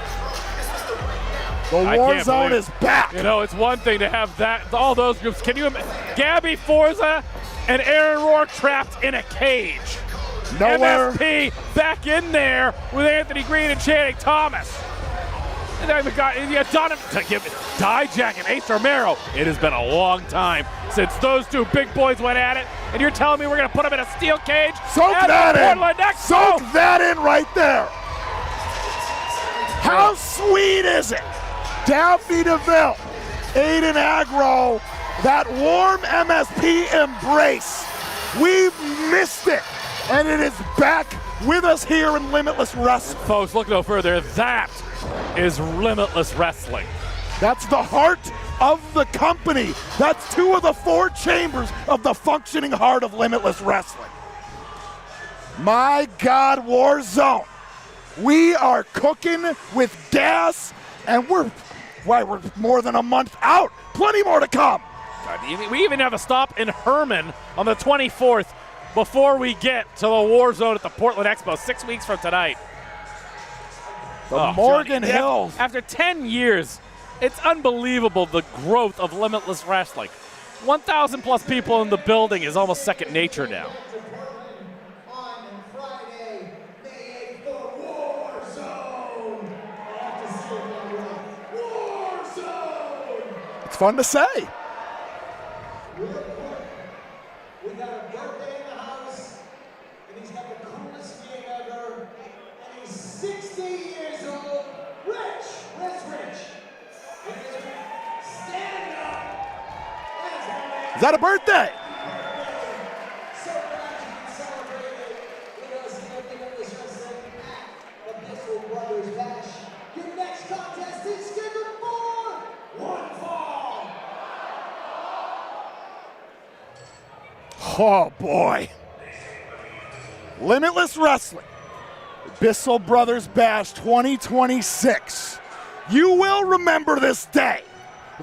The Warzone is back. You know, it's one thing to have that, all those groups. Can you imagine Gabby Forza and Aaron Rourke trapped in a cage? Nowhere. MSP back in there with Anthony Green and Channing Thomas. And then we got Dijak and Ace Romero. It has been a long time since those two big boys went at it. And you're telling me we're going to put them in a steel cage? Soak that in. Next Soak that in right there. How sweet is it? Daphne DeVille, Aiden Agro, that warm MSP embrace. We've missed it, and it is back with us here in Limitless Wrestling. Folks, look no further. That is Limitless Wrestling. That's the heart of the company. That's two of the four chambers of the functioning heart of Limitless Wrestling. My God, Warzone. We are cooking with gas, and we're more than a month out. Plenty more to come. We even have a stop in Herman on the 24th before we get to the Warzone at the Portland Expo 6 weeks from tonight. The Morgan Johnny, Hills. After 10 years, it's unbelievable the growth of Limitless Wrestling. 1,000 plus people in the building is almost second nature now. On Friday, May 8th, the Warzone. I have to see it Warzone. It's fun to say. Real quick, we got a birthday in the house, and he's got the coolest name ever, and he's 60 years old. Rich, where's Rich? Stand up. That's my man. Is that a birthday? So glad you can celebrate it with us here at Limitless Wrestling at the BISSELL Brothers Bash. Your next contest is scheduled for one fall. Oh boy. Limitless Wrestling, BISSELL Brothers Bash 2026. You will remember this day.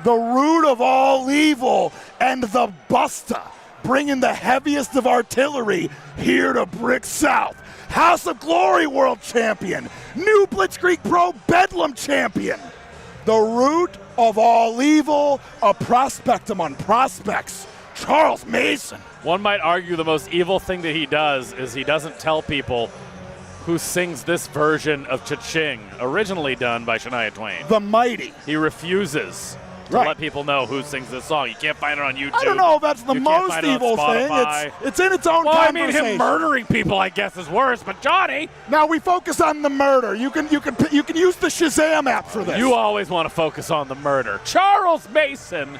The root of all evil and the Busta bringing the heaviest of artillery here to Brick South. House of Glory World Champion, new Blitzkrieg Pro Bedlam Champion. The root of all evil, a prospect among prospects, Charles Mason. One might argue the most evil thing that he does is he doesn't tell people who sings this version of Cha-Ching, originally done by Shania Twain. The Mighty. He refuses to let people know who sings this song. You can't find it on YouTube. I don't know if that's the You can't most find it on evil thing. Spotify. It's in its own Well, I conversation. mean, him murdering people, I guess, is worse. But Johnny, Now we focus on the murder. You can use the Shazam app for this. you always want to focus on the murder. Charles Mason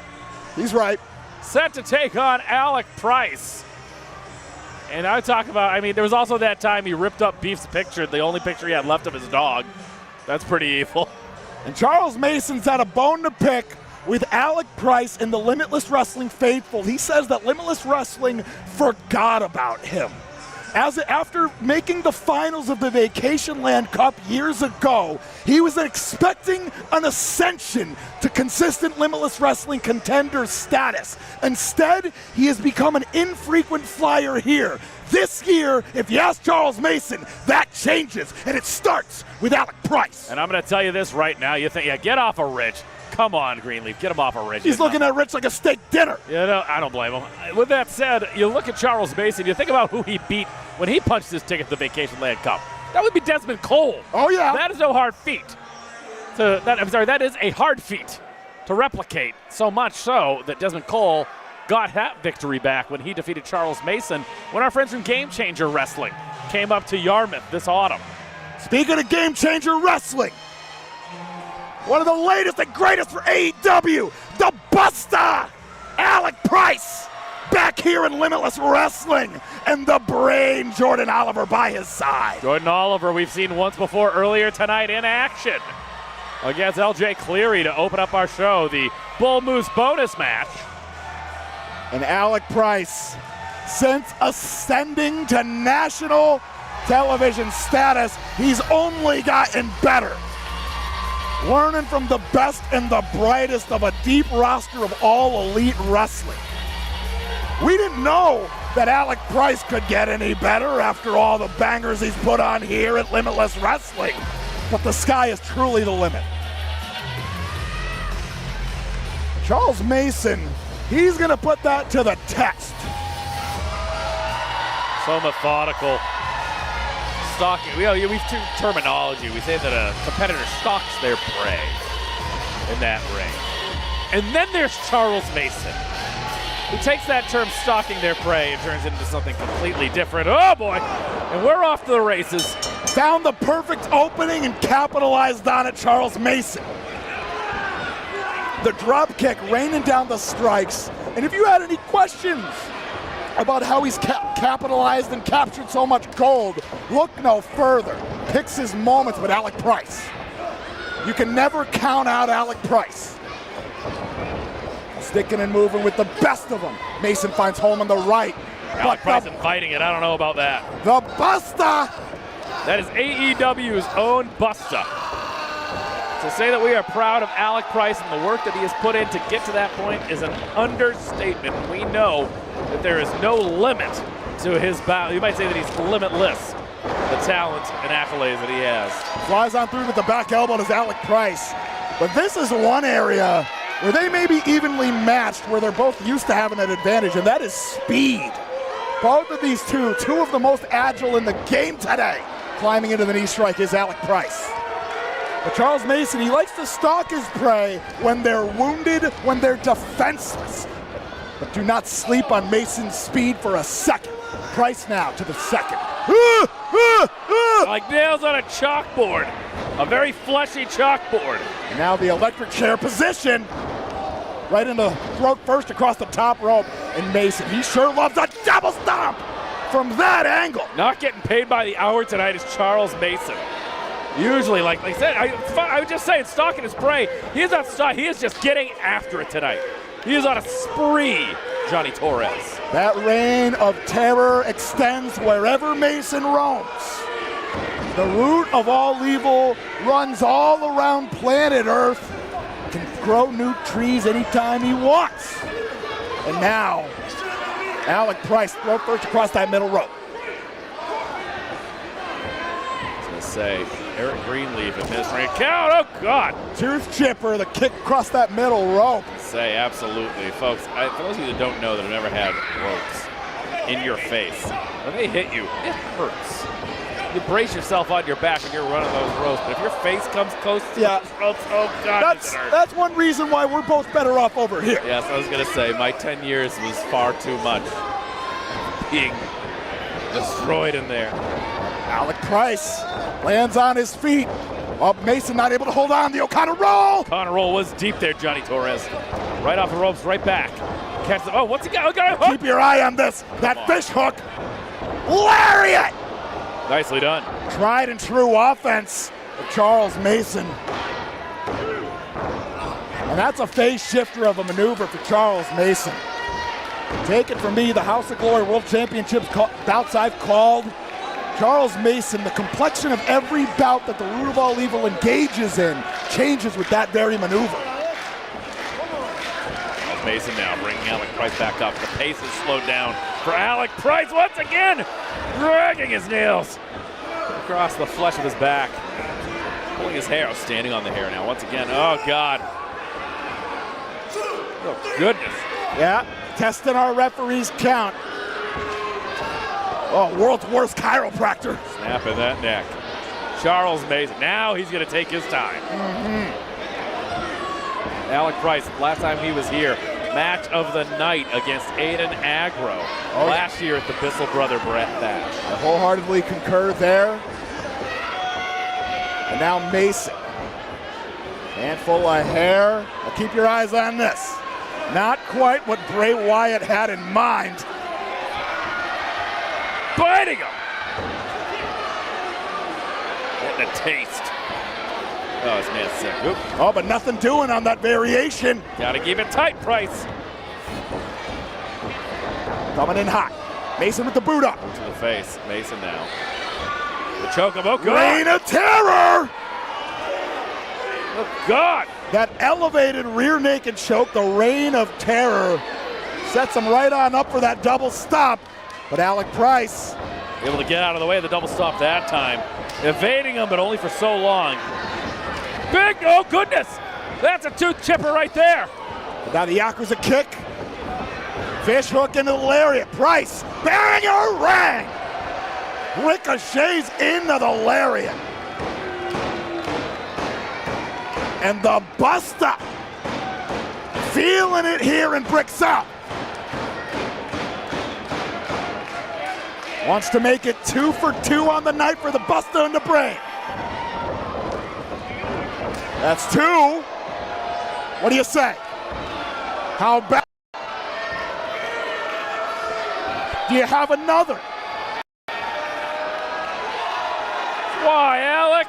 He's right. set to take on Alec Price. And I talk about, I mean, there was also that time he ripped up Beef's picture, the only picture he had left of his dog. That's pretty evil. And Charles Mason's had a bone to pick with Alec Price and the Limitless Wrestling faithful. He says that Limitless Wrestling forgot about him. After making the finals of the Vacation Land Cup years ago, he was expecting an ascension to consistent Limitless Wrestling contender status. Instead, he has become an infrequent flyer here. This year, if you ask Charles Mason, that changes, and it starts with Alec Price. And I'm going to tell you this right now. You think, yeah, get off of Rich. Come on, Greenleaf, get him off of Rich. He's looking at Rich like a steak dinner. You know, I don't blame him. With that said, you look at Charles Mason, you think about who he beat when he punched his ticket to the Vacation Land Cup. That would be Desmond Cole. Oh, yeah. That is no hard feat. That is a hard feat to replicate, so much so that Desmond Cole got that victory back when he defeated Charles Mason when our friends from Game Changer Wrestling came up to Yarmouth this autumn. Speaking of Game Changer Wrestling, one of the latest and greatest for AEW, the Buster, Alec Price, back here in Limitless Wrestling, and the Brain, Jordan Oliver, by his side. Jordan Oliver, we've seen once before earlier tonight in action against LJ Cleary to open up our show, the Bull Moose bonus match. And Alec Price, since ascending to national television status, he's only gotten better. Learning from the best and the brightest of a deep roster of all elite wrestling. We didn't know that Alec Price could get any better after all the bangers he's put on here at Limitless Wrestling. But the sky is truly the limit. Charles Mason, he's going to put that to the test. So methodical. Stalking. We've terminology. We say that a competitor stalks their prey in that ring. And then there's Charles Mason, who takes that term stalking their prey and turns it into something completely different. Oh boy! And we're off to the races. Found the perfect opening and capitalized on it, Charles Mason. The drop kick raining down the strikes. And if you had any questions about how he's capitalized and captured so much gold, look no further. Picks his moments with Alec Price. You can never count out Alec Price. Sticking and moving with the best of them. Mason finds home on the right. Alec Price inviting it. I don't know about that. The Buster. That is AEW's own Buster. To say that we are proud of Alec Price and the work that he has put in to get to that point is an understatement. We know that there is no limit to his battle. You might say that he's limitless, the talent and accolades that he has. Flies on through with the back elbow to Alec Price. But this is one area where they may be evenly matched, where they're both used to having an advantage, and that is speed. Both of these two of the most agile in the game today. Climbing into the knee strike is Alec Price. But Charles Mason, he likes to stalk his prey when they're wounded, when they're defenseless. But do not sleep on Mason's speed for a second. Price now to the second. Like nails on a chalkboard. A very fleshy chalkboard. And now the electric chair position. Right in the throat first across the top rope. And Mason, he sure loves a double stomp from that angle. Not getting paid by the hour tonight is Charles Mason. Usually, like I said, I would just say it's stalking his prey. He is not stalking, he is just getting after it tonight. He is on a spree, Johnny Torres. That reign of terror extends wherever Mason roams. The root of all evil runs all around planet Earth, can grow new trees anytime he wants. And now, Alec Price, throw first across that middle rope. I was going to say, Eric Greenleaf administering a count. Oh, God. Tooth chipper, the kick across that middle rope. Say, absolutely. Folks, for those of you that don't know that have never had ropes in your face, when they hit you, it hurts. You brace yourself on your back when you're running those ropes, but if your face comes close to those ropes, oh, God, that's one reason why we're both better off over here. Yes, I was going to say, my 10 years was far too much being destroyed in there. Alec Price lands on his feet. Oh, Mason not able to hold on. The O'Connor roll. O'Connor roll was deep there, Johnny Torres. Right off the ropes, right back. Catch the, oh, what's he got? Hook. Keep your eye on this. That fish hook. Lariat. Nicely done. Tried and true offense of Charles Mason. And that's a phase shifter of a maneuver for Charles Mason. Take it from me, the House of Glory World Championships bouts I've called. Charles Mason, the complexion of every bout that the Root of All Evil engages in changes with that very maneuver. Mason now bringing Alec Price back up. The pace is slowed down for Alec Price once again, dragging his nails across the flesh of his back, pulling his hair, standing on the hair now once again. Oh God! Oh goodness! Yeah, testing our referee's count. Oh, world's worst chiropractor. Snapping that neck. Charles Mason. Now he's going to take his time. Alec Price, last time he was here, match of the night against Aiden Agro last year at the Bissell Brother Brett Bash. I wholeheartedly concur there. And now Mason. Handful of hair. Now keep your eyes on this. Not quite what Bray Wyatt had in mind. Biting him. Getting a taste. Oh, this man's sick. Oop. Oh, but nothing doing on that variation. Gotta keep it tight, Price. Coming in hot. Mason with the boot up. To the face. Mason now. The choke him. Oh, God. Reign of terror. Oh, God. That elevated rear naked choke, the reign of terror, sets him right on up for that double stop. But Alec Price able to get out of the way of the double stop that time. Evading him, but only for so long. Big, oh goodness! That's a tooth chipper right there. But now the Yakuza kick. Fish hook into the lariat. Price, bang or rang! Ricochets into the lariat. And the buster. Feeling it here in Brick South. Wants to make it 2 for 2 on the night for the Buster and the Brain. That's 2. What do you say? How about? Do you have another? Why, Alec?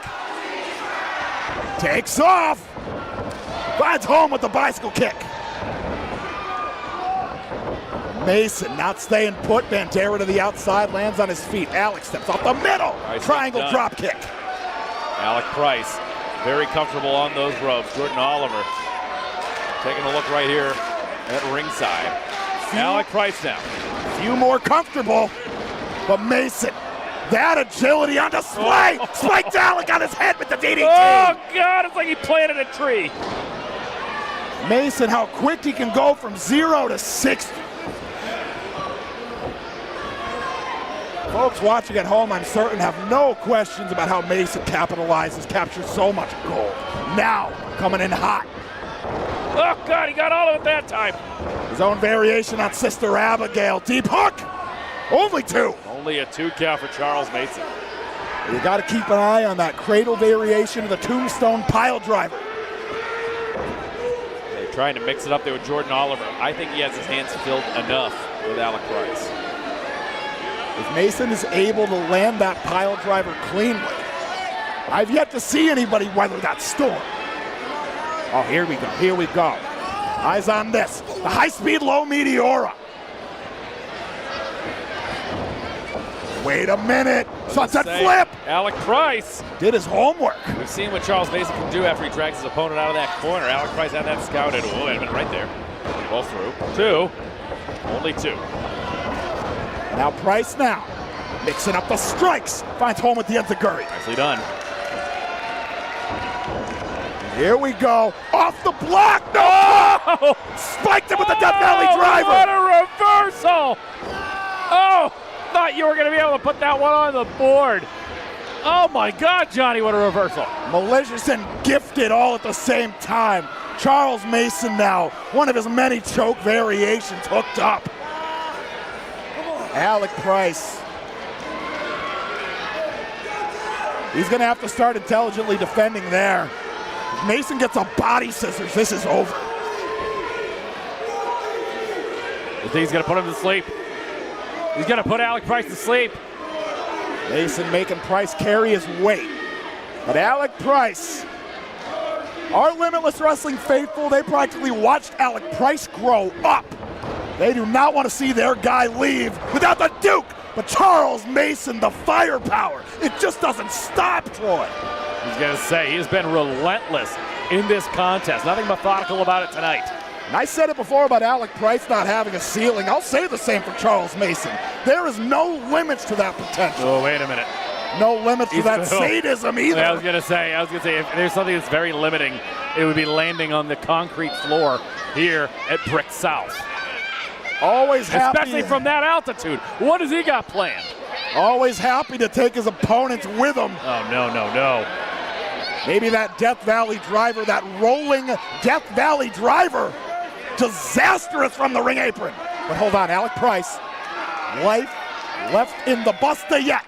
Takes off. Finds home with the bicycle kick. Mason not staying put. Bandera to the outside, lands on his feet. Alex steps off the middle. Triangle drop kick. Alec Price, very comfortable on those ropes. Jordan Oliver taking a look right here at ringside. Alec Price now. Few more comfortable, but Mason, that agility on display. Spiked Alec on his head with the DDT. Oh, God, it's like he planted a tree. Mason, how quick he can go from 0 to 60. Folks watching at home, I'm certain, have no questions about how Mason capitalizes, captures so much gold. Now, coming in hot. Oh, God, he got all of it that time. His own variation on Sister Abigail. Deep hook. Only 2. Only a 2 count for Charles Mason. You got to keep an eye on that cradle variation of the tombstone pile driver. They're trying to mix it up there with Jordan Oliver. I think he has his hands filled enough with Alec Price. If Mason is able to land that pile driver cleanly, I've yet to see anybody weather that storm. Oh, here we go, here we go. Eyes on this, the high-speed low Meteora. Wait a minute, sunset flip. Alec Price did his homework. We've seen what Charles Mason can do after he drags his opponent out of that corner. Alec Price had that scouted. Oh, wait a minute, right there. Ball through. 2, only 2. Now Price now, mixing up the strikes, finds home with the enziguri. Nicely done. Here we go, off the block, no! Oh! Spiked him with the Death Valley driver! What a reversal! Oh, thought you were gonna be able to put that one on the board. Oh my God, Johnny, what a reversal. Malicious and gifted all at the same time. Charles Mason now, one of his many choke variations hooked up. Alec Price. He's going to have to start intelligently defending there. If Mason gets a body scissors, this is over. You think he's going to put him to sleep? He's going to put Alec Price to sleep. Mason making Price carry his weight. But Alec Price, our Limitless Wrestling faithful, they practically watched Alec Price grow up They do not want to see their guy leave without the Duke. But Charles Mason, the firepower, it just doesn't stop, Troy. I was going to say, he's been relentless in this contest. Nothing methodical about it tonight. And I said it before about Alec Price not having a ceiling. I'll say the same for Charles Mason. There is no limits to that potential. Oh, wait a minute. No limits to that sadism either. I was gonna say, if there's something that's very limiting, it would be landing on the concrete floor here at Brick South. Always happy. Especially from that altitude. What has he got planned? Always happy to take his opponents with him. Oh, no. Maybe that Death Valley driver, that rolling Death Valley driver, disastrous from the ring apron. But hold on, Alec Price, life left in the buster yet.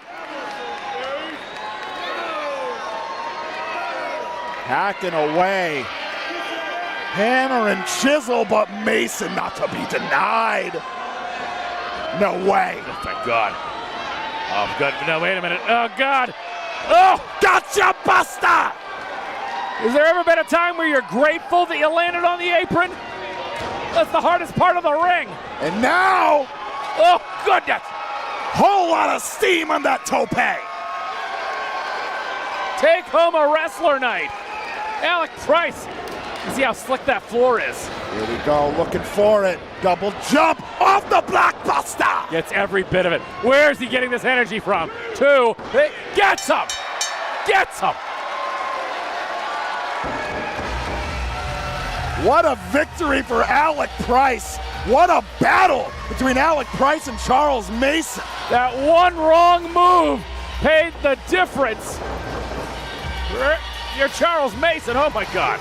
Hacking away. Hammer and chisel, but Mason not to be denied. No way. Oh, thank God. Oh, God. No, wait a minute. Oh, God. Oh, Gotcha, Buster! has there ever been a time where you're grateful that you landed on the apron? That's the hardest part of the ring. And now, Oh, goodness. whole lot of steam on that tope. Take home a wrestler night. Alec Price. You see how slick that floor is. Here we go, looking for it. Double jump off the blockbuster. Gets every bit of it. Where's he getting this energy from? 2, gets him. Gets him. What a victory for Alec Price. What a battle between Alec Price and Charles Mason. That one wrong move paid the difference. You're Charles Mason, oh my God.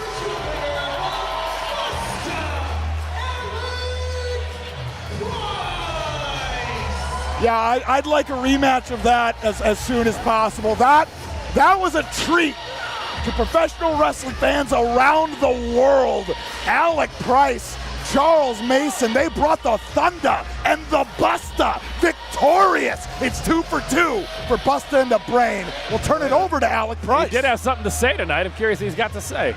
Yeah, I'd like a rematch of that as soon as possible. That was a treat to professional wrestling fans around the world. Alec Price, Charles Mason, they brought the Thunder and the Buster victorious. It's 2 for 2 for Buster and the Brain. We'll turn it over to Alec Price. He did have something to say tonight. I'm curious what he's got to say.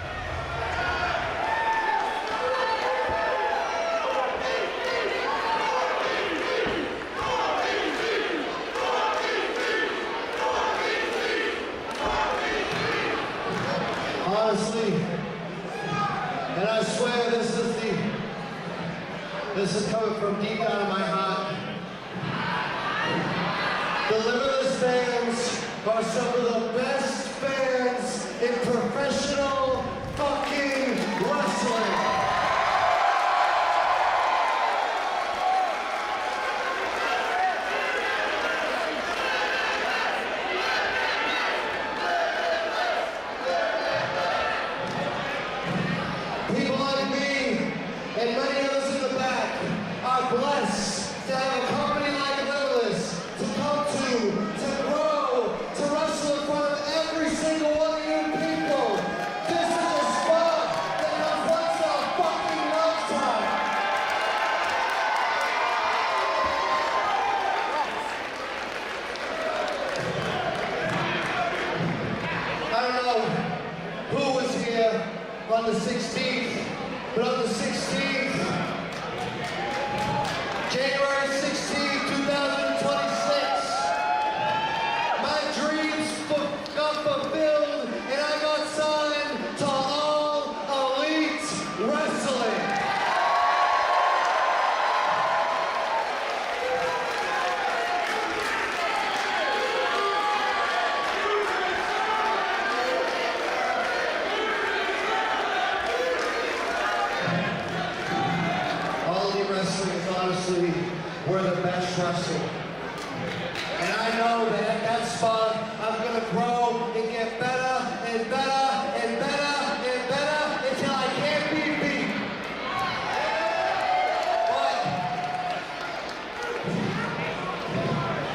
Honestly, and I swear this is coming from deep down in my heart. The Limitless fans are some of the best fans in professional fucking wrestling. People like me and many others in the back are blessed to have a company like Limitless to come to grow, to wrestle in front of every single one of you people. This is a spot that has once a fucking lifetime. I don't know who was here on the 16th, but on the 16th, January 16th, 2026, my dreams got fulfilled and I got signed to All Elite Wrestling. All Elite Wrestling is honestly where the best wrestle. And I know that at that spot, I'm gonna grow and get better and better and better and better until I can't be beat.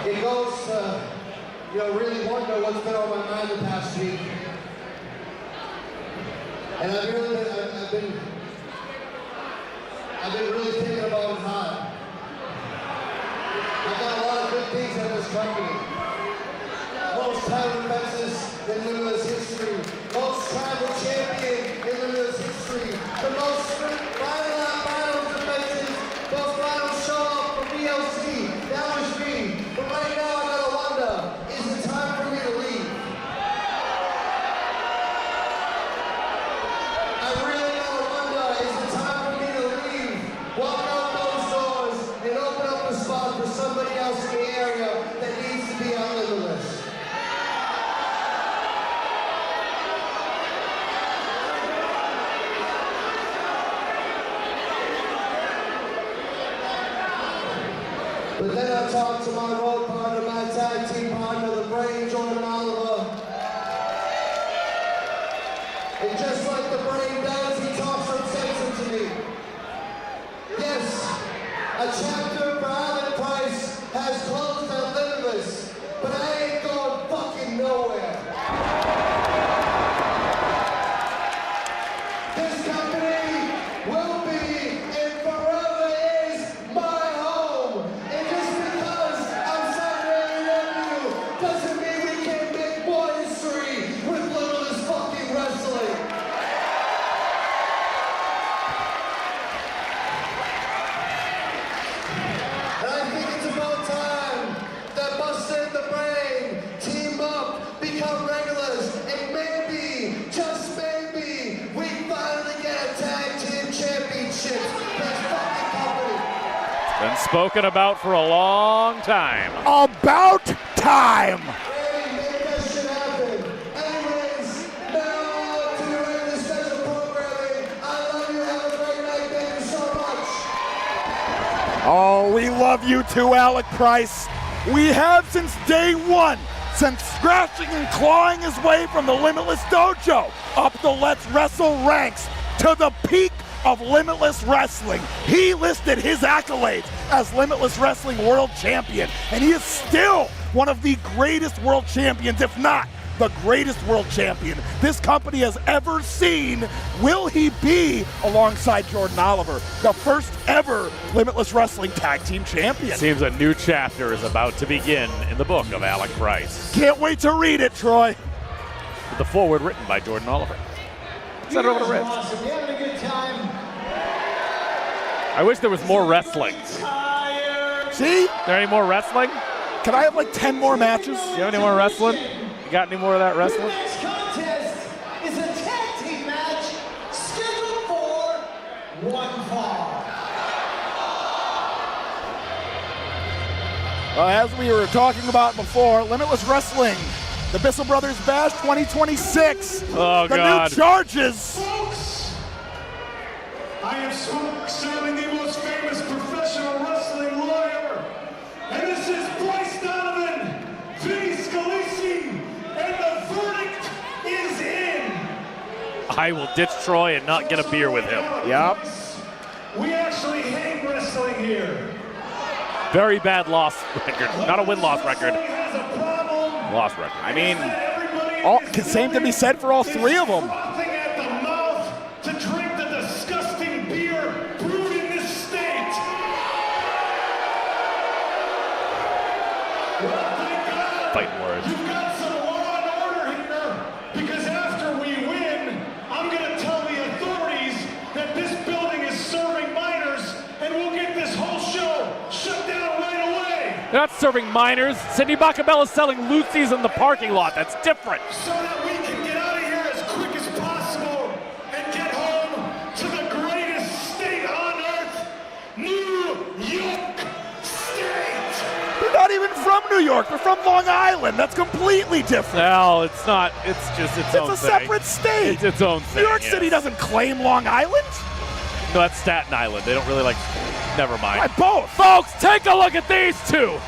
But it goes to, really wonder what's been on my mind the past week. And I've been really thinking about it hard. I've done a lot of good things in this company. Most title defenses in Limitless history. Most tribal champion in Limitless history. The most final defenses, most final But then I talked to my road partner, my tag team partner, the brain, Jordan Oliver. And just like the brain does, he talks some sense into me. Yes, a chapter for Alec Price has closed at Limitless, but I ain't going fucking nowhere. This company will be and forever is my home. And just because I'm celebrating you doesn't mean we can't make more history with Limitless fucking wrestling. And I think it's about time that Buster and the Brain team up, become regulars, and maybe, just maybe, we finally get a tag team championship. This fucking company. Been spoken about for a long time. About time. Hey, make that shit happen. Anyways, now to the regular special programming. I love you. Have a great night. Thank you so much. Oh, we love you too, Alec Price. We have since day one, since scratching and clawing his way from the Limitless Dojo up the Let's Wrestle ranks to the peak of Limitless Wrestling. He listed his accolades as Limitless Wrestling World Champion, and he is still one of the greatest world champions, if not the greatest world champion this company has ever seen. Will he be, alongside Jordan Oliver, the first ever Limitless Wrestling Tag Team Champion? Seems a new chapter is about to begin in the book of Alec Price. Can't wait to read it, Troy. With the foreword written by Jordan Oliver. Send it over to Rich. Awesome. You having a good time? I wish there was more wrestling. See? There any more wrestling? Can I have like 10 more matches? Do you have any more wrestling? You got any more of that The wrestling? next contest is a tag team match scheduled for one fall. As we were talking about before, Limitless Wrestling, the BISSELL Brothers Bash 2026. Oh, the God. new charges. Folks, I am serving the most famous professional wrestling lawyer, and this is Bryce Donovan, Vinny Scalise, and the verdict is in. I will ditch Troy and not get a beer with him. Yep. We actually hate wrestling here. Very bad loss record. Not a win-loss record. Wrestling has a problem. Loss record. I mean, Everybody same can be said for all three of them. frothing at the mouth to drink the disgusting beer brewed in this state. Well, thank God. Fighting words. You've got some law and order here, because after we win, I'm going to tell the authorities that this building is serving minors, and we'll get this whole show shut down right away. They're not serving minors. Sidney Bacabella's selling Lucy's in the parking lot. That's different. So that we can get out of here as quick as possible and get home to the greatest state on earth, New York State. They're not even from New York. They're from Long Island. That's completely different. No, it's not. It's just its own It's a thing. separate state. It's its own thing. New York yeah. City doesn't claim Long Island. No, that's Staten Island. They don't really like. Never mind. Why both? Folks, take a look at these two.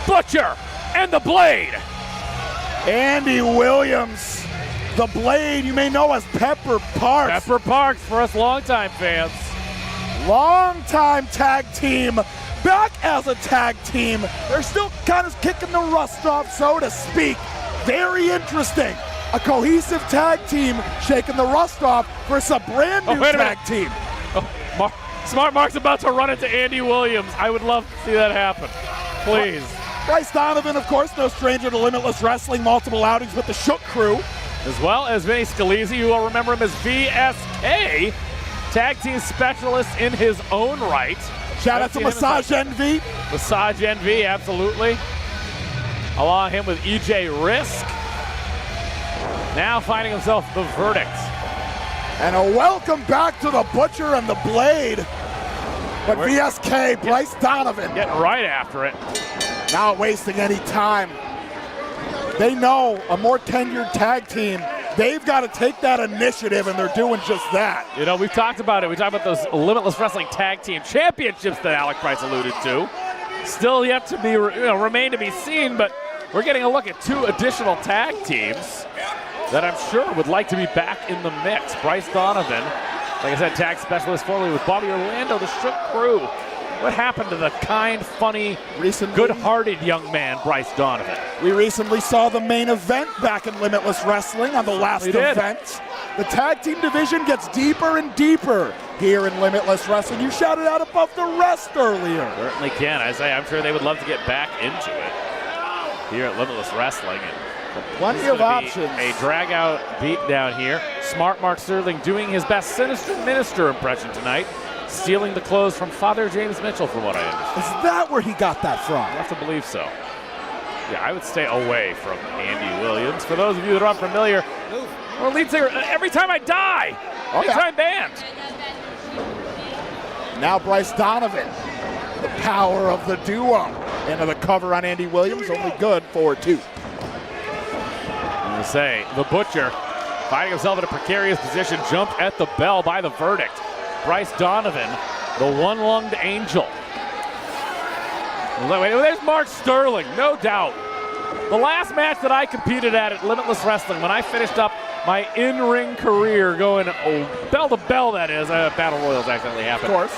Butcher and the Blade. Andy Williams, the Blade, you may know as Pepper Parks. Pepper Parks for us longtime fans. Long-time tag team, back as a tag team. They're still kind of kicking the rust off, so to speak. Very interesting. A cohesive tag team shaking the rust off versus a brand new wait a tag minute. team. Oh, Smart Mark's about to run into Andy Williams. I would love to see that happen. Please. Bryce Donovan, of course, no stranger to Limitless Wrestling, multiple outings with the Shook Crew. As well as Vinny Scalise, you will remember him as VSK, tag team specialist in his own right. Shout out to Massage Envy. Massage Envy, absolutely. Along him with EJ Risk. Now finding himself the verdict. And a welcome back to the Butcher and the Blade. But VSK, Bryce Donovan, Getting right after it. not wasting any time. They know a more tenured tag team, they've got to take that initiative, and they're doing just that. You know, we've talked about it. We talked about those Limitless Wrestling Tag Team Championships that Alec Price alluded to. still yet to be remain to be seen, but we're getting a look at 2 additional tag teams that I'm sure would like to be back in the mix. Bryce Donovan, like I said, tag specialist formerly with Bobby Orlando, the Strip Crew. What happened to the kind, funny, good-hearted young man, Bryce Donovan? We recently saw the main event back in Limitless Wrestling on the last event. The tag team division gets deeper and deeper here in Limitless Wrestling. You shouted out above the rest earlier. Certainly can. I'm sure they would love to get back into it here at Limitless Wrestling. And plenty of options. A drag-out beatdown here. Smart Mark Sterling doing his best Sinister Minister impression tonight, stealing the clothes from Father James Mitchell, from what I understand. Is that where he got that from? I have to believe so. Yeah, I would stay away from Andy Williams. For those of you that are unfamiliar, well, lead singer, Every Time I Die, big-time band. Now Bryce Donovan, the power of the duo. Into the cover on Andy Williams, only good for 2. I'm going to say, the Butcher, finding himself in a precarious position, jumped at the bell by the verdict. Bryce Donovan, the one-lunged angel. There's Mark Sterling, no doubt. The last match that I competed at Limitless Wrestling, when I finished up my in-ring career going bell to bell, that is, Battle Royals accidentally happened. Of course.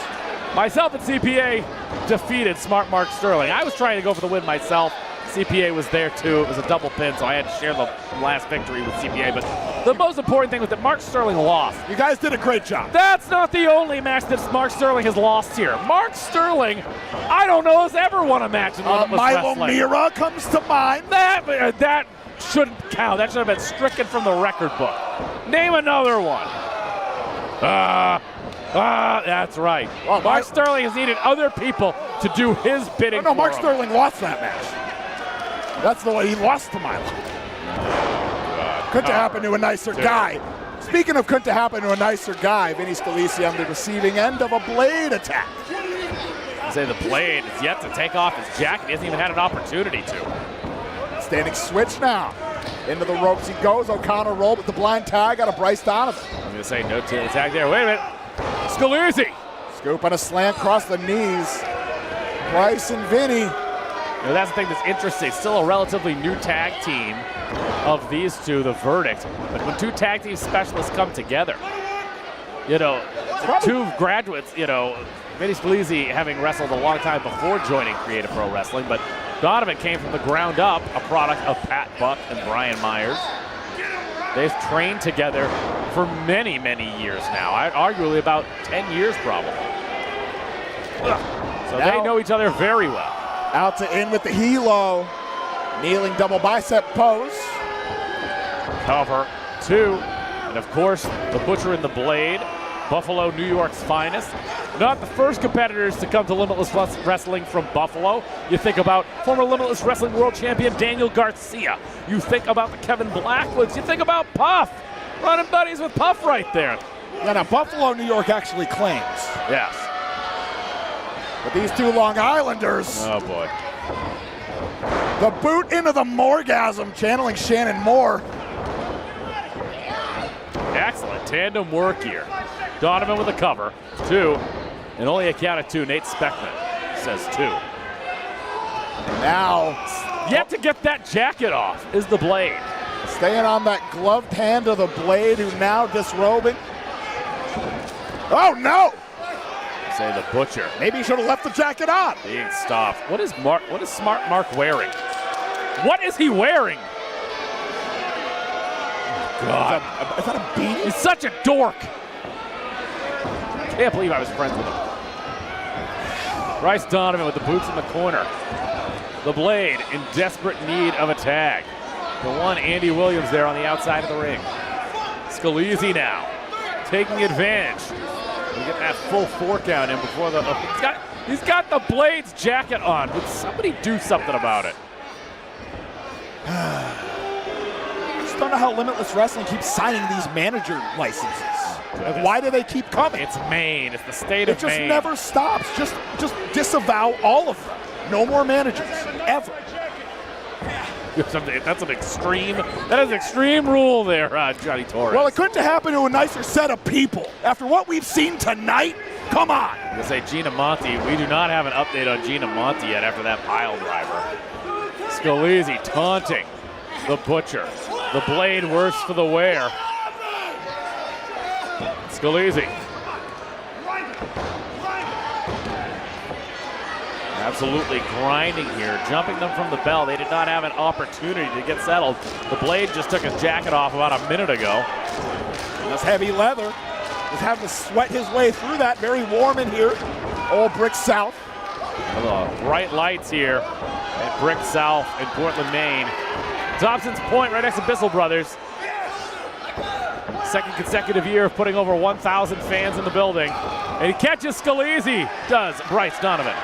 Myself and CPA defeated Smart Mark Sterling. I was trying to go for the win myself. CPA was there too. It was a double pin, so I had to share the last victory with CPA. But the most important thing was that Mark Sterling lost. You guys did a great job. That's not the only match that Mark Sterling has lost here. Mark Sterling, I don't know, has ever won a match in Limitless Wrestling. Miro comes to mind. That shouldn't count. That should have been stricken from the record book. Name another one. That's right. Well, Mark Sterling has needed other people to do his bidding. No, Mark him. Sterling lost that match. That's the way he lost to Milo. Couldn't happen to a nicer guy. Speaking of couldn't happen to a nicer guy, Vinny Scalisi on the receiving end of a blade attack. I say the blade is yet to take off his jacket. He hasn't even had an opportunity to. Standing switch now. Into the ropes he goes. O'Connor roll with the blind tag out of Bryce Donovan. I'm going to say no tag there. Wait a minute. Scalisi. Scoop on a slant across the knees. Bryce and Vinny. You know, that's the thing that's interesting. Still a relatively new tag team of these two, the Verdict. But when 2 tag team specialists come together, you know, 2 graduates, you know, Vinny Scalisi having wrestled a long time before joining Creative Pro Wrestling, but Donovan came from the ground up, a product of Pat Buck and Brian Myers. They've trained together for many, many years now. Arguably about 10 years probably. So they know each other very well. Out to in with the helo. Kneeling double bicep pose. Cover 2. And of course, the Butcher and the Blade. Buffalo, New York's finest. Not the first competitors to come to Limitless Wrestling from Buffalo. You think about former Limitless Wrestling World Champion Daniel Garcia. You think about the Kevin Blackwoods. You think about Puff. Running buddies with Puff right there. Yeah, now Buffalo, New York actually claims. Yes. But these 2 Long Islanders. Oh, boy. The boot into the Morgasm, channeling Shannon Moore. Excellent tandem work here. Donovan with a cover. 2. And only a count of 2. Nate Speckman says 2. Now, yet to get that jacket off is the Blade. Staying on that gloved hand of the Blade, who now disrobing. Oh, no! Say the Butcher. Maybe he should have left the jacket on. Being stopped. What is Smart Mark wearing? What is he wearing? Oh, God. Is that a beanie? He's such a dork. Can't believe I was friends with him. Bryce Donovan with the boots in the corner. The Blade in desperate need of a tag. The one Andy Williams there on the outside of the ring. Scalisi now taking advantage. We get that full 4 count in before the. He's got the Blade's jacket on. Would somebody do something about it? I just don't know how Limitless Wrestling keeps signing these manager licenses. Like, why do they keep coming? It's Maine. It's the state of Maine. It just never stops. Just disavow all of them. No more managers, ever. That's an extreme. That is an extreme rule there, Johnny Torres. Well, it couldn't have happened to a nicer set of people. After what we've seen tonight, Come on. I'm gonna say Gina Monti. We do not have an update on Gina Monti yet after that pile driver. Scalise taunting the Butcher. The blade worse for the wear. Scalise. Absolutely grinding here, jumping them from the bell. They did not have an opportunity to get settled. The blade just took his jacket off about a minute ago. And that's heavy leather. Just having to sweat his way through that. Very warm in here. Old Brick South. The bright lights here at Brick South in Portland, Maine. Dobson's Point right next to Bissell Brothers. Second consecutive year of putting over 1,000 fans in the building. And he catches Scalise, does Bryce Donovan.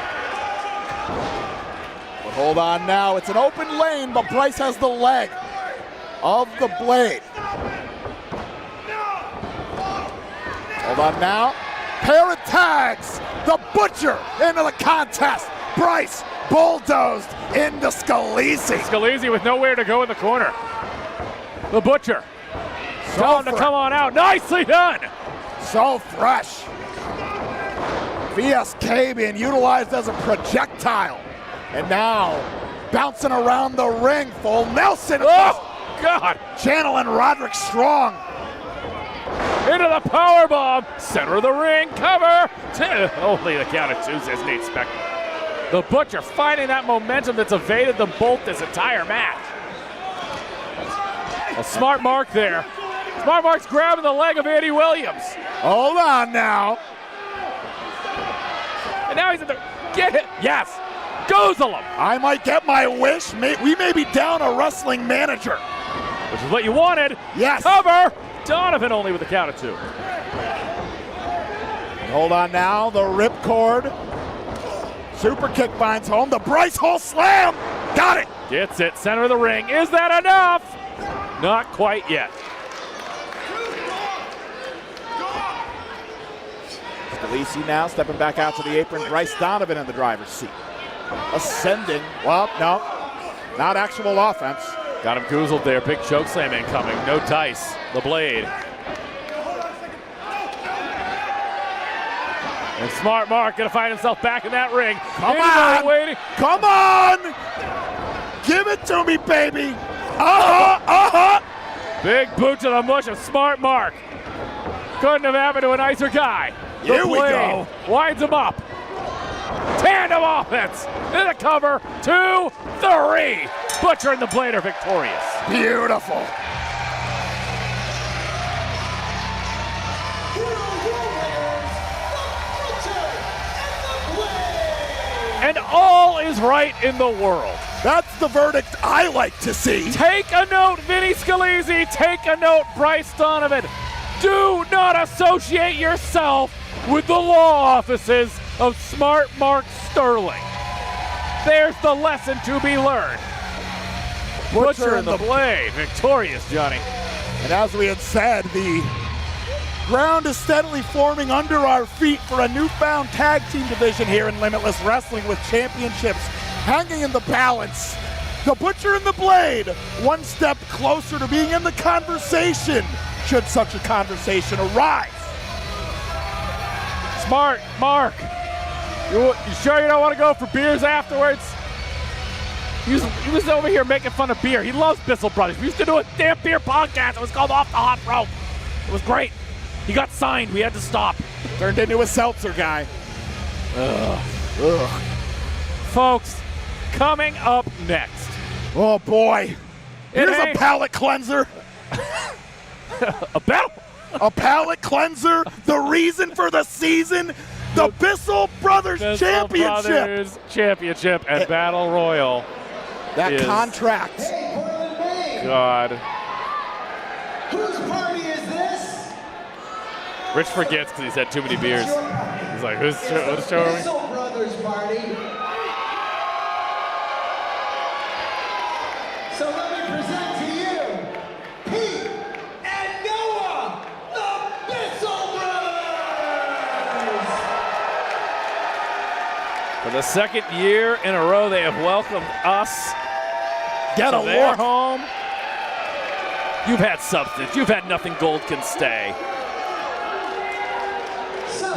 But hold on now, it's an open lane, but Bryce has the leg of the blade. Hold on now, pair of tags, the Butcher into the contest. Bryce bulldozed into Scalise. Scalise with nowhere to go in the corner. The Butcher. Tell him to come on out. Nicely done. So fresh. VSK being utilized as a projectile. And now bouncing around the ring. Full Nelson. Oh, God. Channeling Roderick Strong. Into the power bomb. Center of the ring. Cover. Only the count of two, says Nate Spector. The Butcher finding that momentum that's evaded them both this entire match. A smart mark there. Smart Mark's grabbing the leg of Andy Williams. Hold on now. And now he's in the, get it, yes. Goozle him. I might get my wish. We may be down a wrestling manager. Which is what you wanted. Yes. Cover. Donovan only with the count of two. Hold on now, the ripcord. Super kick finds home. The Bryce Hall slam. Got it. Gets it. Center of the ring. Is that enough? Not quite yet. Scalise now stepping back out to the apron. Bryce Donovan in the driver's seat. Ascending. Well, no. Not actual offense. Got him goozled there. Big choke slam incoming. No dice. The blade. And Smart Mark gonna find himself back in that ring. Come on! Waiting. Come on! Give it to me, baby! Big boot to the mush of Smart Mark. Couldn't have happened to a nicer guy. The Here we go. Winds him up. Tandem offense. In the cover. 2, 3. Butcher and the Blade are victorious. Beautiful. And all is right in the world. That's the verdict I like to see. Take a note, Vinny Scalise. Take a note, Bryce Donovan. Do not associate yourself with the law offices of Smart Mark Sterling. There's the lesson to be learned. Butcher and the Blade, victorious, Johnny. And as we had said, the ground is steadily forming under our feet for a newfound tag team division here in Limitless Wrestling with championships hanging in the balance. The Butcher and the Blade, one step closer to being in the conversation, should such a conversation arise. Smart Mark, you sure you don't want to go for beers afterwards? He was over here making fun of beer. He loves Bissell Brothers. We used to do a damn beer podcast. It was called Off the Hot Rope. It was great. He got signed. We had to stop. Turned into a seltzer guy. Ugh. Folks, coming up next. Oh boy. Here's a palate cleanser. A palate cleanser. The reason for the season. The Bissell Brothers Championship. Brothers Championship and Battle Royal. That contract. Hey, Portland, Maine. God. Whose party is this? Rich forgets because he's had too many beers. He's like, whose show are we? BISSELL Brothers party. So let me present to you Pete and Noah, the BISSELL Brothers. For the second year in a row, they have welcomed us Get to a their look. home. You've had substance. You've had nothing gold can stay. So,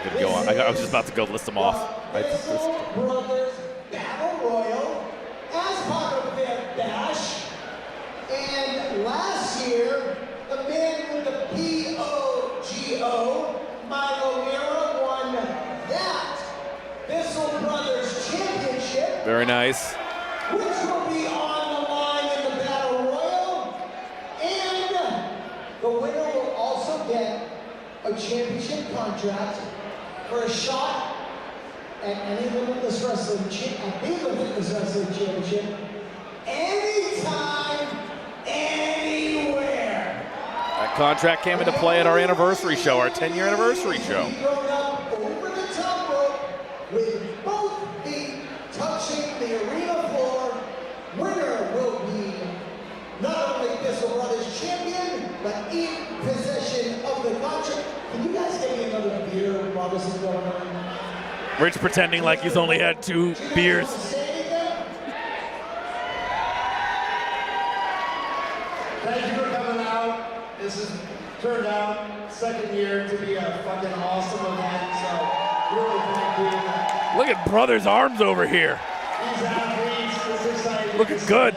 gonna go on. I was just about to go list them off. Bissell Brothers Battle Royal as part of their bash. And last year, the man with the P-O-G-O, Miro, won that BISSELL Brothers Championship. Very nice. Which will be on the line in the Battle Royal. And the winner will also get a championship contract for a shot at any Limitless Wrestling Championship anytime, anywhere. That contract came into play at our anniversary show, our 10-year anniversary show. Thrown up over the top rope with both feet touching the arena floor. Winner will be not only BISSELL Brothers champion, but in possession of the contract. Can you guys get me another beer while this is going on? Rich pretending like he's only had 2 beers. Thank you for coming out. This has turned out second year to be a fucking awesome event. So really thank you. Look at brother's arms over here. These athletes, it's exciting. Looking good.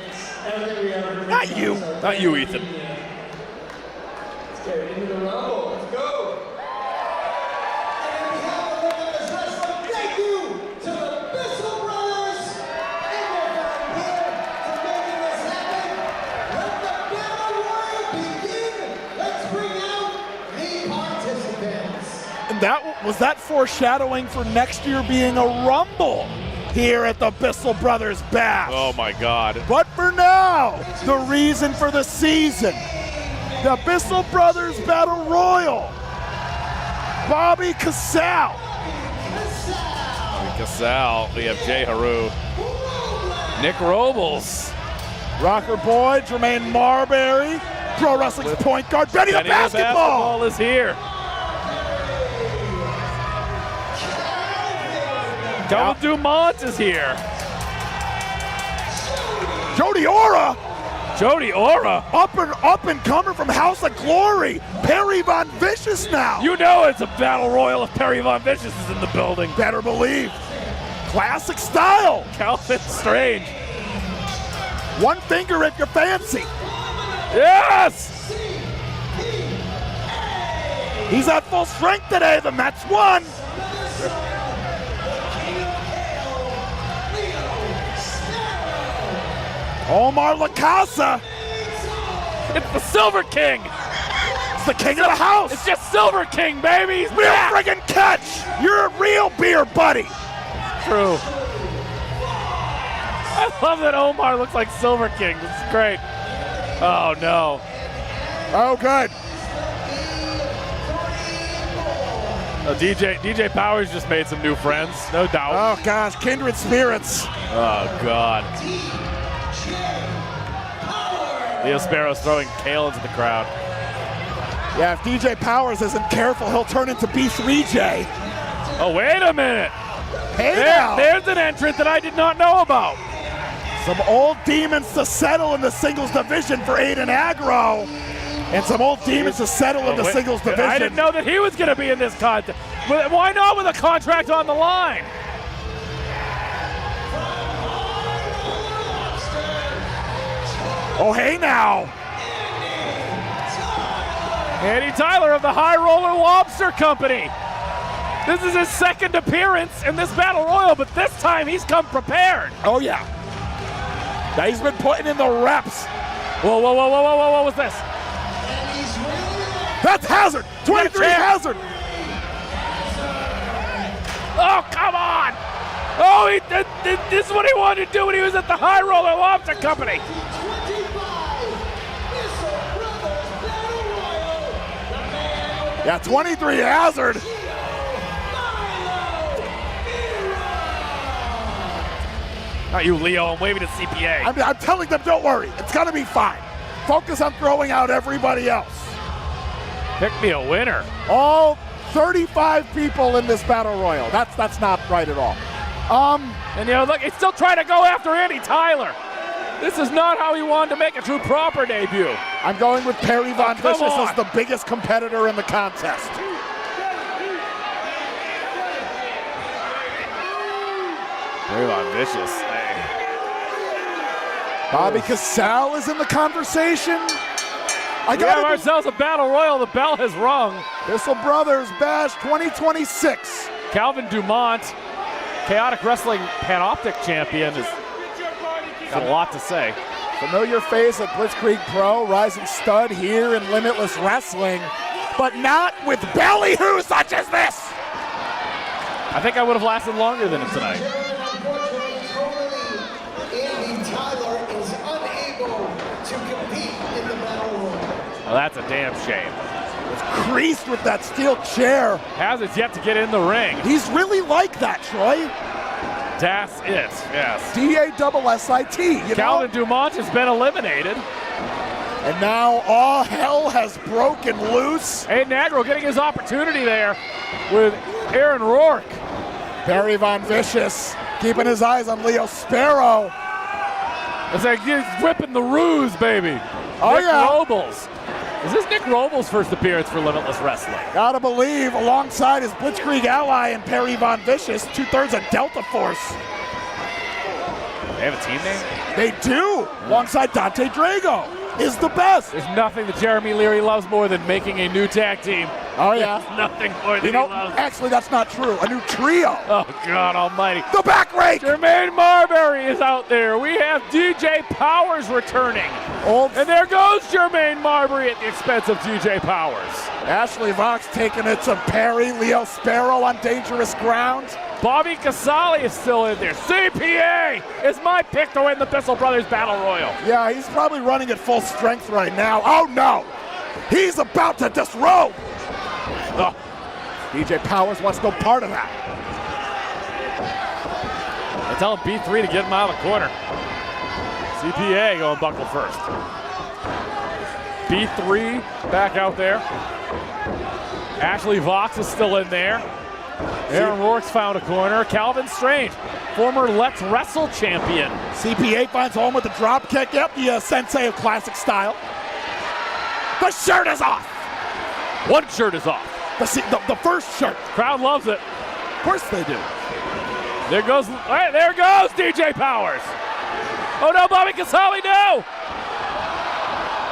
It's everything we ever dreamed Not you. of, so Not you, Ethan. Let's get into the rumble. Let's go. And on behalf of Limitless Wrestling, thank you to the BISSELL Brothers and their volunteer for making this happen. Let the Battle Royal begin. Let's bring out the participants. And that foreshadowing for next year being a rumble here at the BISSELL Brothers Bash. Oh my God. But for now, the reason for the season, the BISSELL Brothers Battle Royal. Bobby Casale. Casale. We have Jay Haru. Nick Robles. Rocker Boy, Jermaine Marbury. Pro Wrestling's point guard, Benny the Basketball. Is here. Double Dumont is here. Jody Ora. Jody Ora. Up and comer from House of Glory. Perry Von Vicious now. You know it's a battle royal if Perry Von Vicious is in the building. Better believe. Classic style. Calvin Strange. One finger if you're fancy. Yes! He's at full strength today. The Mets won. Omar LaCasa. It's the Silver King. It's the king of the house. It's just Silver King, baby. He's Real back. friggin' catch. You're a real beer buddy. True. I love that Omar looks like Silver King. This is great. Oh, no. Oh, good. DJ Powers just made some new friends, no doubt. Oh, gosh. Kindred spirits. Oh, God. Leo Sparrow's throwing kale into the crowd. Yeah, if DJ Powers isn't careful, he'll turn into B3J. Oh, wait a minute. Hey now. There's an entrant that I did not know about. Some old demons to settle in the singles division for Aiden Agro. And some old demons to settle in the singles division. I didn't know that he was going to be in this contest. Why not with a contract on the line? Oh, hey now. Andy Tyler of the High Roller Lobster Company. This is his second appearance in this Battle Royal, but this time he's come prepared. Oh, yeah. Now he's been putting in the reps. Whoa, whoa, whoa, whoa, whoa, whoa, what was this? That's Hazard. 23 Hazard. Oh, come on. Oh, this is what he wanted to do when he was at the High Roller Lobster Company. Yeah, 23 Hazard. Not you, Leo. I'm waving at CPA. I'm telling them, don't worry. It's going to be fine. Focus on throwing out everybody else. Pick me a winner. All 35 people in this Battle Royal. That's not right at all. And you know, look, he's still trying to go after Andy Tyler. This is not how he wanted to make a true proper debut. I'm going with Perry Von Vicious on. as the biggest competitor in the contest. Rayvon Vicious. Hey. Bobby Casale is in the conversation. We have ourselves a battle royal. The bell has rung. Bissell Brothers Bash 2026. Calvin Dumont, Chaotic Wrestling Panoptic champion, has got a lot to say. Familiar face at Blitzkrieg Pro, rising stud here in Limitless Wrestling, but not with ballyhoo such as this. I think I would have lasted longer than him tonight. Andy Tyler is unable to compete in the battle royal. Well, that's a damn shame. It's creased with that steel chair. Hazard's yet to get in the ring. He's really like that, Troy. That's it, yes. DASSIT, Calvin Dumont has been eliminated. And now all hell has broken loose. Aiden Agro getting his opportunity there with Aaron Rourke. Barry Von Vicious keeping his eyes on Leo Sparrow. It's like he's whipping the ruse, baby. Oh, Nick yeah. Robles. Is this Nick Robles' first appearance for Limitless Wrestling? Gotta believe, alongside his Blitzkrieg ally and Perry Von Vicious, 2/3 of Delta Force. They have a team name? They do, alongside Dante Drago. Is the best. There's nothing that Jeremy Leary loves more than making a new tag team. Oh, yeah. There's nothing more than You know, he loves. actually, that's not true. A new trio. Oh, God almighty. The back rake. Jermaine Marbury is out there. We have DJ Powers returning. And there goes Jermaine Marbury at the expense of DJ Powers. Ashley Vox taking it to Perry. Leo Sparrow on dangerous ground. Bobby Casale is still in there. CPA is my pick to win the Bissell Brothers Battle Royal. Yeah, he's probably running at full strength right now. Oh, no. He's about to disrobe. Oh, DJ Powers wants no part of that. I tell him B3 to get him out of the corner. CPA going buckle first. B3 back out there. Ashley Vox is still in there. Aaron Rourke's found a corner. Calvin Strange, former Let's Wrestle champion. CPA finds home with the drop kick. Yep, the sensei of classic style. The shirt is off. One shirt is off. The first shirt. Crowd loves it. Of course they do. There goes DJ Powers. Oh no, Bobby Casale, no!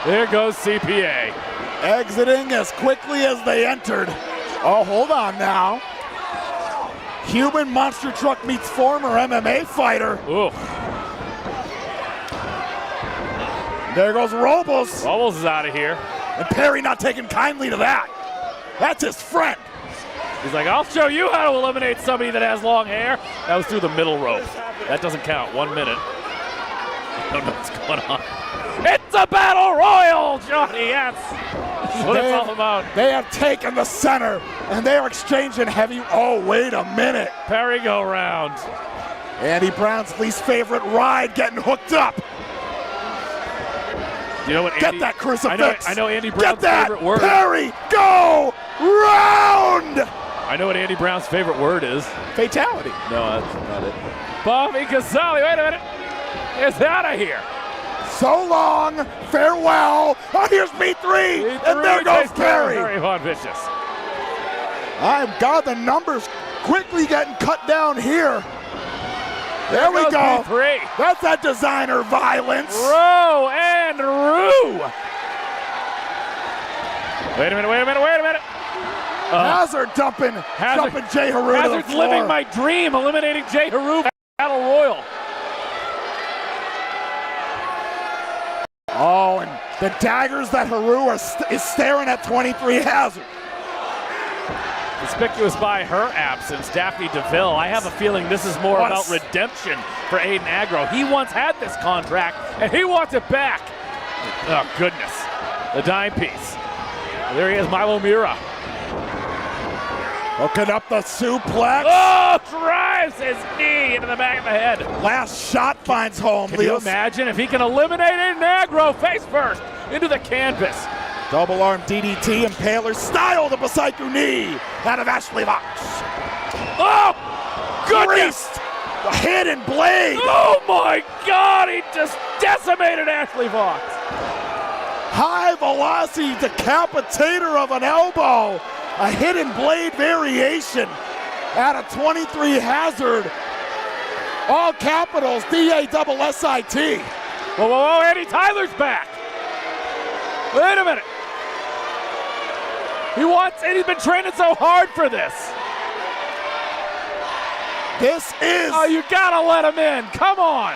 There goes CPA. Exiting as quickly as they entered. Oh, hold on now. Human monster truck meets former MMA fighter. Ooh. There goes Robles. Robles is out of here. And Perry not taking kindly to that. That's his friend. He's like, I'll show you how to eliminate somebody that has long hair. That was through the middle rope. That doesn't count. 1 minute. I don't know what's going on. It's a battle royal, Johnny. Yes. That's what it's all about. They have taken the center, and they are exchanging heavy. Oh, wait a minute. Perry go round. Andy Brown's least favorite ride getting hooked up. You know what? Get that crucifix. I know Andy Brown's favorite word. Perry, go round. I know what Andy Brown's favorite word is. Fatality. No, that's not it. Bobby Casale, wait a minute. It's out of here. So long, farewell. Oh, here's B3, and there goes Perry. Perry Von Vicious. God, the numbers quickly getting cut down here. There we go. B3. That's that designer violence. Row and Roo. Wait a minute. Hazard dumping Jay Haru to the Hazard's floor. living my dream, eliminating Jay Haru. Battle Royal. Oh, and the daggers that Haru is staring at 23 Hazard. Conspicuous by her absence, Daphne DeVille. I have a feeling this is more about redemption for Aiden Agro. He once had this contract, and he wants it back. Oh, goodness. The dime piece. There he is, Miro. Hooking up the suplex. Oh, drives his knee into the back of the head. Last shot finds home. Can you imagine if he can eliminate Aiden Agro face first into the canvas? Double arm DDT, Impaler style the Psycho knee out of Ashley Vox. Oh, goodness. The hidden blade. Oh my God, he just decimated Ashley Vox. High velocity decapitator of an elbow. A hidden blade variation out of 23 Hazard. All capitals, D-A-double-S-I-T. Whoa, whoa, whoa, Andy Tyler's back. Wait a minute. He wants, and he's been training so hard for this. This is... Oh, you gotta let him in, come on.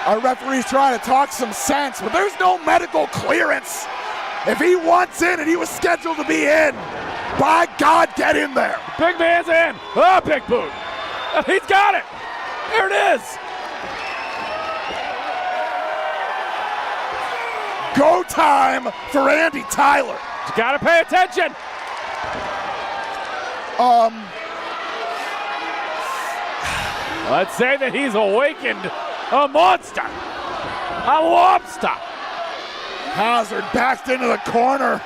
Our referee's trying to talk some sense, but there's no medical clearance. If he wants in and he was scheduled to be in, by God, get in there. Big man's in. Oh, big boot. Oh, he's got it. There it is. Go time for Andy Tyler. You gotta pay attention. Let's say that he's awakened a monster. A lobster. Hazard backed into the corner.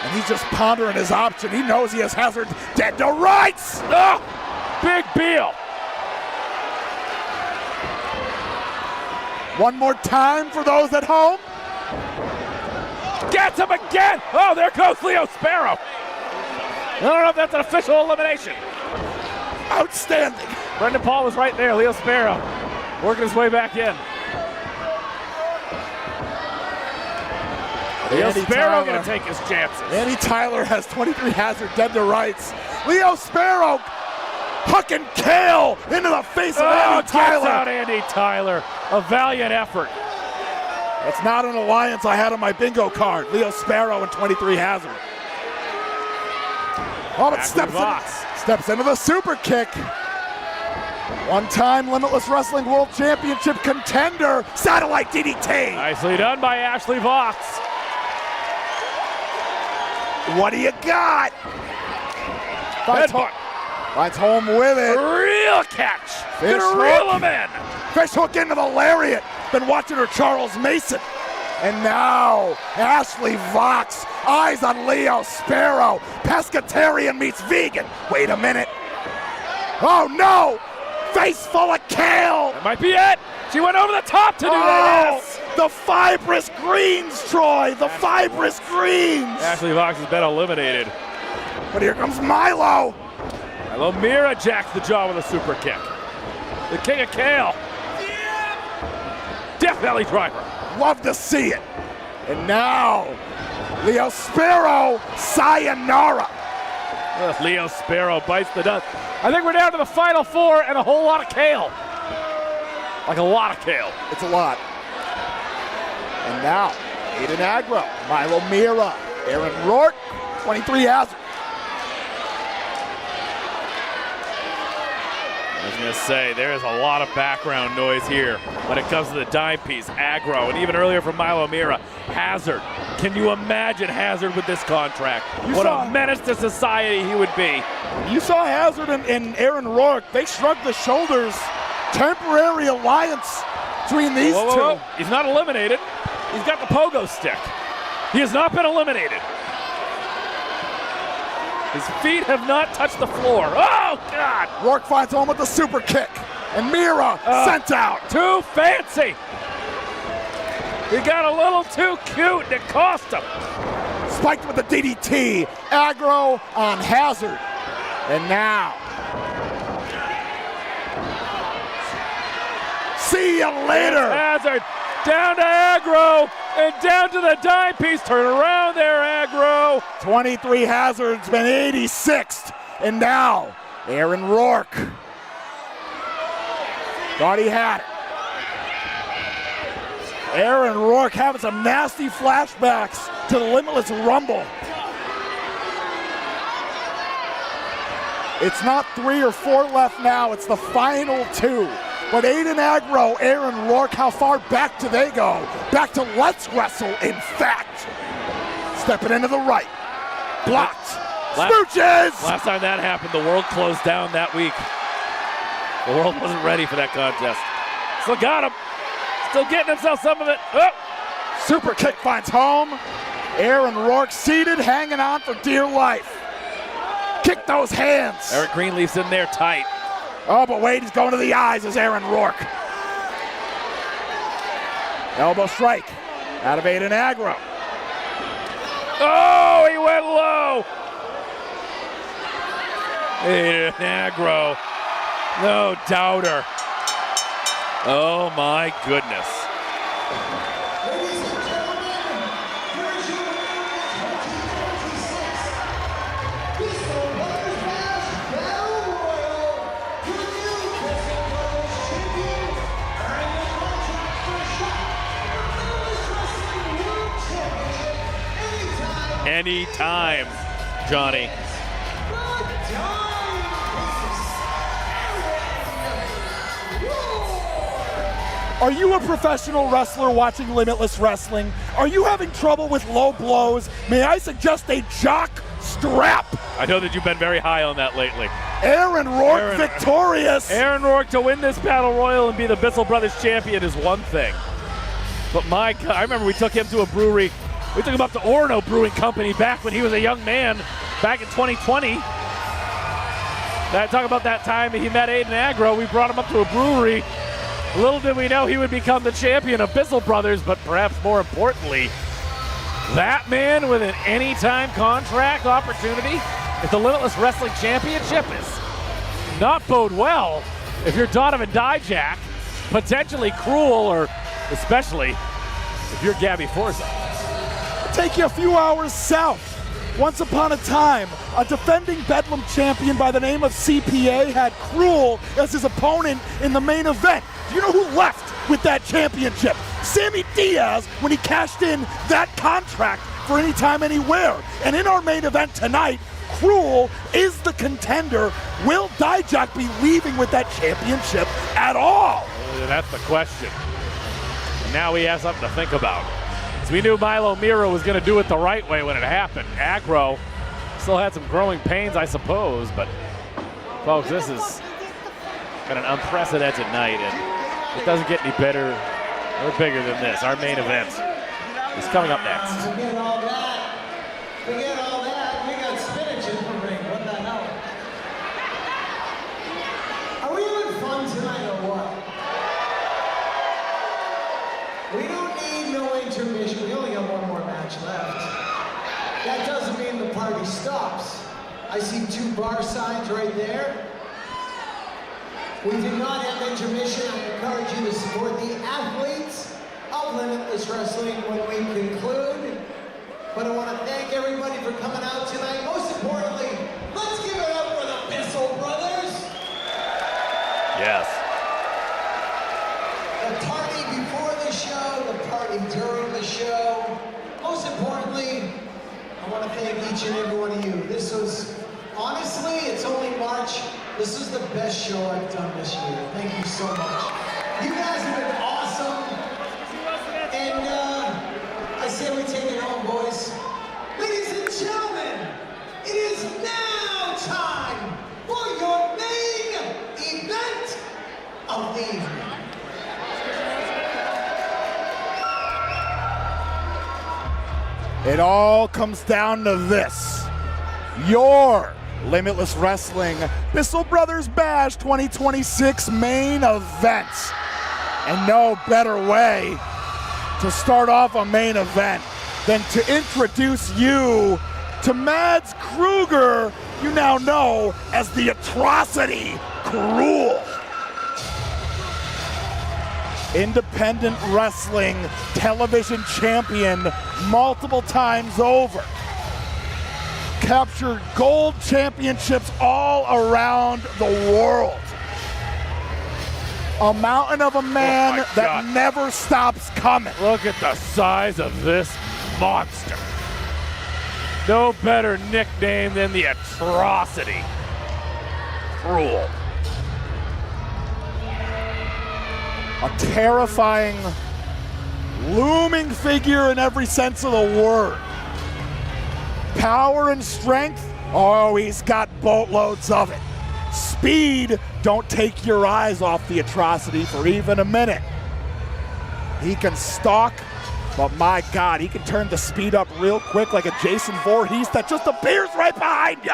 And he's just pondering his option. He knows he has Hazard dead to rights. Oh, big Beal. One more time for those at home. Gets him again. Oh, there goes Leo Sparrow. I don't know if that's an official elimination. Outstanding. Brendan Paul was right there. Leo Sparrow working his way back in. Leo Sparrow going to take his chances. Andy Tyler has 23 Hazard dead to rights. Leo Sparrow hucking kale into the face of Andy Tyler. Gets out Andy Tyler. A valiant effort. That's not an alliance I had on my bingo card. Leo Sparrow and 23 Hazard. Oh, but steps into the super kick. One-time Limitless Wrestling World Championship contender, satellite DDT. Nicely done by Ashley Vox. What do you got? Finds home with it. Real catch. Fish Gonna reel him in. Fish hook into the lariat. Been watching her Charles Mason. And now, Ashley Vox, eyes on Leo Sparrow. Pescatarian meets vegan. Wait a minute. Oh no! Face full of kale! That might be it. She went over the top to do this. The fibrous greens, Troy. The fibrous greens. Ashley Vox has been eliminated. But here comes Milo. Miro jacks the jaw with a super kick. The king of kale. Death Valley driver. Love to see it. And now, Leo Sparrow, sayonara. Leo Sparrow bites the dust. I think we're down to the final four and a whole lot of kale. Like a lot of kale. It's a lot. And now, Aiden Agro, Milo Mira, Aaron Rourke, 23 Hazard. I was going to say, there is a lot of background noise here when it comes to the dime piece, Agro, and even earlier from Milo Mira, Hazard. Can you imagine Hazard with this contract? What a menace to society he would be. You saw Hazard and Aaron Rourke. They shrugged the shoulders. Temporary alliance between these two. He's not eliminated. He's got the pogo stick. He has not been eliminated. His feet have not touched the floor. Oh, God! Rourke finds home with the super kick. And Mira sent out. Too fancy. He got a little too cute and it cost him. Spiked with the DDT. Agro on Hazard. And now. See you later. Hazard down to Agro. And down to the dime piece. Turn around there, Agro. 23 Hazard's been 86th. And now, Aaron Rourke. Thought he had it. Aaron Rourke having some nasty flashbacks to the Limitless Rumble. It's not 3 or 4 left now. It's the final 2. But Aiden Agro, Aaron Rourke, how far back do they go? Back to Let's Wrestle, in fact. Stepping into the right. Blocked. Smooches! Last time that happened, the world closed down that week. The world wasn't ready for that contest. Still got him. Still getting himself some of it. Oh. Super kick finds home. Aaron Rourke seated, hanging on for dear life. Kick those hands. Eric Greenleaf's in there tight. Oh, but wait, he's going to the eyes as Aaron Rourke. Elbow strike out of Aiden Agro. Oh, he went low. Aiden Agro. No doubter. Oh my goodness. Ladies and gentlemen, here's your winner of 2026 BISSELL Brothers Bash Battle Royal. Your new BISSELL Brothers champion, earning the contract for a shot at the Limitless Wrestling World Championship anytime. Anytime, Johnny. Are you a professional wrestler watching Limitless Wrestling? Are you having trouble with low blows? May I suggest a jock strap? I know that you've been very high on that lately. Aaron Rourke victorious. Aaron Rourke to win this battle royal and be the BISSELL Brothers champion is one thing. But my God, I remember we took him to a brewery. We took him up to Orono Brewing Company back when he was a young man, back in 2020. Talk about that time he met Aiden Agro. We brought him up to a brewery. Little did we know he would become the champion of BISSELL Brothers, but perhaps more importantly, that man with an anytime contract opportunity at the Limitless Wrestling Championship is not bode well if you're Donovan Dijak, potentially Cruel, or especially if you're Gabby Forza. Take you a few hours south. Once upon a time, a defending Bedlam champion by the name of CPA had Cruel as his opponent in the main event. Do you know who left with that championship? Sammy Diaz, when he cashed in that contract for Anytime Anywhere. And in our main event tonight, Cruel is the contender. Will Dijak be leaving with that championship at all? That's the question. And now he has something to think about. So we knew Miro was going to do it the right way when it happened. Agro still had some growing pains, I suppose, but folks, this is been an unprecedented night, and it doesn't get any better or bigger than this. Our main event is coming up next. Forget all that. Forget all that. We got spinach in the ring. What the hell? Are we having fun tonight or what? We don't need no intermission. We only got one more match left. That doesn't mean the party stops. I see 2 bar signs right there. We do not have intermission. I encourage you to support the athletes of Limitless Wrestling when we conclude. But I want to thank everybody for coming out tonight. Most importantly, let's give it up for the BISSELL Brothers. Yes. The party before the show, the party during the show. Most importantly, I want to thank each and every one of you. This was, honestly, it's only March. This is the best show I've done this year. Thank you so much. You guys have been awesome. And I say we take it home, boys. Ladies and gentlemen, it is now time for your main event of the evening. It all comes down to this. Your Limitless Wrestling BISSELL Brothers Bash 2026 main event. And no better way to start off a main event than to introduce you to Mads Kruger, you now know as the Atrocity Cruel. Independent wrestling television champion multiple times over. Captured gold championships all around the world. A mountain of a man that never stops coming. Look at the size of this monster. No better nickname than the Atrocity Cruel. A terrifying, looming figure in every sense of the word. Power and strength, oh, he's got boatloads of it. Speed, don't take your eyes off the Atrocity for even a minute. He can stalk, but my God, he can turn the speed up real quick like a Jason Voorhees that just appears right behind you.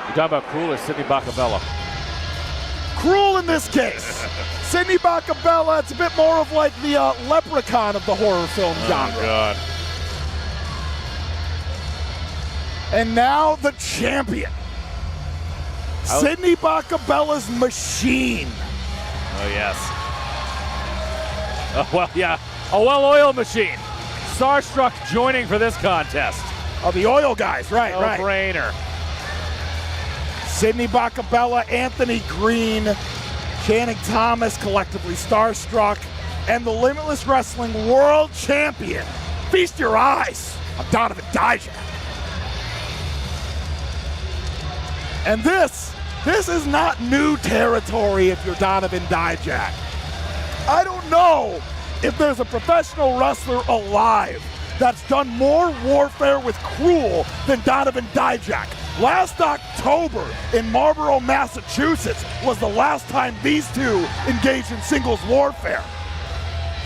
You talking about Cruel or Sidney Bacabella? Cruel in this case. Sidney Bacabella, it's a bit more of like the leprechaun of the horror film genre. Oh, God. And now the champion, Sydney Bacabella's machine. Oh, yes. Oh, well, yeah, a well-oiled machine. Starstruck joining for this contest. Oh, the oil guys, right, right. No-brainer. Sydney Bacabella, Anthony Green, Channing Thomas, collectively Starstruck, and the Limitless Wrestling World Champion. Feast your eyes on Donovan Dijak. And this is not new territory if you're Donovan Dijak. I don't know if there's a professional wrestler alive that's done more warfare with Cruel than Donovan Dijak. Last October in Marlborough, Massachusetts was the last time these two engaged in singles warfare.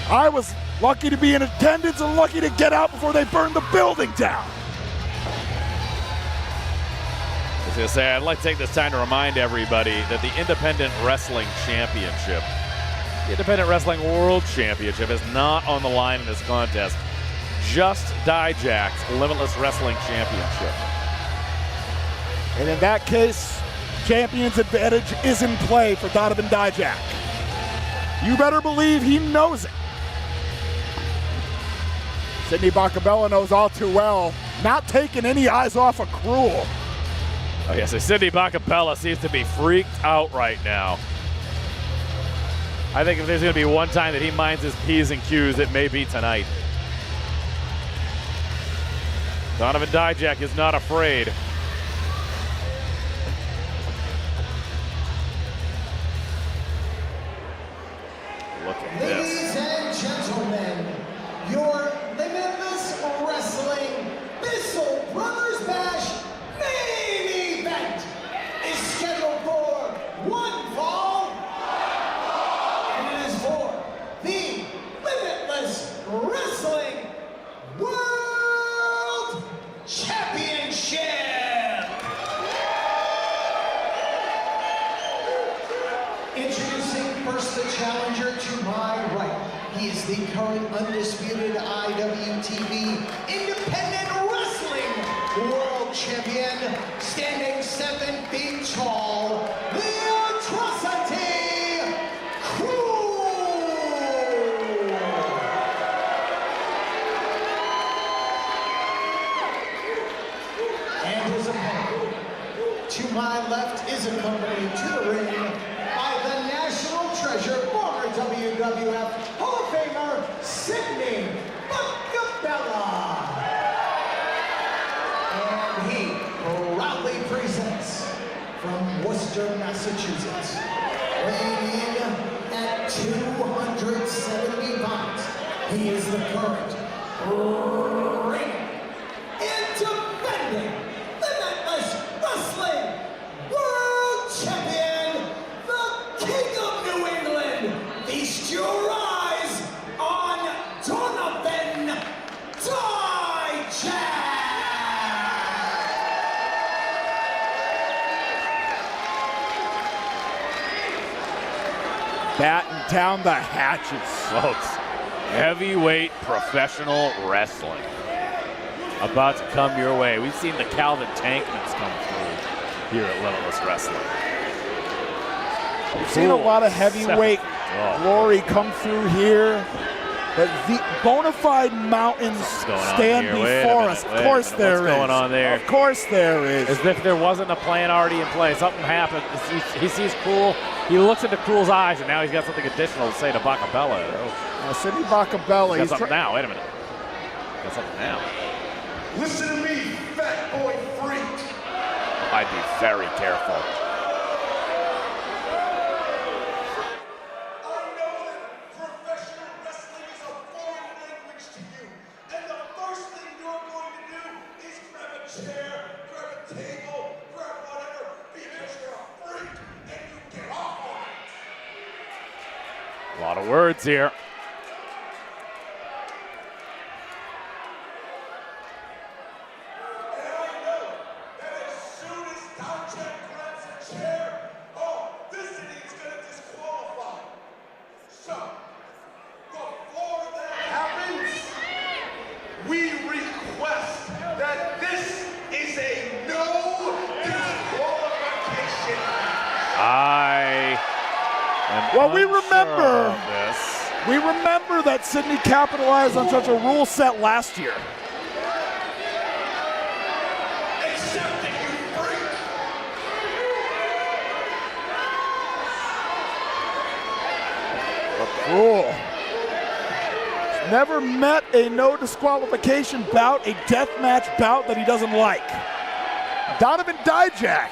I was lucky to be in attendance and lucky to get out before they burned the building down. I was going to say, I'd like to take this time to remind everybody that the Independent Wrestling Championship, the Independent Wrestling World Championship, is not on the line in this contest. Just Dijak's Limitless Wrestling Championship. And in that case, champion's advantage is in play for Donovan Dijak. You better believe he knows it. Sydney Bacabella knows all too well, not taking any eyes off of Cruel. Oh, yes, so Sydney Bacabella seems to be freaked out right now. I think if there's going to be one time that he minds his P's and Q's, it may be tonight. Donovan Dijak is not afraid. Look at this. Ladies and gentlemen, your Limitless Wrestling BISSELL Brothers Bash main event is scheduled for one fall, and it is for the Limitless Wrestling World Championship. Introducing first the challenger to my right. He is the current undisputed IWTV Independent Wrestling World Champion, standing 7 feet tall, the Atrocity Cruel. And his opponent, to my left, is accompanied to the ring by the national treasure, former WWF Hall of Famer, Sydney Bacabella. And he proudly presents from Worcester, Massachusetts, weighing in at 270 pounds. He is the current reigning and defending Limitless Wrestling World Champion, the King of New England. Feast your eyes on Donovan Dijak. Batten down the hatches. Folks, heavyweight professional wrestling about to come your way. We've seen the Calvin Tankmans come through here at Limitless Wrestling. We've seen a lot of heavyweight glory come through here. But the bona fide mountains stand before us. Of course there is. What's going on there? Of course there is. As if there wasn't a plan already in place. Something happened. He sees Cruel. He looks into Cruel's eyes, and now he's got something additional to say to Bacabella. Now, Sydney Bacabella. Got something now. Wait a minute. Got something now. Listen to me, fat boy freak. I'd be very careful. A lot of words here. We request that this is a Well, we remember that Sydney capitalized on such a rule set last year. Cruel. Never met a no disqualification bout, a death match bout that he doesn't like. Donovan Dijak.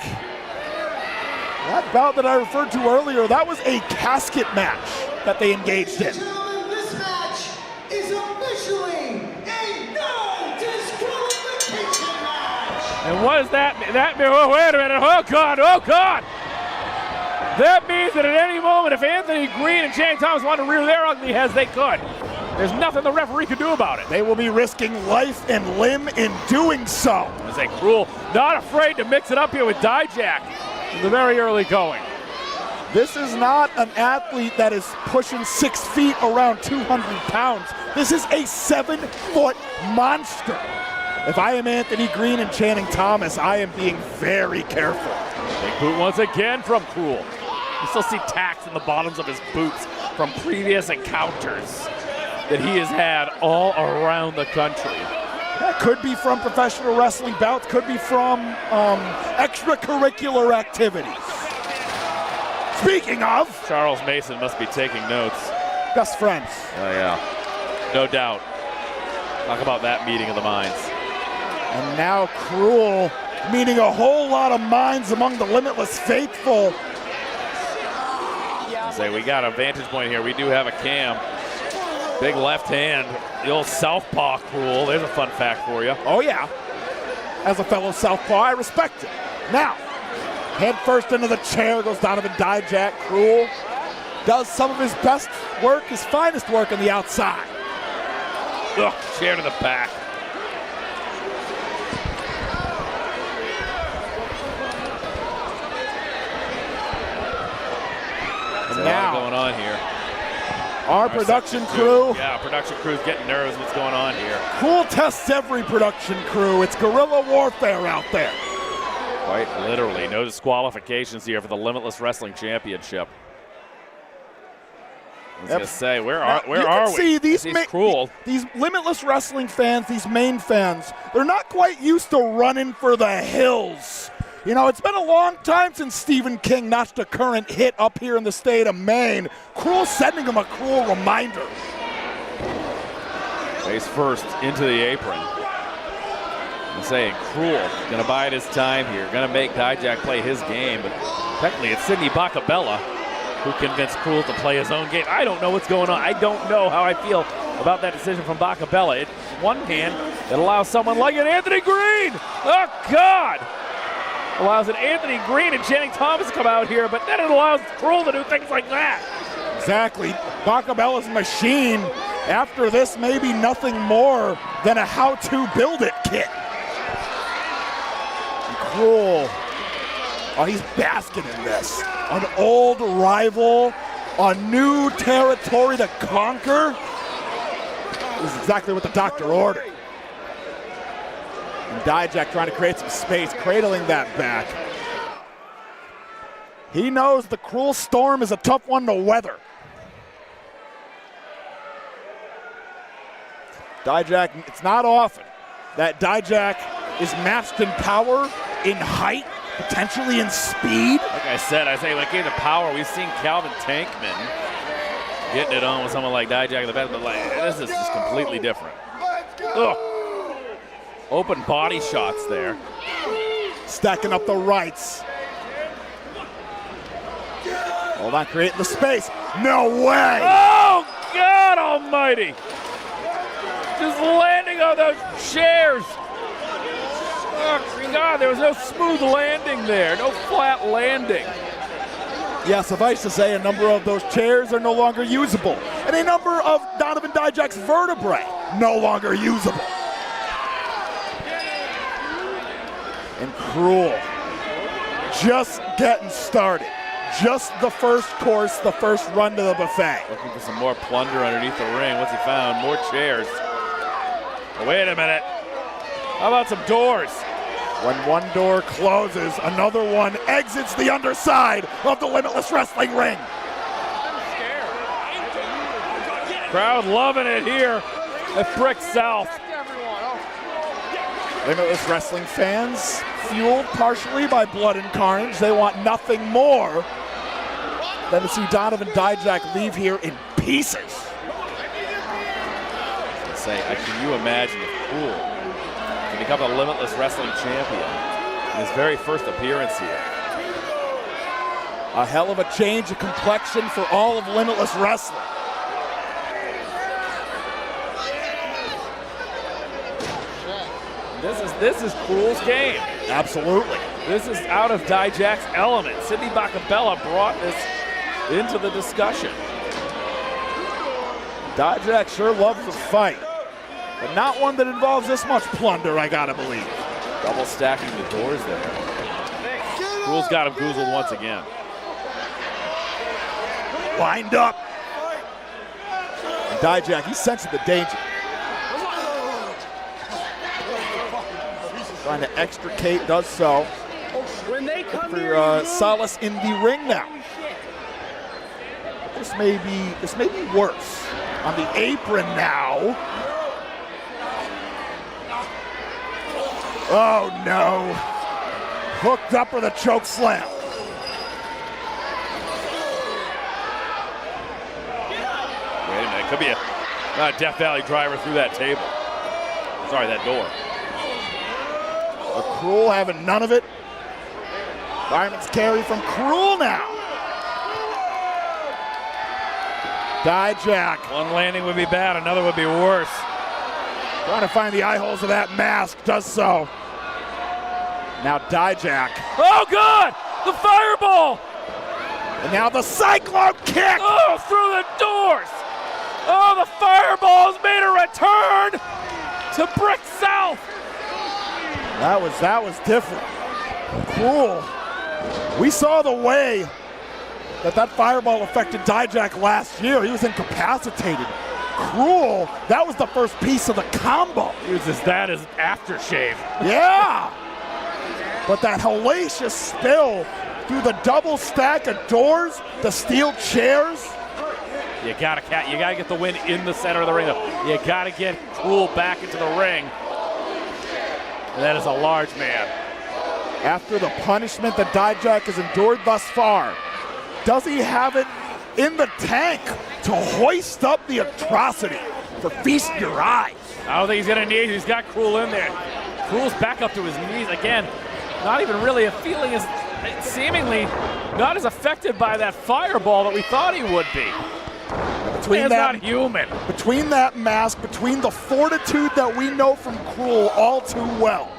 That bout that I referred to earlier, that was a casket match that they engaged in. This match is officially a no disqualification match. And what does that mean? Oh, wait a minute. Oh, God. Oh, God. That means that at any moment, if Anthony Green and Shane Thomas want to rear their ugly heads, they could. There's nothing the referee could do about it. They will be risking life and limb in doing so. As a Cruel, not afraid to mix it up here with Dijak in the very early going. This is not an athlete that is pushing 6 feet, around 200 pounds. This is a 7-foot monster. If I am Anthony Green and Channing Thomas, I am being very careful. Big boot once again from Cruel. You still see tacks in the bottoms of his boots from previous encounters that he has had all around the country. That could be from professional wrestling bouts, could be from extracurricular activities. Speaking of, Charles Mason must be taking notes. Best friends. Oh yeah, no doubt. Talk about that meeting of the minds. And now Cruel, meaning a whole lot of minds among the Limitless faithful. Say we got a vantage point here. We do have a cam. Big left hand, the old southpaw Cruel. There's a fun fact for you. Oh yeah, as a fellow southpaw, I respect it. Now, head first into the chair goes Donovan Dijak. Cruel does some of his best work, his finest work on the outside. Ugh, chair to the back. And now, going on here. Our production crew. Yeah, production crew's getting nervous. What's going on here? Cruel tests every production crew. It's guerrilla warfare out there. Quite literally, no disqualifications here for the Limitless Wrestling Championship. I was gonna say, where are we? See, these Cruel. These Limitless Wrestling fans, these main fans, they're not quite used to running for the hills. You know, it's been a long time since Stephen King notched a current hit up here in the state of Maine. Cruel sending him a cruel reminder. Face first into the apron. I'm saying Cruel gonna bide his time here, gonna make Dijak play his game, but technically it's Sidney Bacabella who convinced Cruel to play his own game. I don't know what's going on. I don't know how I feel about that decision from Bacabella. It's one hand that allows someone like an Anthony Green. Oh God! Allows an Anthony Green and Channing Thomas to come out here, but then it allows Cruel to do things like that. Exactly. Bacabella's machine, after this, maybe nothing more than a how-to-build-it kit. And Cruel, oh, he's basking in this. An old rival, a new territory to conquer. This is exactly what the doctor ordered. And Dijak trying to create some space, cradling that back. He knows the Cruel storm is a tough one to weather. Dijak, it's not often that Dijak is matched in power, in height, potentially in speed. Like I said, when it came to power, we've seen Calvin Tankman getting it on with someone like Dijak in the back, but this is just completely different. Ugh. Open body shots there. Stacking up the rights. Hold on, creating the space. No way! Oh, God almighty! Just landing on those chairs. Oh, God, there was no smooth landing there. No flat landing. Yeah, suffice to say, a number of those chairs are no longer usable. And a number of Donovan Dijak's vertebrae no longer usable. And Cruel just getting started. Just the first course, the first run to the buffet. Looking for some more plunder underneath the ring. What's he found? More chairs. Oh, wait a minute. How about some doors? When one door closes, another one exits the underside of the Limitless Wrestling ring. Crowd loving it here at Brick South. Limitless Wrestling fans, fueled partially by blood and carnage, they want nothing more than to see Donovan Dijak leave here in pieces. Can you imagine if Cruel can become a Limitless Wrestling champion in his very first appearance here? A hell of a change of complexion for all of Limitless Wrestling. This is Cruel's game. Absolutely. This is out of Dijak's element. Sidney Bacabella brought this into the discussion. Dijak sure loves a fight, but not one that involves this much plunder, I gotta believe. Double stacking the doors there. Cruel's got him goozled once again. Lined up. And Dijak, he's sensing the danger. Trying to extricate, does so. For solace in the ring now. But this may be worse. On the apron now. Oh no. Hooked up with a choke slam. Wait a minute, could be a Death Valley driver through that table. Sorry, that door. Cruel having none of it. Fireman's carry from Cruel now. Dijak. One landing would be bad, another would be worse. Trying to find the eye holes of that mask, does so. Now Dijak. Oh, good! The fireball! And now the Cyclone kick! Oh, through the doors! Oh, the fireball has made a return to Brick South! That was different. Cruel. We saw the way that fireball affected Dijak last year. He was incapacitated. Cruel, that was the first piece of the combo. Uses that as aftershave. Yeah. But that hellacious spill through the double stack of doors, the steel chairs. You gotta get the win in the center of the ring. You gotta get Cruel back into the ring. And that is a large man. After the punishment that Dijak has endured thus far, does he have it in the tank to hoist up the atrocity for Feast Your Eyes? I don't think he's gonna need it. He's got Cruel in there. Cruel's back up to his knees again. Not even really feeling as seemingly not as affected by that fireball that we thought he would be. Man's not human. Between that mask, between the fortitude that we know from Cruel all too well,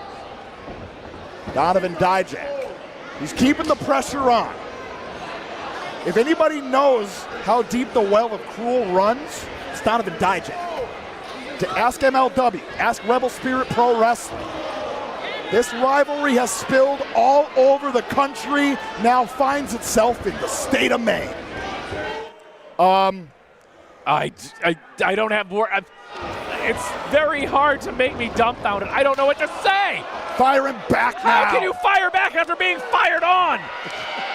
Donovan Dijak, he's keeping the pressure on. If anybody knows how deep the well of Cruel runs, it's Donovan Dijak. To ask MLW, ask Rebel Spirit Pro Wrestling. This rivalry has spilled all over the country, now finds itself in the state of Maine. I don't have more. It's very hard to make me dumbfounded. I don't know what to say. Firing back now. How can you fire back after being fired on?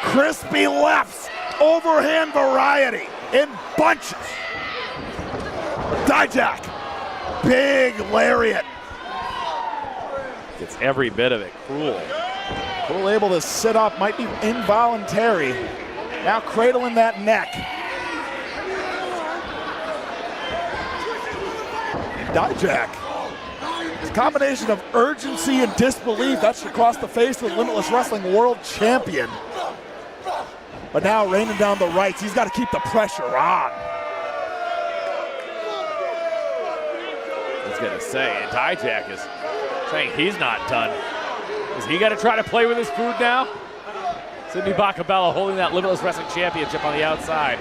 Crispy lefts, overhand variety in bunches. Dijak, big lariat. Gets every bit of it. Cruel. Cruel able to sit up, might be involuntary. Now cradling that neck. Dijak. It's a combination of urgency and disbelief. That should cross the face of the Limitless Wrestling World Champion. But now raining down the rights, he's got to keep the pressure on. I was gonna say, Dijak is saying he's not done. Is he got to try to play with his food now? Sidney Bacabella holding that Limitless Wrestling Championship on the outside.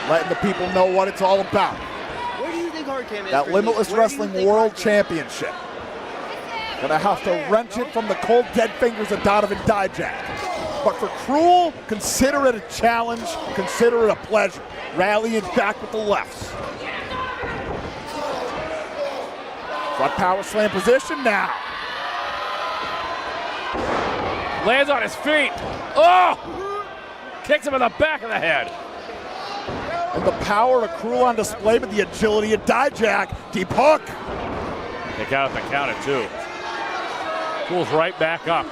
Letting the people know what it's all about. That Limitless Wrestling World Championship. Gonna have to wrench it from the cold dead fingers of Donovan Dijak. But for Cruel, consider it a challenge, consider it a pleasure. Rallying back with the lefts. Front power slam position now. Lands on his feet. Oh! Kicks him in the back of the head. And the power of Cruel on display, but the agility of Dijak. Deep hook. Kick out the count at 2. Cruel's right back up.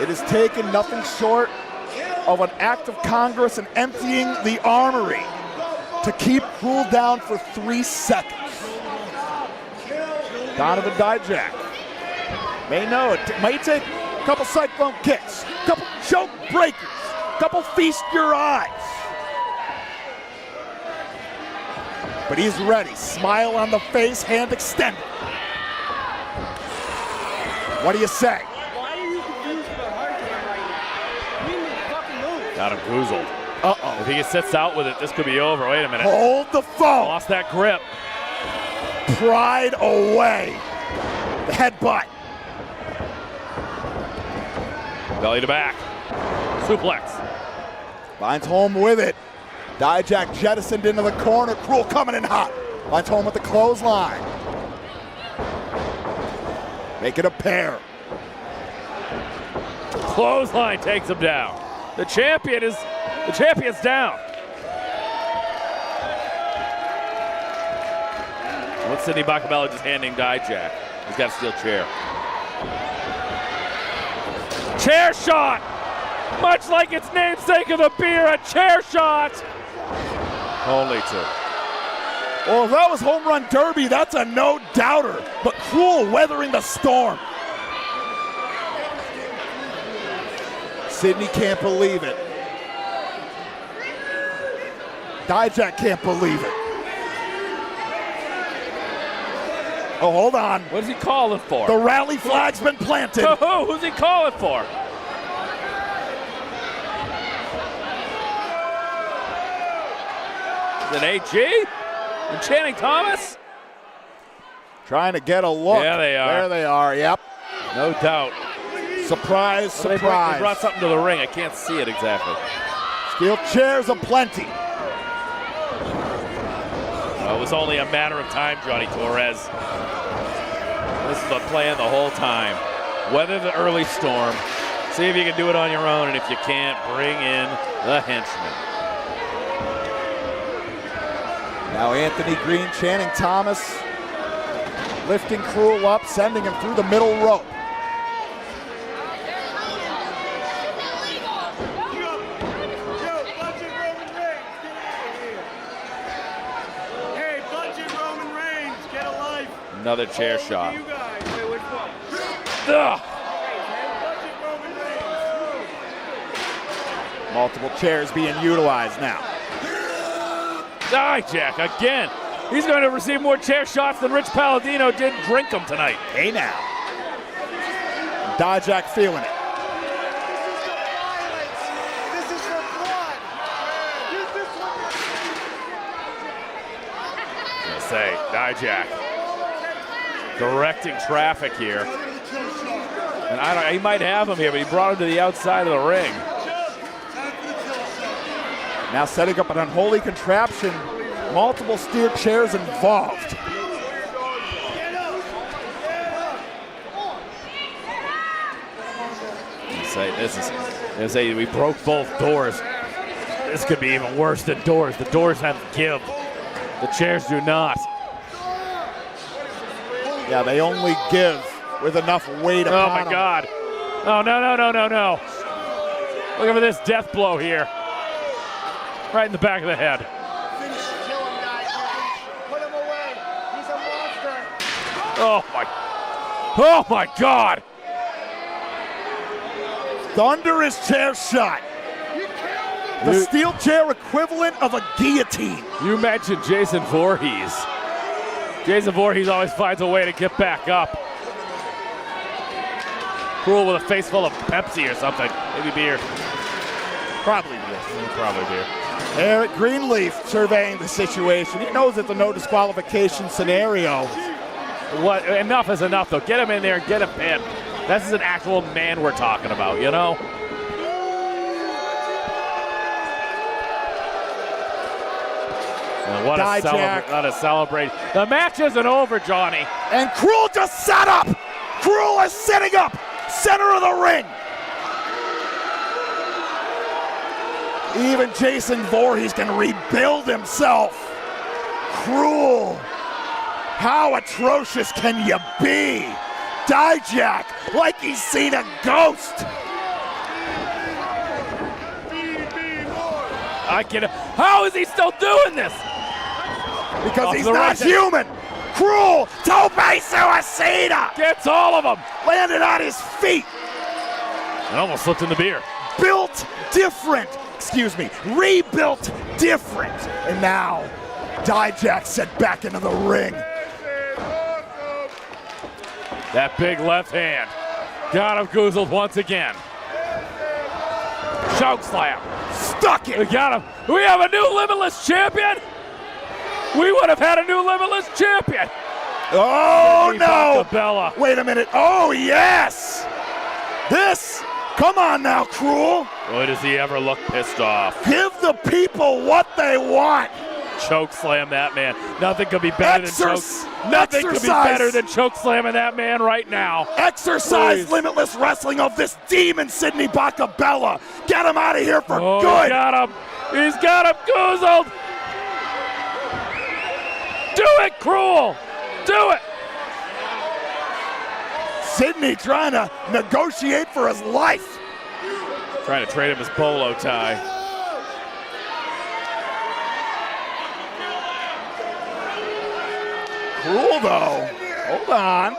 It has taken nothing short of an act of Congress and emptying the armory to keep Cruel down for 3 seconds. Donovan Dijak may know it may take a couple cyclone kicks, a couple choke breakers, a couple feast your eyes. But he's ready. Smile on the face, hand extended. What do you say? Got him goozled. Uh-oh. If he sits out with it, this could be over. Wait a minute. Hold the phone. Lost that grip. Pride away. The headbutt. Belly to back. Suplex. Finds home with it. Dijak jettisoned into the corner. Cruel coming in hot. Finds home with the clothesline. Make it a pair. Clothesline takes him down. The champion's down. What's Sidney Bacabella just handing Dijak? He's got a steel chair. Chair shot! Much like its namesake of the beer, a chair shot! Only 2. Well, if that was home run derby, that's a no-doubter. But Cruel weathering the storm. Sidney can't believe it. Dijak can't believe it. Oh, hold on. What is he calling for? The rally flag's been planted. To who? Who's he calling for? Is it AG? And Channing Thomas? Trying to get a look. Yeah, they are. There they are, yep. No doubt. Surprise, Well, surprise. They brought something to the ring. I can't see it exactly. Steel chairs aplenty. It was only a matter of time, Johnny Torres. This is the plan the whole time. Weather the early storm. See if you can do it on your own, and if you can't, bring in the henchman. Now Anthony Green, Channing Thomas, lifting Cruel up, sending him through the middle rope. Another chair shot. Ugh. Multiple chairs being utilized now. Dijak again. He's going to receive more chair shots than Rich Palladino did drink them tonight. Hey now. Dijak feeling it. I say, Dijak directing traffic here. And he might have him here, but he brought him to the outside of the ring. Now setting up an unholy contraption. Multiple steel chairs involved. We broke both doors. This could be even worse than doors. The doors have give. The chairs do not. Yeah, they only give with enough weight upon Oh my them. God. Oh, no. Look at this death blow here. Right in the back of the head. Oh my God. Thunderous chair shot. The steel chair equivalent of a guillotine. You mentioned Jason Voorhees. Jason Voorhees always finds a way to get back up. Cruel with a face full of Pepsi or something. Maybe beer. Probably beer. Probably beer. Eric Greenleaf surveying the situation. He knows it's a no disqualification scenario. What? Enough is enough, though. Get him in there and get him pinned. This is an actual man we're talking about, you know? And what a celebrate. The match isn't over, Johnny. And Cruel just sat up. Cruel is sitting up. Center of the ring. Even Jason Voorhees can rebuild himself. Cruel. How atrocious can you be? Dijak, like he's seen a ghost. How is he still doing this? Because he's not human. Cruel. Tope Suicida. Gets all of them. Landed on his feet. And almost slipped in the beer. Built different. Excuse me. Rebuilt different. And now, Dijak set back into the ring. That big left hand. Got him goozled once again. Choke slam. Stuck it. We got him. We have a new Limitless champion. We would have had a new Limitless champion. Oh no. Bella. Wait a minute. Oh yes. This. Come on now, Cruel. Boy, does he ever look pissed off. Give the people what they want. Choke slam that man. Nothing could be better than choke. Nothing could be better than choke slamming that man right now. Exercise Please. Limitless wrestling of this demon Sydney Bacabella. Get him out of here for good. He got him. He's got him goozled. Do it, Cruel. Do it. Sydney trying to negotiate for his life. Trying to trade him his polo tie. Cruel though. Hold on.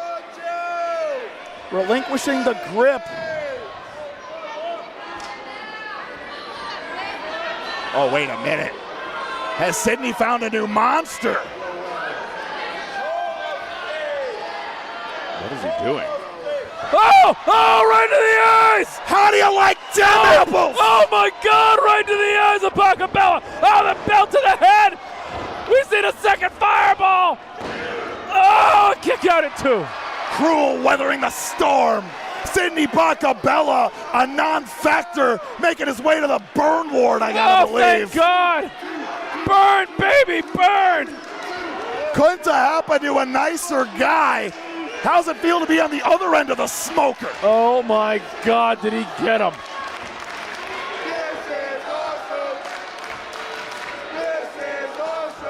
Relinquishing the grip. Oh, wait a minute. Has Sydney found a new monster? What is he doing? Oh! Oh, right to the eyes! How do you like them apples? Oh my God, right to the eyes of Bacabella! Oh, the belt to the head! We see the second fireball! Oh, a kick out at 2. Cruel weathering the storm. Sydney Bacabella, a non-factor, making his way to the burn ward, I gotta believe. Thank God! Burn, baby, burn! Couldn't have happened to a nicer guy. How's it feel to be on the other end of the smoker? Oh my God, did he get him?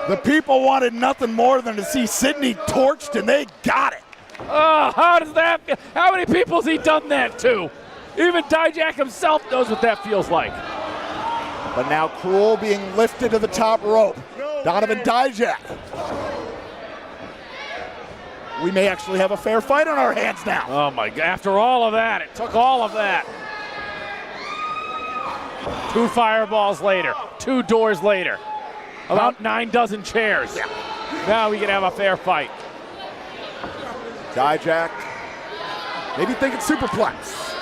The people wanted nothing more than to see Sydney torched, and they got it. Oh, how does that feel? How many people has he done that to? Even Dijak himself knows what that feels like. But now Cruel being lifted to the top rope. Donovan Dijak. We may actually have a fair fight on our hands now. Oh my God, after all of that, it took all of that. 2 fireballs later, 2 doors later, about 9 dozen chairs. Yeah. Now we can have a fair fight. Dijak, maybe thinking superplex.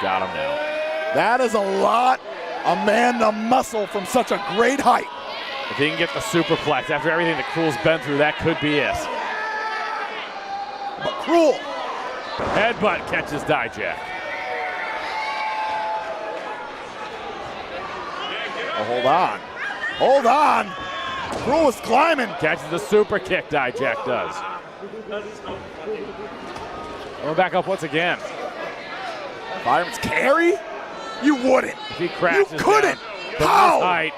Got him now. That is a lot of man-to-muscle from such a great height. If he can get the superplex after everything that Cruel's been through, that could be it. But Cruel. Headbutt catches Dijak. Oh, hold on. Hold on. Cruel is climbing. Catches the super kick, Dijak does. Going back up once again. Fireman's carry? You wouldn't. If he crashes you couldn't. Down, from How? this height,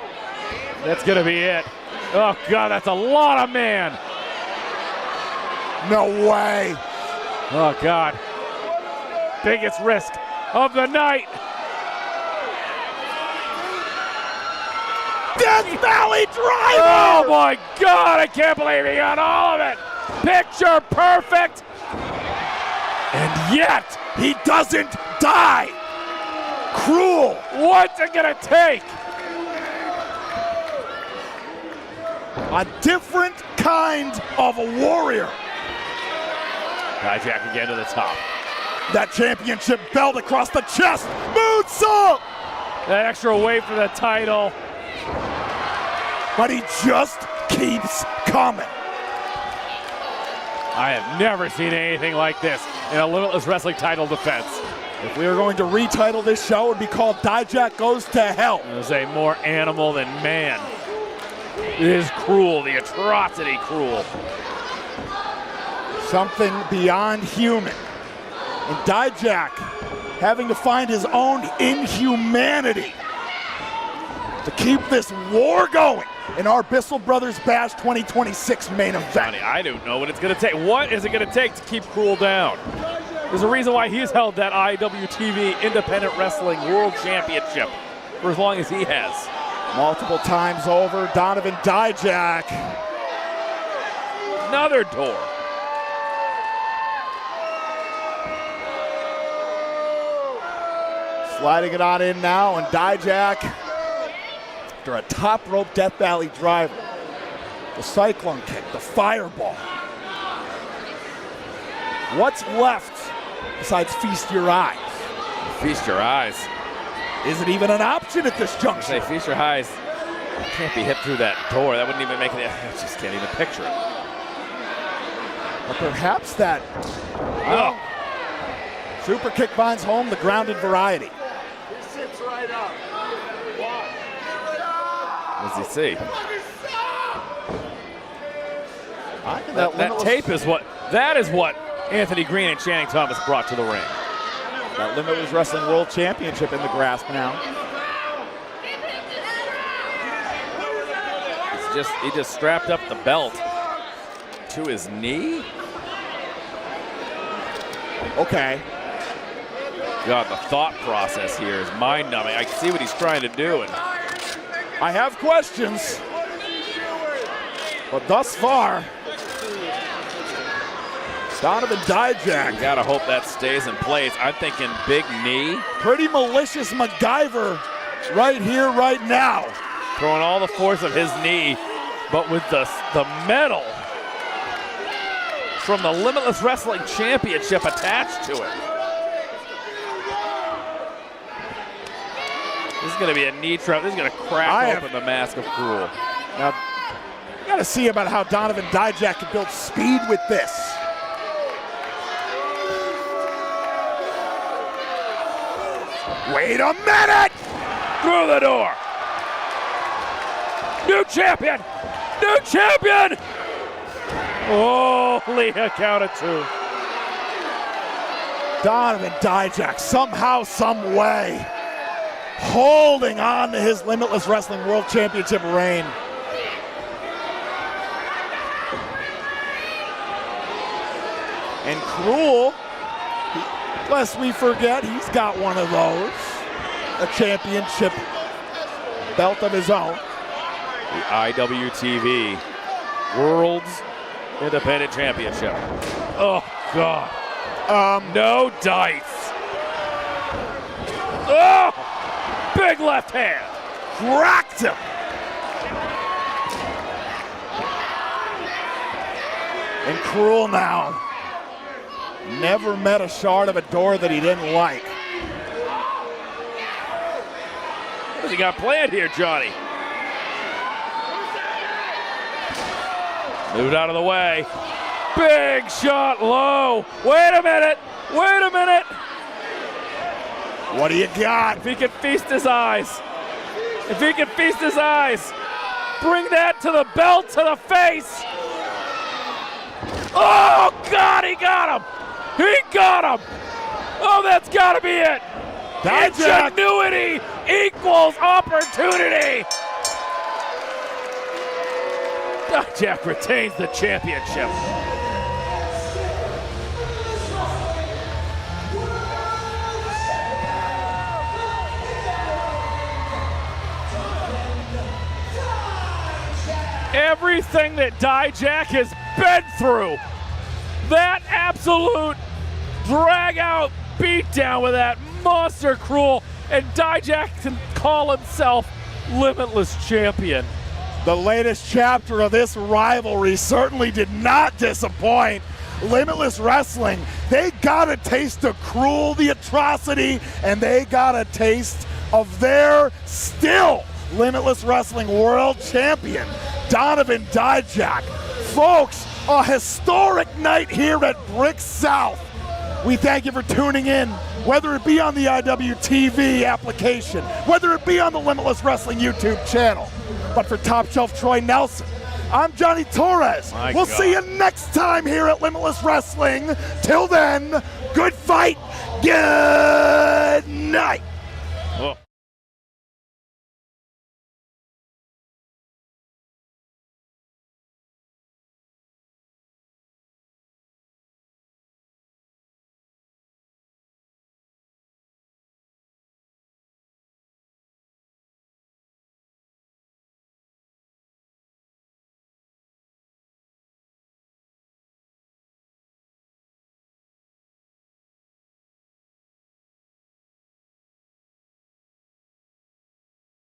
that's going to be it. Oh, God, that's a lot of man. No way. Oh, God. Biggest risk of the night. Death Valley Driver! Oh, my God, I can't believe he got all of it. Picture perfect. And yet, he doesn't die. Cruel. What's it going to take? A different kind of a warrior. Dijak again to the top. That championship belt across the chest. Moonsault! That extra weight for the title. But he just keeps coming. I have never seen anything like this in a Limitless Wrestling title defense. If we were going to retitle this show, it would be called Dijak Goes to Hell. It was a more animal than man. It is Cruel, the atrocity Cruel. Something beyond human. And Dijak having to find his own inhumanity to keep this war going in our Bissell Brothers Bash 2026 main event. Johnny, I don't know what it's going to take. What is it going to take to keep Cruel down? There's a reason why he's held that IWTV Independent Wrestling World Championship for as long as he has. Multiple times over, Donovan Dijak. Another door. Sliding it on in now, and Dijak, after a top rope Death Valley driver, the cyclone kick, the fireball. What's left besides feast your eyes? Feast your eyes. Is it even an option at this juncture? Say feast your eyes. Can't be hit through that door. That wouldn't even make it. I just can't even picture it. Or perhaps that super kick finds home the grounded variety. He sits right up. What does he see? That Limitless- tape is what Anthony Green and Channing Thomas brought to the ring. That Limitless Wrestling World Championship in the grasp now. He just strapped up the belt to his knee. Okay. God, the thought process here is mind-numbing. I can see what he's trying to do, and I have questions, but thus far, Donovan Dijak, you gotta hope that stays in place. I'm thinking big knee. pretty malicious MacGyver right here, right now. Throwing all the force of his knee, but with the metal from the Limitless Wrestling Championship attached to it. This is going to be a knee trap. This is going to crack open the mask of Cruel. Now, you got to see about how Donovan Dijak can build speed with this. Wait a minute! Through the door. New champion! New champion! Oh, Liviyah counted two. Donovan Dijak, somehow, some way, holding on to his Limitless Wrestling World Championship reign. And Cruel, lest we forget, he's got one of those, a championship belt of his own. The IWTV World's Independent Championship. Oh, God. No dice. Oh! Big left hand. Cracked him. And Cruel now. Never met a shard of a door that he didn't like. What has he got planned here, Johnny? Moved out of the way. Big shot low. Wait a minute. Wait a minute. What do you got? If he can feast his eyes. If he can feast his eyes. Bring that to the belt, to the face. Oh, God, he got him. He got him. Oh, that's got to be it. Dijak. Ingenuity equals opportunity. Dijak retains the championship. Everything that Dijak has been through, that absolute drag-out beatdown with that monster Cruel, and Dijak can call himself Limitless Champion. The latest chapter of this rivalry certainly did not disappoint. Limitless Wrestling, they got a taste of Cruel, the atrocity, and they got a taste of their still Limitless Wrestling World Champion, Donovan Dijak. Folks, a historic night here at Brick South. We thank you for tuning in, whether it be on the IWTV application, whether it be on the Limitless Wrestling YouTube channel. But for Top Shelf Troy Nelson, I'm Johnny Torres. We'll see you next time here at Limitless Wrestling. Till then, good fight, good night.